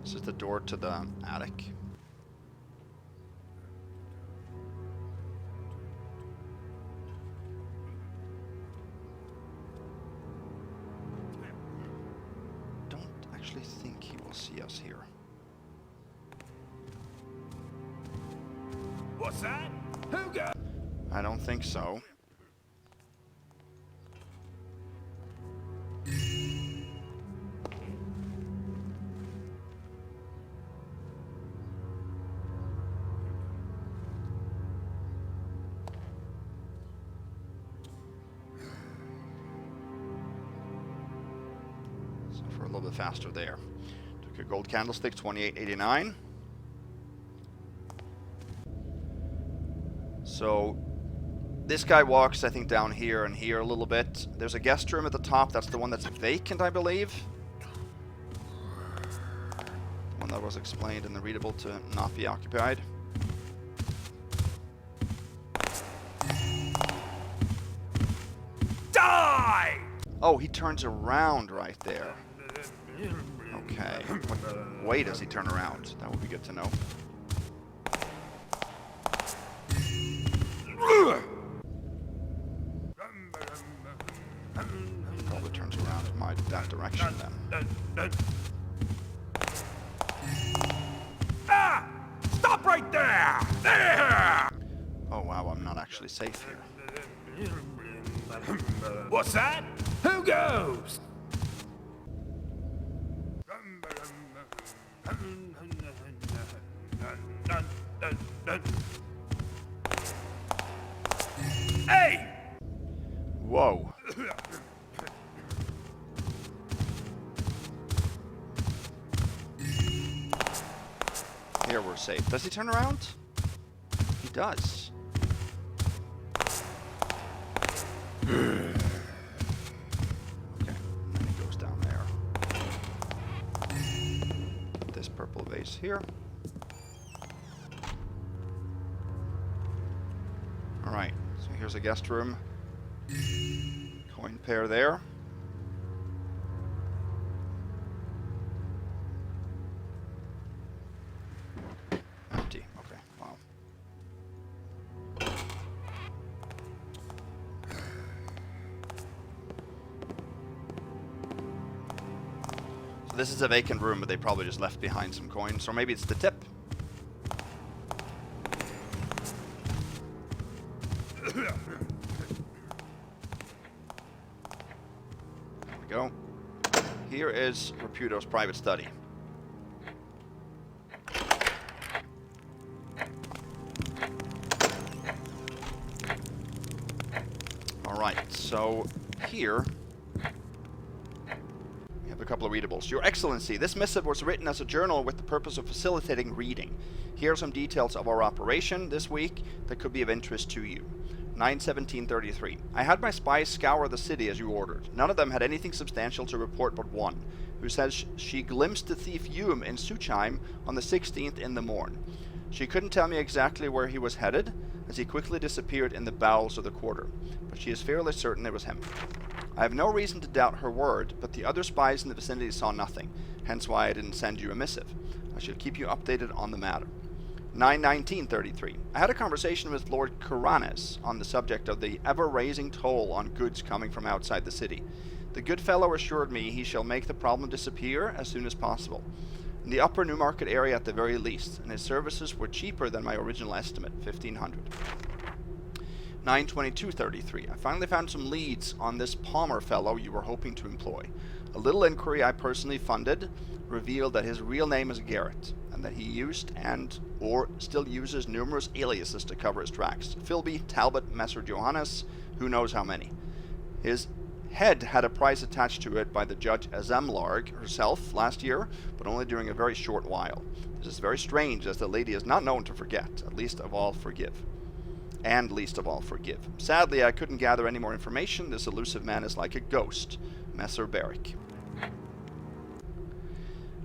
This is the door to the attic. Don't actually think he will see us here. What's that? Who got? I don't think so. So for a little bit faster there. Took a gold candlestick, 28.89. So this guy walks, I think, down here and here a little bit. There's a guest room at the top. That's the one that's vacant, I believe. The one that was explained in the readable to not be occupied. Die! Oh, he turns around right there. Okay. What way does he turn around? That would be good to know. Probably turns around in that direction then. Ah! Stop right there! There! Oh wow, I'm not actually safe here. What's that? Who goes? Hey! Whoa. Here we're safe. Does he turn around? He does. Okay, and he goes down there. Put this purple vase here. Alright, so here's a guest room. Coin pair there. Empty. Okay, wow. So this is a vacant room, but they probably just left behind some coins, or maybe it's the tip. Go. Here is Raputo's private study. Alright, so here we have a couple of readables. Your Excellency, this missive was written as a journal with the purpose of facilitating reading. Here are some details of our operation this week that could be of interest to you. 9/17/33. I had my spies scour the city as you ordered. None of them had anything substantial to report but one, who says she glimpsed the thief Hume in Suchheim on the 16th in the morn. She couldn't tell me exactly where he was headed, as he quickly disappeared in the bowels of the quarter, but she is fairly certain it was him. I have no reason to doubt her word, but the other spies in the vicinity saw nothing, hence why I didn't send you a missive. I shall keep you updated on the matter. 9/19/33. I had a conversation with Lord Kuranes on the subject of the ever-raising toll on goods coming from outside the city. The good fellow assured me he shall make the problem disappear as soon as possible, in the upper Newmarket area at the very least, and his services were cheaper than my original estimate, 1,500. 9/22/33. I finally found some leads on this Palmer fellow you were hoping to employ. A little inquiry I personally funded revealed that his real name is Garrett, and that he used or still uses numerous aliases to cover his tracks. Philby, Talbot, Messer Johannes, who knows how many. His head had a price attached to it by the Judge Azemlarg herself last year, but only during a very short while. This is very strange, as the lady is not known to forget, at least of all forgive. And least of all forgive. Sadly, I couldn't gather any more information. This elusive man is like a ghost. Messer Barrick.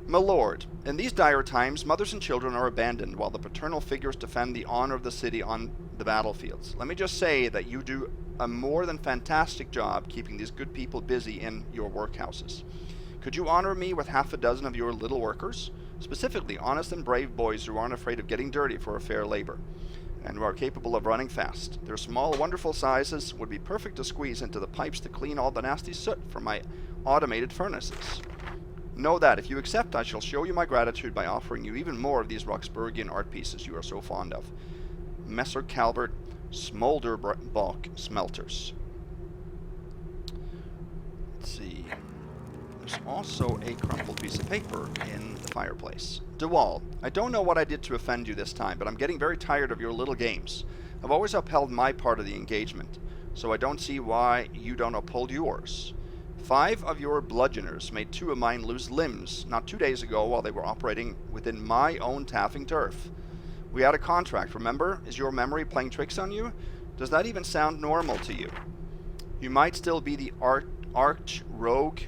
My lord, in these dire times, mothers and children are abandoned while the paternal figures defend the honor of the city on the battlefields. Let me just say that you do a more than fantastic job keeping these good people busy in your workhouses. Could you honor me with half a dozen of your little workers? Specifically, honest and brave boys who aren't afraid of getting dirty for a fair labor, and who are capable of running fast. Their small, wonderful sizes would be perfect to squeeze into the pipes to clean all the nasty soot from my automated furnaces. Know that, if you accept, I shall show you my gratitude by offering you even more of these Roxburghian art pieces you are so fond of. Messer Calvert Smolderbalk Smelters. Let's see. There's also a crumpled piece of paper in the fireplace. DeWall, I don't know what I did to offend you this time, but I'm getting very tired of your little games. I've always upheld my part of the engagement, so I don't see why you don't uphold yours. 5 of your bludgeoners made 2 of mine lose limbs not 2 days ago while they were operating within my own taffing turf. We had a contract, remember? Is your memory playing tricks on you? Does that even sound normal to you? You might still be the arch rogue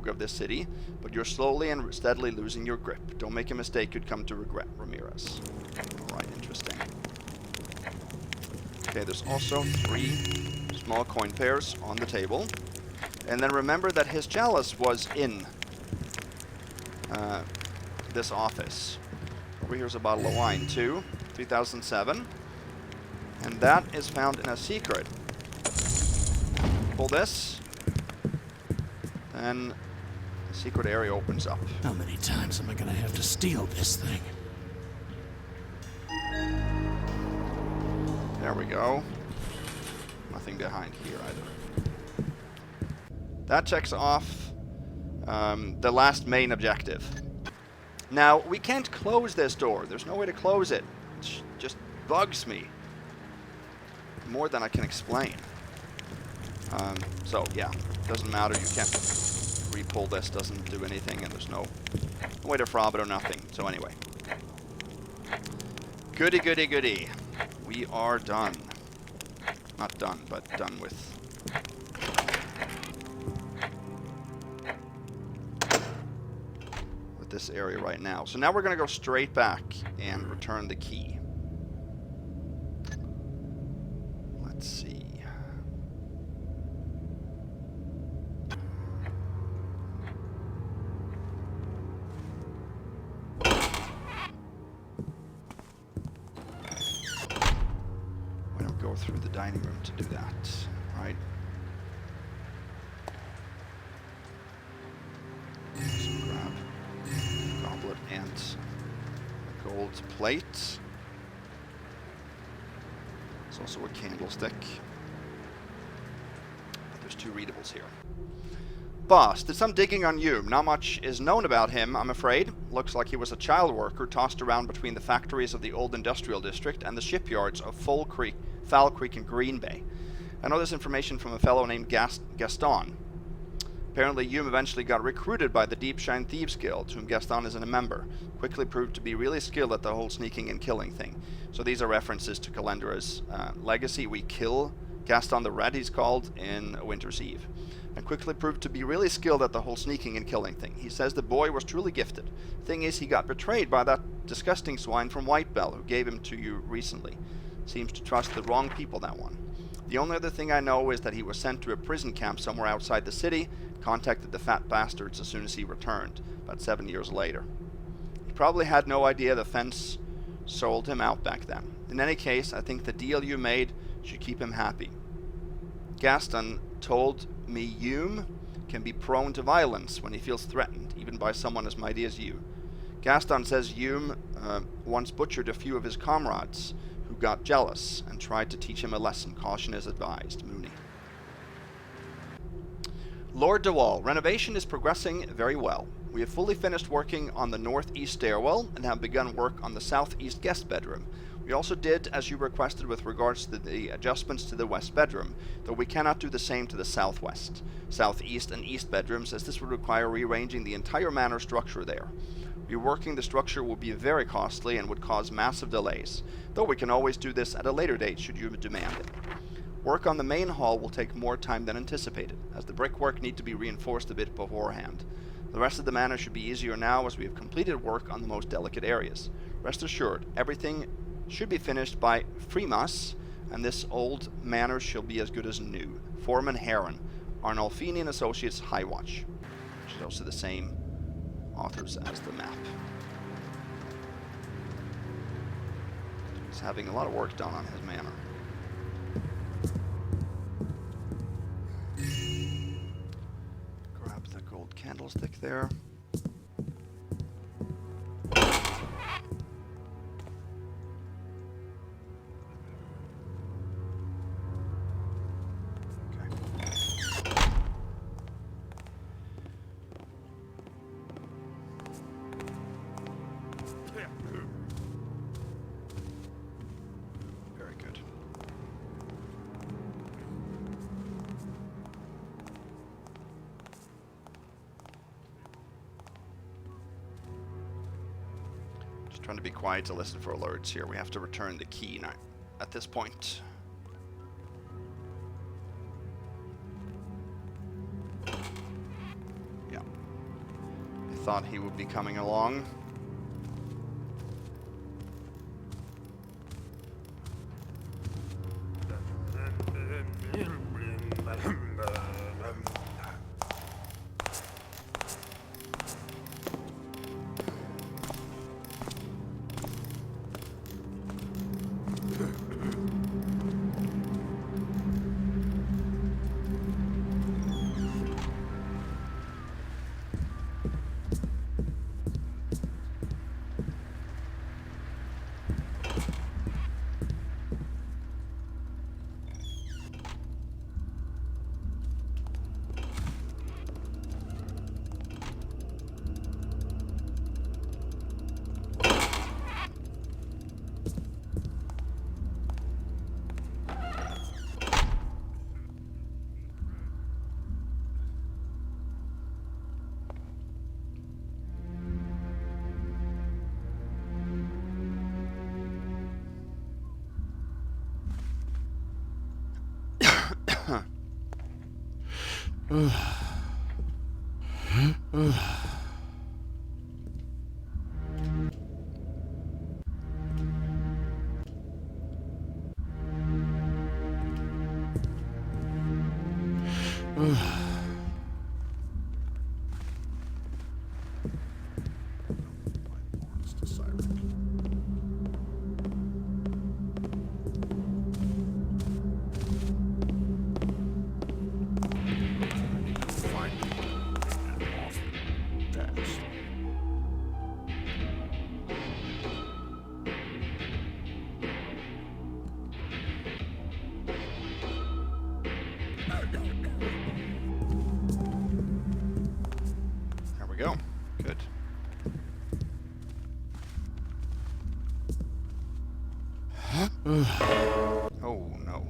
of this city, but you're slowly and steadily losing your grip. Don't make a mistake you'd come to regret, Ramirez. Alright, interesting. Okay, there's also 3 small coin pairs on the table. And then remember that his chalice was in this office. Over here's a bottle of wine too, 2007. And that is found in a secret. Pull this, then the secret area opens up. How many times am I gonna have to steal this thing? There we go. Nothing behind here either. That checks off the last main objective. Now, we can't close this door. There's no way to close it. It just bugs me more than I can explain. So, yeah, doesn't matter. You can't re-pull this. Doesn't do anything, and there's no way to fob it or nothing. So anyway. Goody, goody, goody. We are done. Not done, but done with this area right now. So now we're going to go straight back and return the key. Let's see. We don't go through the dining room to do that, right? So grab goblet and a gold plate. There's also a candlestick. But there's 2 readables here. Boss, did some digging on Hume. Not much is known about him, I'm afraid. Looks like he was a child worker tossed around between the factories of the old industrial district and the shipyards of Foul Creek and Green Bay. I know this information from a fellow named Gaston. Apparently, Hume eventually got recruited by the Deepshine Thieves Guild, whom Gaston isn't a member. Quickly proved to be really skilled at the whole sneaking and killing thing. So these are references to Calendra's legacy. We kill Gaston the Red, he's called, in Winter's Eve. And quickly proved to be really skilled at the whole sneaking and killing thing. He says the boy was truly gifted. Thing is, he got betrayed by that disgusting swine from Whitebell, who gave him to you recently. Seems to trust the wrong people, that one. The only other thing I know is that he was sent to a prison camp somewhere outside the city, contacted the fat bastards as soon as he returned, about 7 years later. He probably had no idea the fence sold him out back then. In any case, I think the deal you made should keep him happy. Gaston told me Hume can be prone to violence when he feels threatened, even by someone as mighty as you. Gaston says Hume once butchered a few of his comrades who got jealous and tried to teach him a lesson. Caution is advised. Mooney. Lord DeWall, renovation is progressing very well. We have fully finished working on the northeast stairwell and have begun work on the southeast guest bedroom. We also did as you requested with regards to the adjustments to the west bedroom, though we cannot do the same to the southwest, southeast, and east bedrooms, as this would require rearranging the entire manor structure there. Reworking the structure will be very costly and would cause massive delays, though we can always do this at a later date should you demand it. Work on the main hall will take more time than anticipated, as the brickwork need to be reinforced a bit beforehand. The rest of the manor should be easier now as we have completed work on the most delicate areas. Rest assured, everything should be finished by Freemas, and this old manor shall be as good as new. Foreman Heron, Arnolfini and Associates High Watch, which is also the same authors as the map. He's having a lot of work done on his manor. Grab the gold candlestick there. Trying to be quiet to listen for alerts here. We have to return the key now at this point. Yeah. I thought he would be coming along. There we go. Good. Oh no.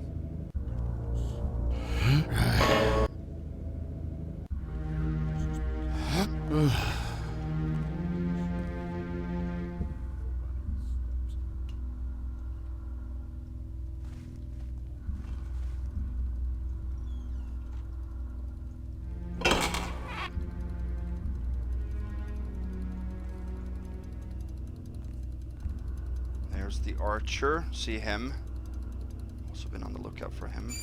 There's the archer. See him. Also been on the lookout for him.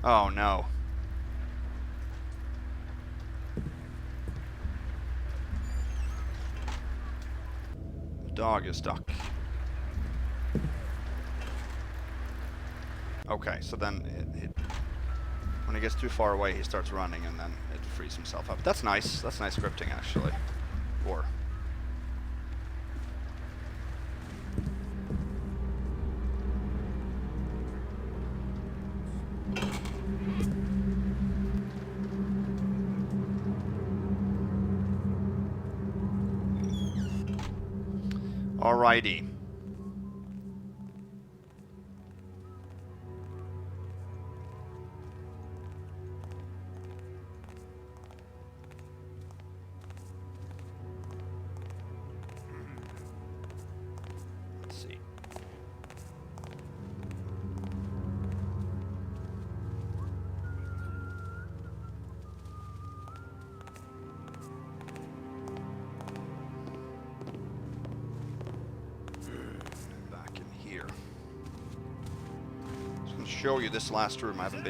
Oh no. The dog is stuck. Okay, so then when he gets too far away, he starts running, and then it frees himself up. That's nice. That's nice scripting, actually. Or alrighty. Show you this last room. I haven't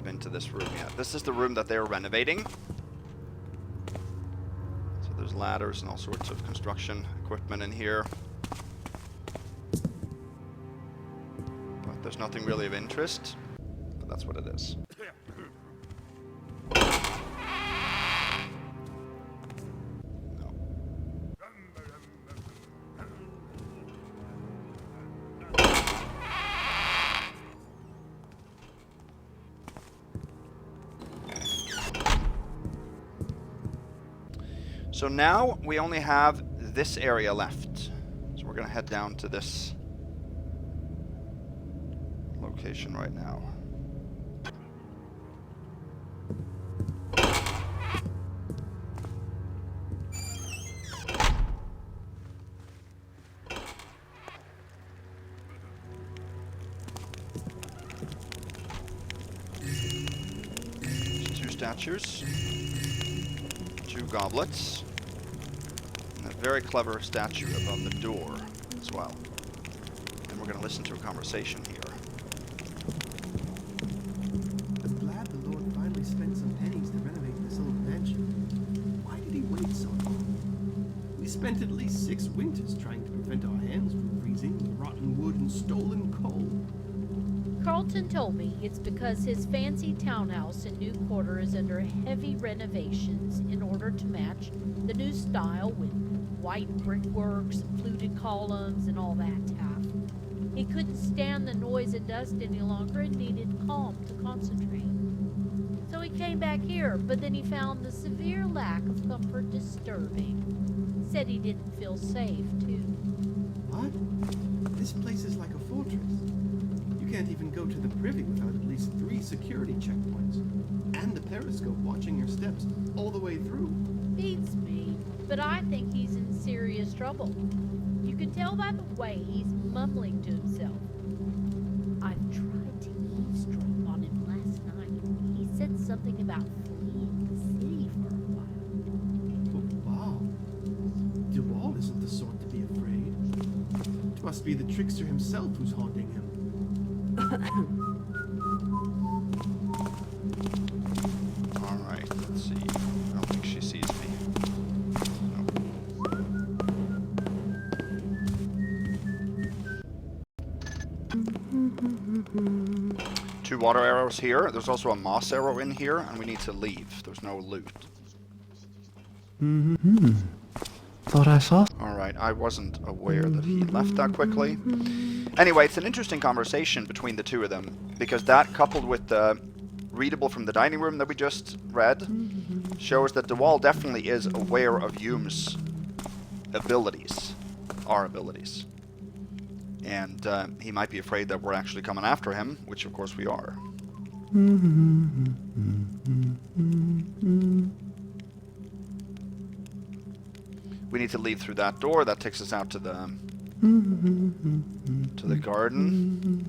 been to this room yet. This is the room that they're renovating. So there's ladders and all sorts of construction equipment in here. But there's nothing really of interest. But that's what it is. So now we only have this area left. So we're going to head down to this location right now. Two statues, two goblets, and a very clever statue above the door as well. And we're going to listen to a conversation here. I'm glad the Lord finally spent some pennies to renovate this old mansion. Why did he wait so long? We spent at least 6 winters trying to prevent our hands from freezing with rotten wood and stolen coal. Carlton told me it's because his fancy townhouse in New Quarter is under heavy renovations in order to match the new style with white brickworks, fluted columns, and all that stuff. He couldn't stand the noise and dust any longer and needed calm to concentrate. So he came back here, but then he found the severe lack of comfort disturbing. Said he didn't feel safe, too. What? This place is like a fortress. You can't even go to the privy without at least 3 security checkpoints. And the periscope watching your steps all the way through. Beats me, but I think he's in serious trouble. You can tell by the way he's mumbling to himself. I've tried to eavesdrop on him last night. He said something about fleeing the city for a while. Oh, wow. DeWall isn't the sort to be afraid. It must be the trickster himself who's haunting him. Alright, let's see. I don't think she sees me. Nope. 2 water arrows here. There's also a moss arrow in here, and we need to leave. There's no loot. Thought I saw. Alright, I wasn't aware that he left that quickly. Anyway, it's an interesting conversation between the two of them, because that, coupled with the readable from the dining room that we just read, shows that DeWall definitely is aware of Hume's abilities, our abilities. And he might be afraid that we're actually coming after him, which of course we are. We need to leave through that door. That takes us out to the garden.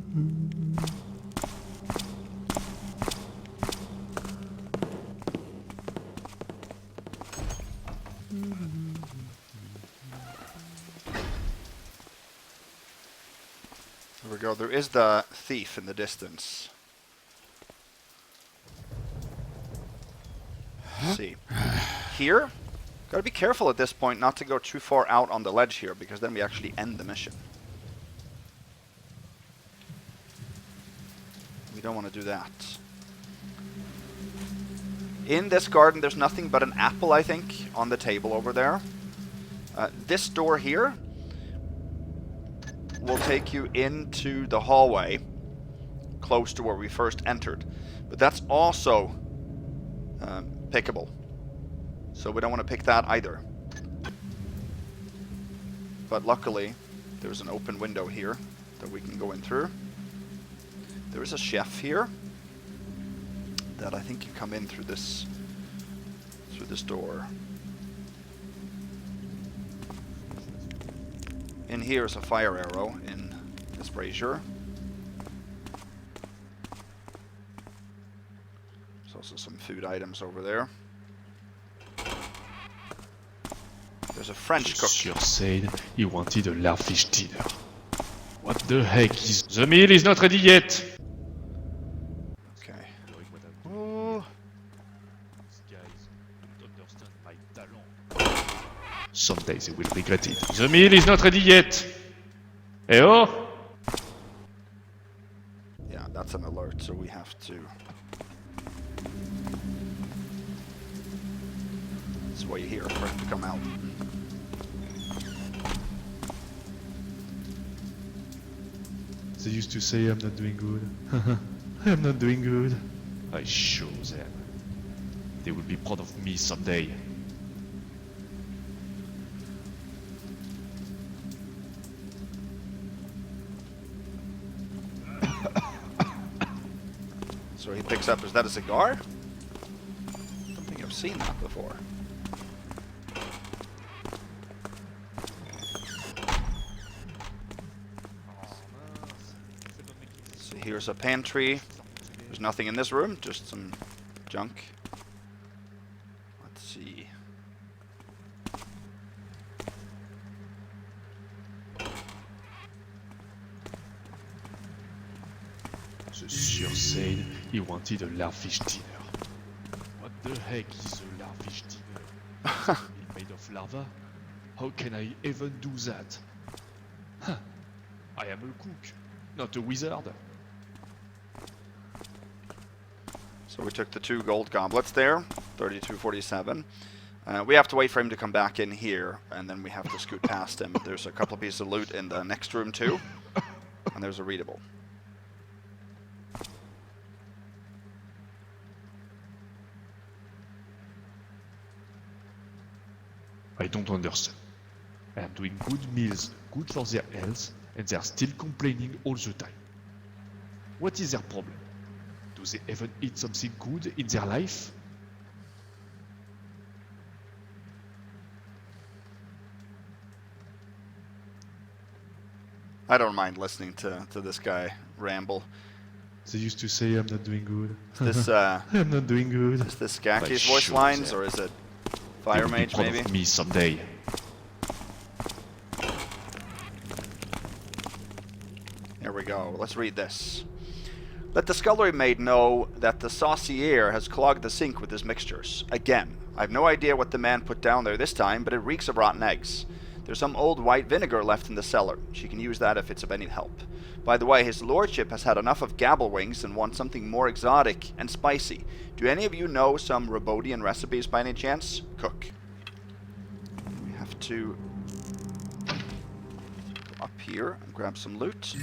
There we go. There is the thief in the distance. Let's see. Here? Gotta be careful at this point not to go too far out on the ledge here, because then we actually end the mission. We don't want to do that. In this garden there's nothing but an apple, I think, on the table over there. This door here will take you into the hallway close to where we first entered. But that's also pickable. So we don't want to pick that either. But luckily, there's an open window here that we can go in through. There is a chef here that I think you come in through this door. In here is a fire arrow in this brazier. There's also some food items over there. There's a French cook. Sure said he wanted a larfish dinner. What the heck is... The meal is not ready yet! Okay. Oh. Someday they will regret it. The meal is not ready yet! Eh oh! Yeah, that's an alert, so we have to... That's why you hear for him to come out. They used to say I'm not doing good. I'm not doing good. I show them. They will be proud of me someday. So he picks up, is that a cigar? I don't think I've seen that before. So here's a pantry. There's nothing in this room, just some junk. Let's see. The Sieur said he wanted a larfish dinner. What the heck is a larfish dinner? Is it a meal made of lava? How can I even do that? Huh. I am a cook, not a wizard. So we took the 2 gold goblets there, 32.47. We have to wait for him to come back in here, and then we have to scoot past him. There's a couple of pieces of loot in the next room too, and there's a readable. I don't understand. I am doing good meals, good for their health, and they are still complaining all the time. What is their problem? Do they even eat something good in their life? I don't mind listening to this guy ramble. They used to say I'm not doing good. Is this I'm not doing good. Is this Skacky's I voice should lines, say. or is it They will be FireMage proud maybe? of me someday. Here we go. Let's read this. Let the scullery maid know that the saucier has clogged the sink with his mixtures. Again. I've no idea what the man put down there this time, but it reeks of rotten eggs. There's some old white vinegar left in the cellar. She can use that if it's of any help. By the way, his lordship has had enough of gabble wings and wants something more exotic and spicy. Do any of you know some Rebodian recipes by any chance? Cook. We have to go up here and grab some loot.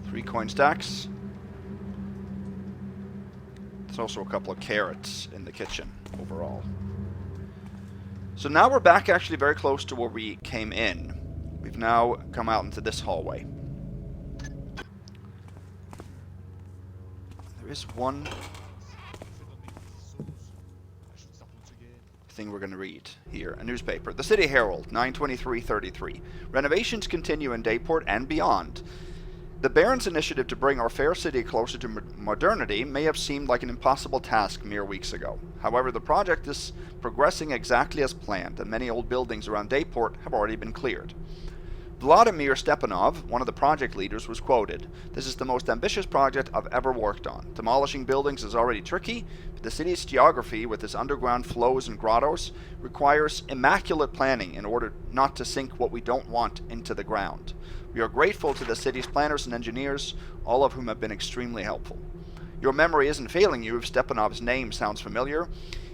3 coin stacks. There's also a couple of carrots in the kitchen overall. So now we're back actually very close to where we came in. We've now come out into this hallway. There is one thing we're going to read here. A newspaper. The City Herald, 9/23/33. Renovations continue in Dayport and beyond. The Baron's initiative to bring our fair city closer to modernity may have seemed like an impossible task mere weeks ago. However, the project is progressing exactly as planned, and many old buildings around Dayport have already been cleared. Vladimir Stepanov, one of the project leaders, was quoted, "This is the most ambitious project I've ever worked on. Demolishing buildings is already tricky, but the city's geography with its underground flows and grottos requires immaculate planning in order not to sink what we don't want into the ground. We are grateful to the city's planners and engineers, all of whom have been extremely helpful." Your memory isn't failing you if Stepanov's name sounds familiar.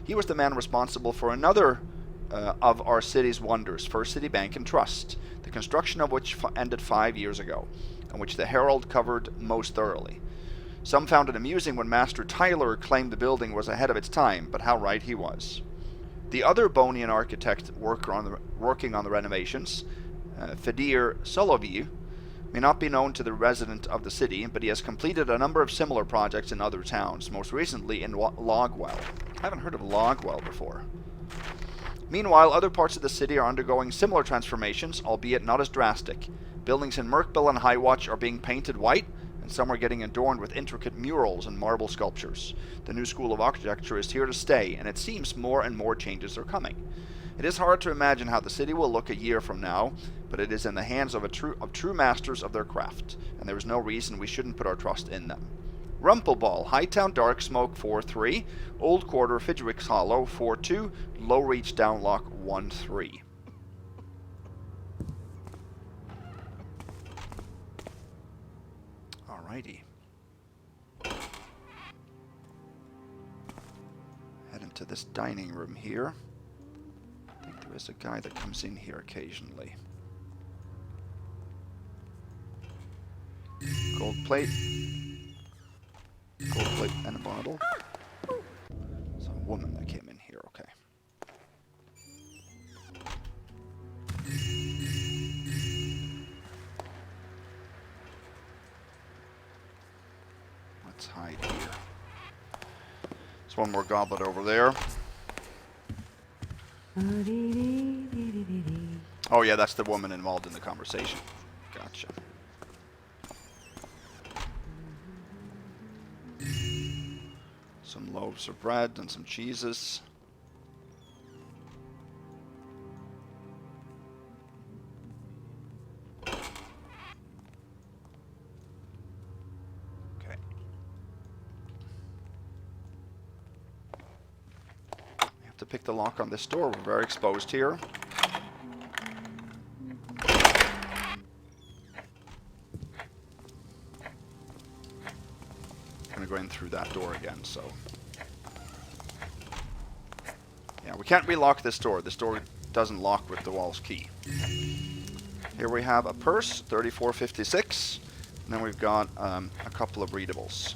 He was the man responsible for another of our city's wonders, First City Bank and Trust, the construction of which ended 5 years ago, and which the Herald covered most thoroughly. Some found it amusing when Master Tyler claimed the building was ahead of its time, but how right he was. The other Bonian architect working on the renovations, Fedir Soloviev, may not be known to the resident of the city, but he has completed a number of similar projects in other towns, most recently in Logwell. I haven't heard of Logwell before. Meanwhile, other parts of the city are undergoing similar transformations, albeit not as drastic. Buildings in Merkbill and Highwatch are being painted white, and some are getting adorned with intricate murals and marble sculptures. The new school of architecture is here to stay, and it seems more and more changes are coming. It is hard to imagine how the city will look a year from now, but it is in the hands of true masters of their craft, and there is no reason we shouldn't put our trust in them. Rumpleball, Hightown Dark Smoke 4-3, Old Quarter Fidgewicks Hollow 4-2, Low Reach Downlock 1-3. Alrighty. Head into this dining room here. I think there is a guy that comes in here occasionally. Gold plate. Gold plate and a bottle. It's a woman that came in here, okay. There's one more goblet over there. Oh yeah, that's the woman involved in the conversation. Gotcha. Some loaves of bread and some cheeses. Okay. We have to pick the lock on this door. We're very exposed here. Go in through that door again, so yeah, we can't relock this door. This door doesn't lock with DeWall's key. Here we have a purse, 3456, and then we've got a couple of readables.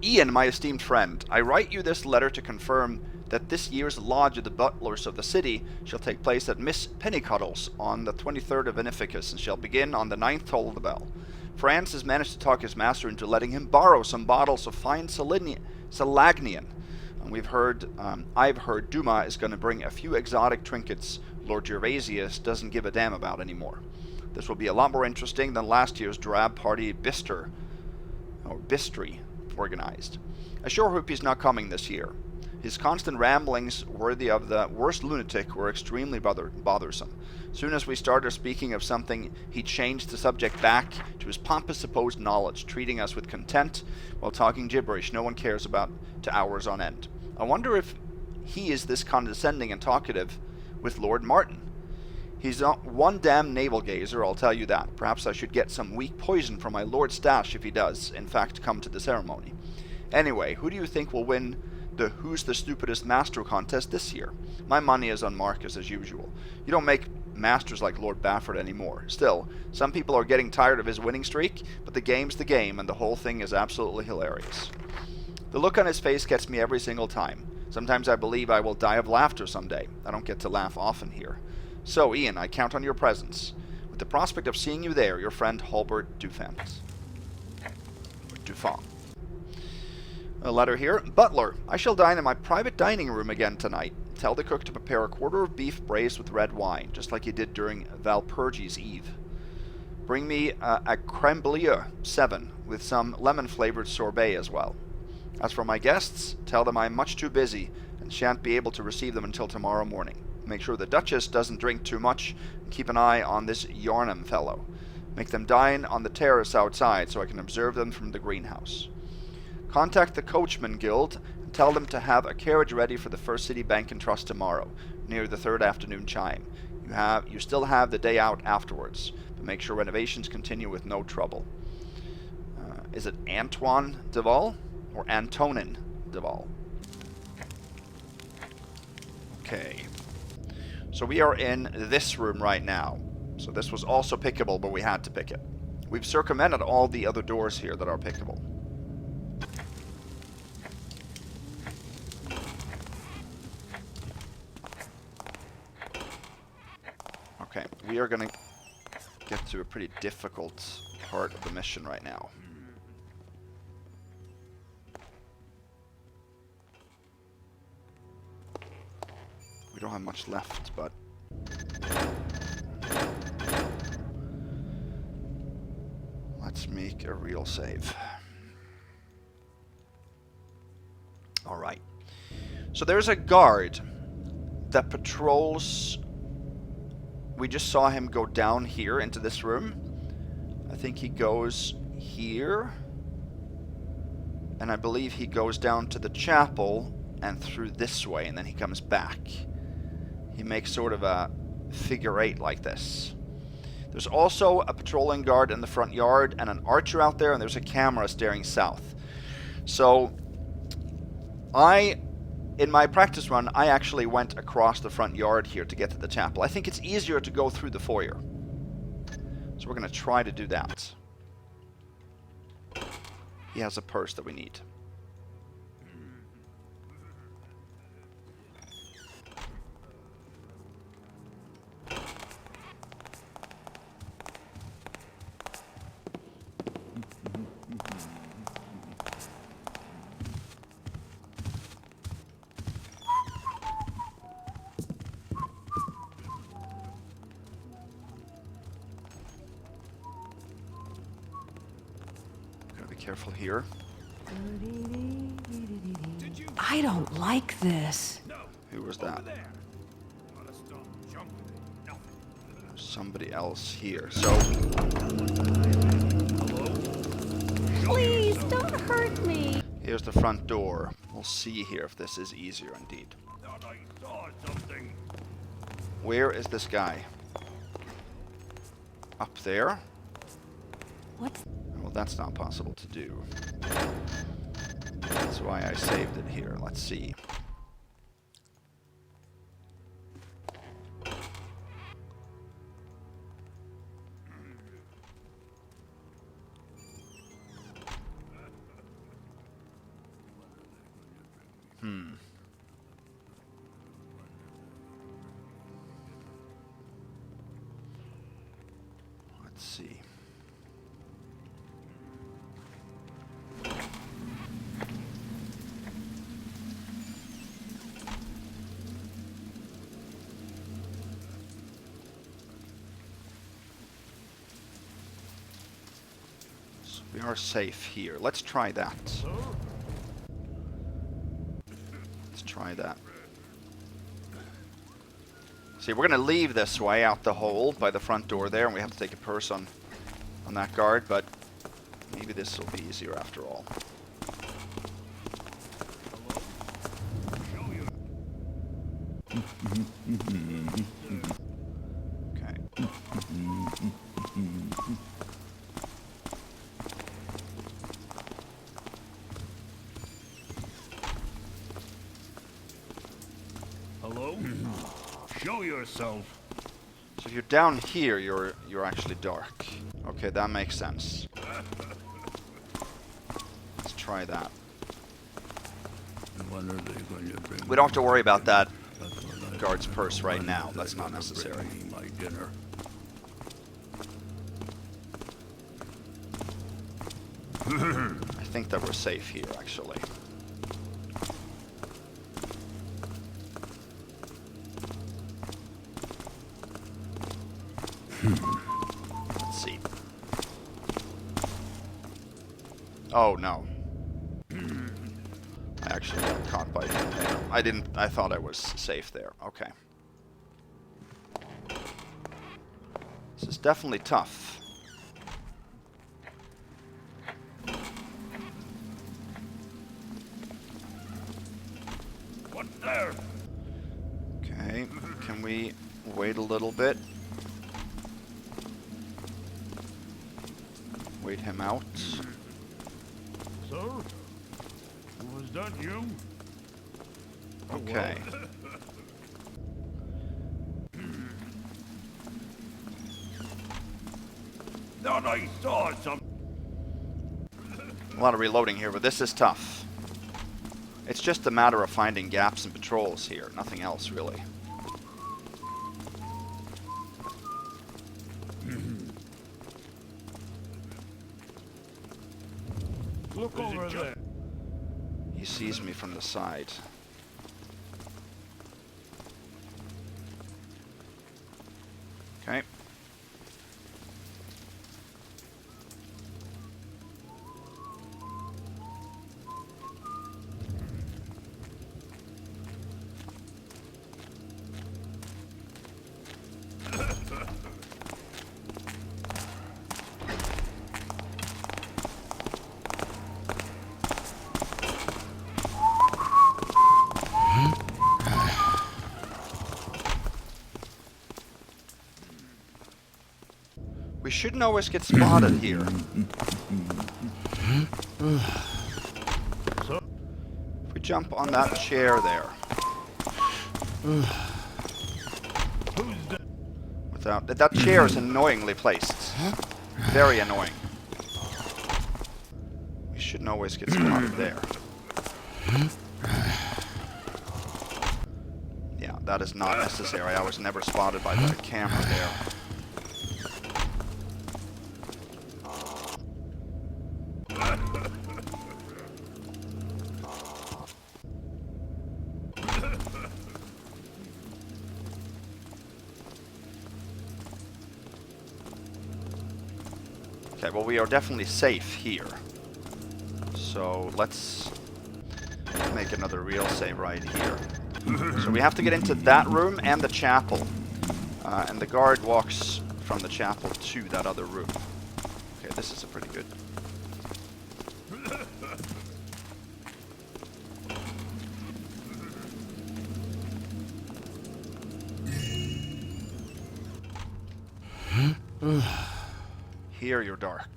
Ian, my esteemed friend, I write you this letter to confirm that this year's Lodge of the Butlers of the city shall take place at Miss Pennycuddle's on the 23rd of Inificus and shall begin on the 9th toll of the bell. France has managed to talk his master into letting him borrow some bottles of fine Salagnian. And I've heard Dumas is going to bring a few exotic trinkets Lord Gervasius doesn't give a damn about anymore. This will be a lot more interesting than last year's drab party Bistry organized. I sure hope he's not coming this year. His constant ramblings, worthy of the worst lunatic, were extremely bothersome. Soon as we started speaking of something, he changed the subject back to his pompous supposed knowledge, treating us with contempt while talking gibberish no one cares about to hours on end. I wonder if he is this condescending and talkative with Lord Martin. He's one damn navel-gazer, I'll tell you that. Perhaps I should get some weak poison from my lord's stash if he does, in fact, come to the ceremony. Anyway, who do you think will win the Who's the Stupidest Master contest this year? My money is on Marcus as usual. You don't make masters like Lord Bafford anymore. Still, some people are getting tired of his winning streak, but the game's the game, and the whole thing is absolutely hilarious. The look on his face gets me every single time. Sometimes I believe I will die of laughter someday. I don't get to laugh often here. So, Ian, I count on your presence. With the prospect of seeing you there, your friend Halbert Dufant. A letter here. Butler, I shall dine in my private dining room again tonight. Tell the cook to prepare a quarter of beef braised with red wine, just like he did during Valpurgis Eve. Bring me a creme brulee 7 with some lemon-flavored sorbet as well. As for my guests, tell them I'm much too busy and shan't be able to receive them until tomorrow morning. Make sure the Duchess doesn't drink too much and keep an eye on this Yarnham fellow. Make them dine on the terrace outside so I can observe them from the greenhouse. Contact the Coachman Guild and tell them to have a carriage ready for the First City Bank and Trust tomorrow, near the 3rd afternoon chime. You still have the day out afterwards, but make sure renovations continue with no trouble. Is it Antoine DeWall or Antonin DeWall? Okay. So we are in this room right now. So this was also pickable, but we had to pick it. We've circumvented all the other doors here that are pickable. Okay, we are going to get to a pretty difficult part of the mission right now. We don't have much left, but let's make a real save. Alright. So there's a guard that patrols. We just saw him go down here into this room. I think he goes here. And I believe he goes down to the chapel and through this way, and then he comes back. He makes sort of a figure 8 like this. There's also a patrolling guard in the front yard and an archer out there, and there's a camera staring south. So, in my practice run, I actually went across the front yard here to get to the chapel. I think it's easier to go through the foyer. So we're going to try to do that. He has a purse that we need. Careful here. I don't like this. Who was that? Somebody else here. So. Please don't hurt me. Here's the front door. We'll see here if this is easier indeed. Where is this guy? Up there? What? Well, that's not possible to do. That's why I saved it here. Let's see. Let's see. So we are safe here. Let's try that. Let's try that. See, we're going to leave this way out the hole by the front door there, and we have to take a purse on that guard, but maybe this will be easier after all. Okay. Hello? Show yourself. So if you're down here, you're actually dark. Okay, that makes sense. Let's try that. When are they going to bring We don't have to worry about that guard's purse right now. That's not necessary. my dinner? I think that we're safe here, actually. Let's see. Oh no. I actually got caught by him there. I thought I was safe there. Okay. This is definitely tough. What's there? Okay, can we wait a little bit? Wait him out. Sir? Was that you? Okay. Thought I saw something. A lot of reloading here, but this is tough. It's just a matter of finding gaps and patrols here, nothing else really. Look over there. He sees me from the side. Okay. We shouldn't always get spotted here. If we jump on that chair there. Without that chair is annoyingly placed. Very annoying. We shouldn't always get spotted there. Yeah, that is not necessary. I was never spotted by the camera there. Okay, well, we are definitely safe here. So let's make another real save right here. So we have to get into that room and the chapel. And the guard walks from the chapel to that other room. Okay, this is a pretty good. Here you're dark.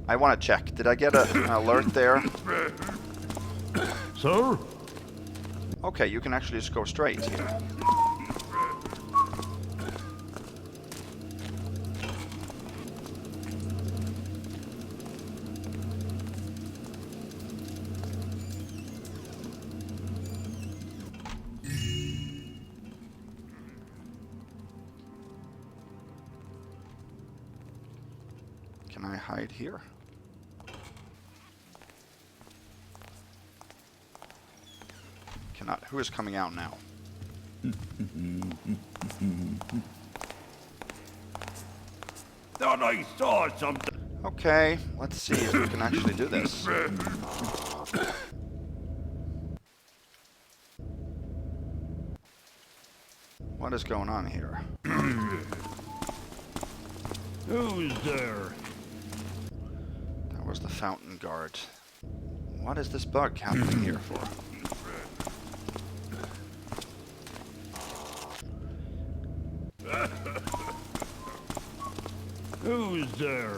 I want to check. Did I get an alert there? Sir? Okay, you can actually just go straight here. Can I hide here? Cannot. Who is coming out now? Thought I saw something. Okay, let's see if we can actually do this. What is going on here? Who's there? That was the fountain guard. What is this bug happening here for? Who's there?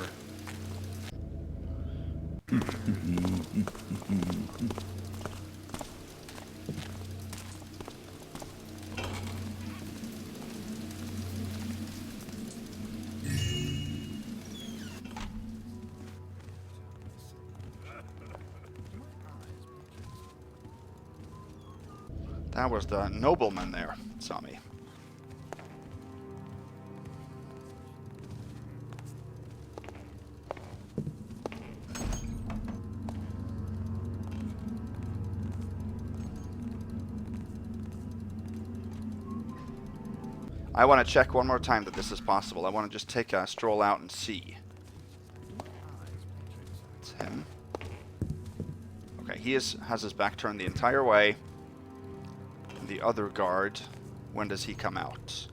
That was the nobleman there, saw me. I want to check one more time that this is possible. I want to just take a stroll out and see. It's him. Okay, he has his back turned the entire way. And the other guard, when does he come out?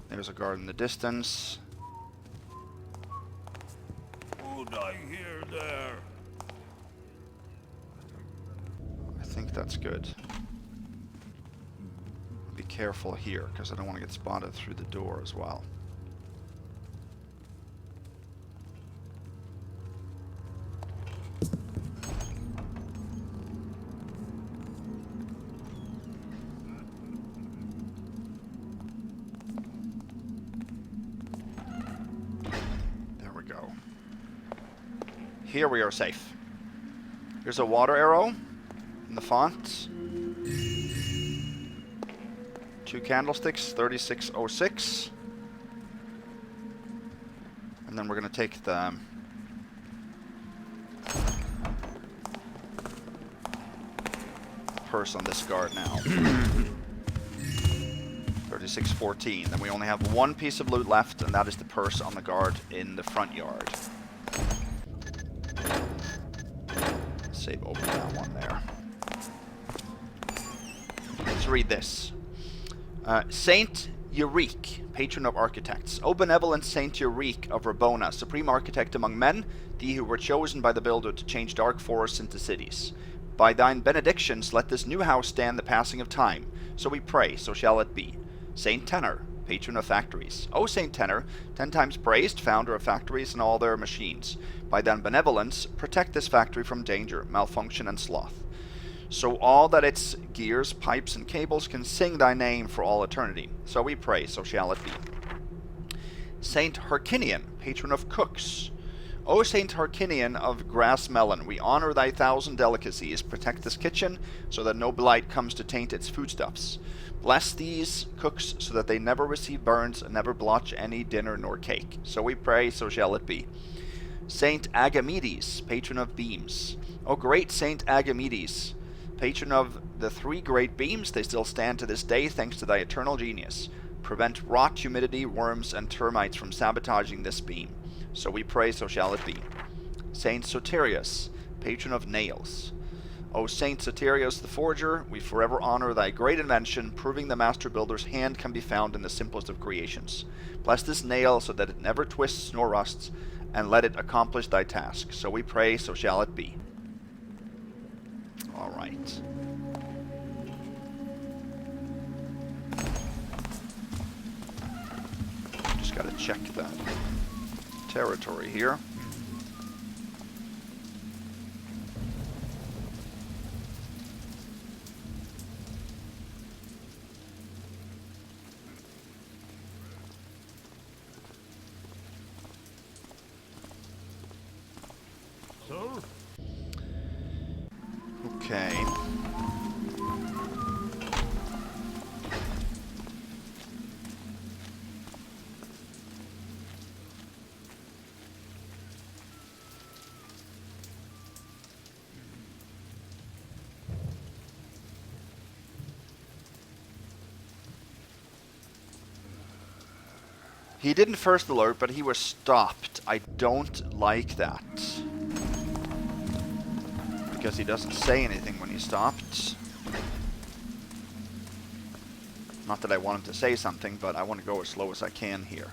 There's a guard in the distance. Who'd I hear there? I think that's good. Be careful here, because I don't want to get spotted through the door as well. There we go. Here we are safe. Here's a water arrow in the font. 2 candlesticks, 3606. And then we're going to take the purse on this guard now. 3614. Then we only have one piece of loot left, and that is the purse on the guard in the front yard. Save over that one there. Let's read this. Saint Eurek, patron of architects. O benevolent Saint Eurek of Rabona, supreme architect among men, thee who were chosen by the builder to change dark forests into cities. By thine benedictions let this new house stand the passing of time. So we pray, so shall it be. Saint Tenor, patron of factories. O Saint Tenor, 10 times praised, founder of factories and all their machines. By thine benevolence, protect this factory from danger, malfunction, and sloth. So all that its gears, pipes, and cables can sing thy name for all eternity. So we pray, so shall it be. Saint Hercinian, patron of cooks. O Saint Hercinian of Grass Melon, we honor thy 1,000 delicacies. Protect this kitchen, so that no blight comes to taint its foodstuffs. Bless these cooks, so that they never receive burns and never blotch any dinner nor cake. So we pray, so shall it be. Saint Agamedes, patron of beams. O great Saint Agamedes, patron of the 3 great beams, they still stand to this day thanks to thy eternal genius. Prevent rot, humidity, worms, and termites from sabotaging this beam. So we pray, so shall it be. Saint Soterius, patron of nails. O Saint Soterius the Forger, we forever honor thy great invention, proving the master builder's hand can be found in the simplest of creations. Bless this nail so that it never twists nor rusts, and let it accomplish thy task. So we pray, so shall it be. Alright. Just gotta check the territory here. Okay. He didn't first alert, but he was stopped. I don't like that. Because he doesn't say anything when he's stopped. Not that I want him to say something, but I want to go as slow as I can here.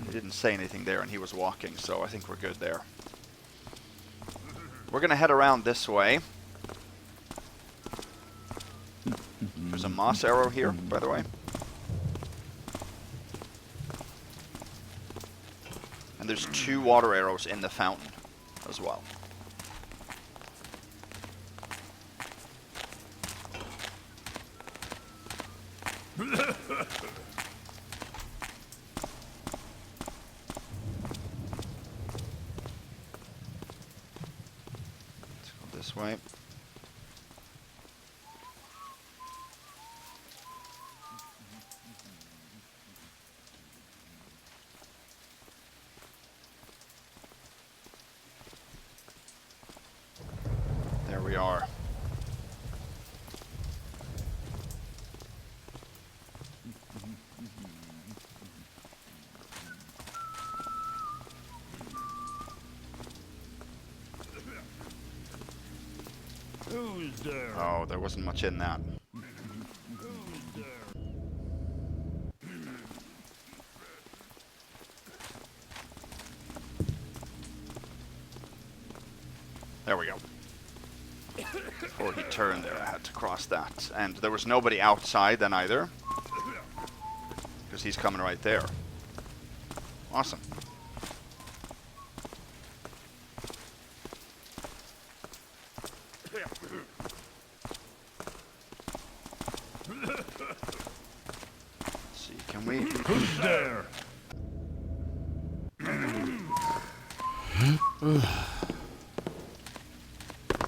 He didn't say anything there, and he was walking, so I think we're good there. We're going to head around this way. There's a moss arrow here, by the way. And there's 2 water arrows in the fountain as well. Let's go this way. There we are. Who's there? Oh, there wasn't much in that. Who's there? There we go. Before he turned there, I had to cross that. And there was nobody outside then either. Because he's coming right there. Awesome. Let's see, can we... Who's there?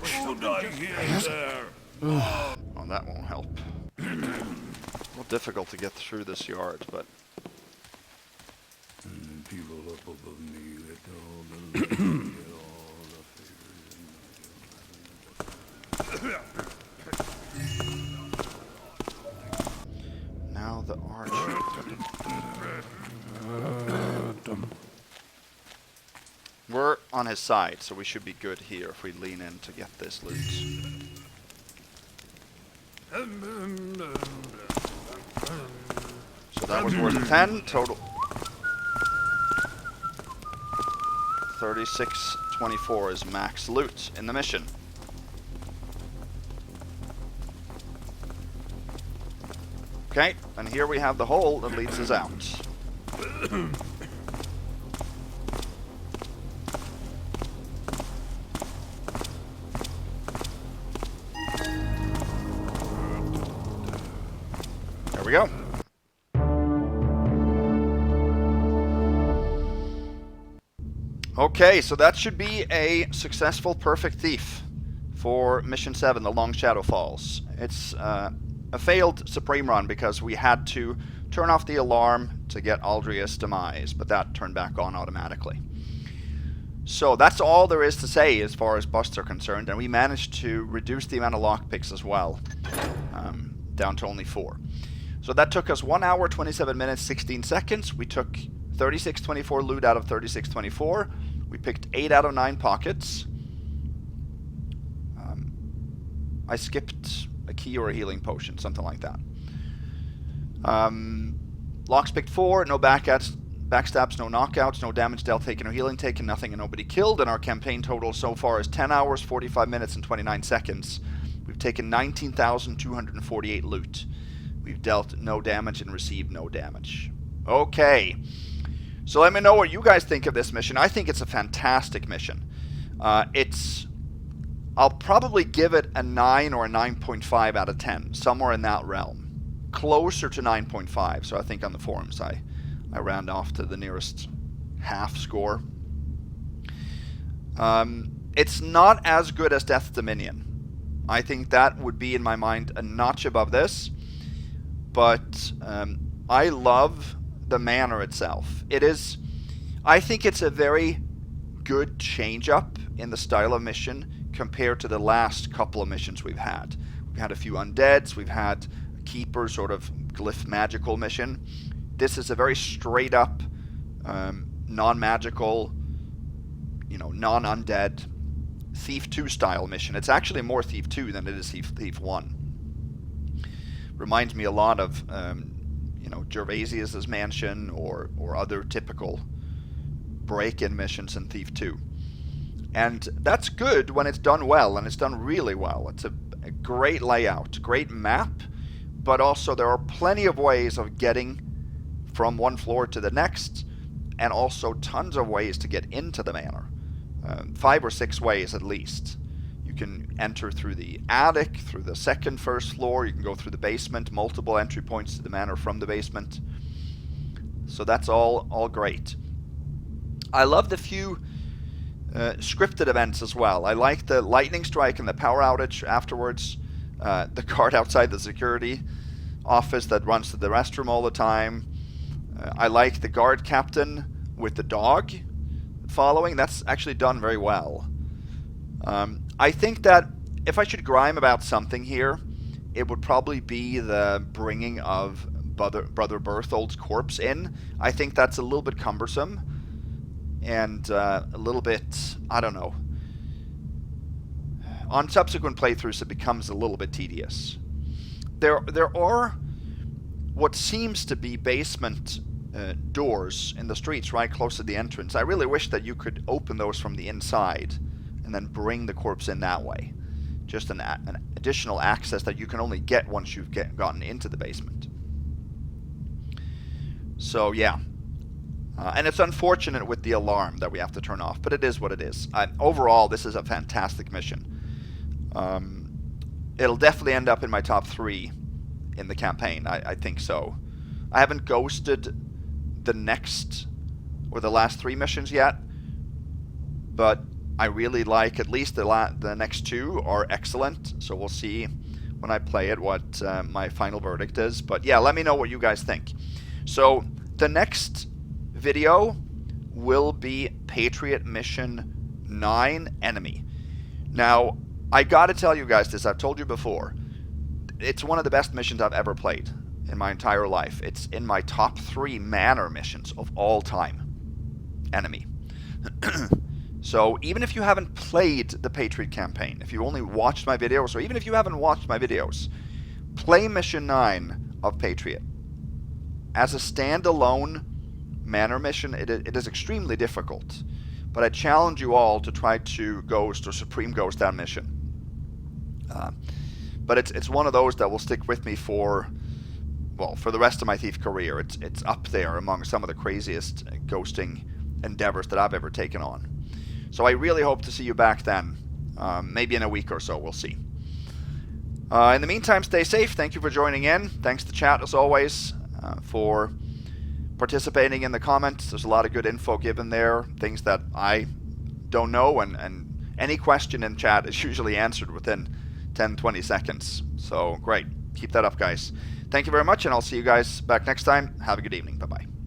Should I hear there? Oh, that won't help. A little difficult to get through this yard, but... People up above me that all the Now the archer. We're on his side, so we should be good here if we lean in to get this loot. So that was worth 10 total. 3624 is max loot in the mission. Okay, and here we have the hole that leads us out. There we go. Okay, so that should be a successful Perfect Thief for Mission 7, the Long Shadow Falls. It's a failed Supreme run because we had to turn off the alarm to get Aldrius Demise, but that turned back on automatically. So that's all there is to say as far as busts are concerned, and we managed to reduce the amount of lockpicks as well, down to only 4. So that took us 1 hour, 27 minutes, 16 seconds. We took 3624 loot out of 3624. We picked 8 out of 9 pockets. I skipped a key or a healing potion, something like that. Locks picked 4, no backstabs, no knockouts, no damage dealt taken or healing taken, nothing and nobody killed, and our campaign total so far is 10 hours, 45 minutes, and 29 seconds. We've taken 19,248 loot. We've dealt no damage and received no damage. Okay. So let me know what you guys think of this mission. I think it's a fantastic mission. I'll probably give it a 9 or a 9.5 out of 10, somewhere in that realm. Closer to 9.5, so I think on the forums I round off to the nearest half score. It's not as good as Death's Dominion. I think that would be, in my mind, a notch above this. But I love the manor itself. I think it's a very good change-up in the style of mission compared to the last couple of missions we've had. We've had a few undeads, we've had a keeper sort of glyph magical mission. This is a very straight up, non-magical, non-undead Thief 2 style mission. It's actually more Thief 2 than it is Thief 1. Reminds me a lot of, Gervasius's mansion or other typical break-in missions in Thief 2. And that's good when it's done well, and it's done really well. It's a great layout, great map, but also there are plenty of ways of getting from one floor to the next, and also tons of ways to get into the manor. 5 or 6 ways at least. You can enter through the attic, through the first floor, you can go through the basement, multiple entry points to the manor from the basement. So that's all great. I love the few scripted events as well. I like the lightning strike and the power outage afterwards. The guard outside the security office that runs to the restroom all the time. I like the guard captain with the dog following. That's actually done very well. I think that if I should grime about something here, it would probably be the bringing of Brother Berthold's corpse in. I think that's a little bit cumbersome. And a little bit, I don't know. On subsequent playthroughs, it becomes a little bit tedious. There are what seems to be basement doors in the streets right close to the entrance. I really wish that you could open those from the inside and then bring the corpse in that way. Just an additional access that you can only get once you've gotten into the basement. So, yeah. And it's unfortunate with the alarm that we have to turn off, but it is what it is. Overall, this is a fantastic mission. It'll definitely end up in my top 3 in the campaign. I think so. I haven't ghosted the next or the last 3 missions yet, but I really like at least the next 2 are excellent. So we'll see when I play it what my final verdict is. But yeah, let me know what you guys think. So the next video will be Patriot Mission 9 Enemy. Now, I gotta tell you guys this, I've told you before, it's one of the best missions I've ever played in my entire life. It's in my top 3 manor missions of all time. Enemy. So, even if you haven't played the Patriot campaign, if you only watched my videos, or even if you haven't watched my videos, play Mission 9 of Patriot. As a standalone manor mission, it is extremely difficult, but I challenge you all to try to ghost or supreme ghost that mission. But it's one of those that will stick with me for the rest of my Thief career. It's up there among some of the craziest ghosting endeavors that I've ever taken on. So I really hope to see you back then, maybe in a week or so, we'll see. In the meantime, stay safe. Thank you for joining in. Thanks to chat as always for participating in the comments. There's a lot of good info given there, things that I don't know, and any question in chat is usually answered within 10-20 seconds. So great, keep that up, guys. Thank you very much, and I'll see you guys back next time. Have a good evening. Bye-bye.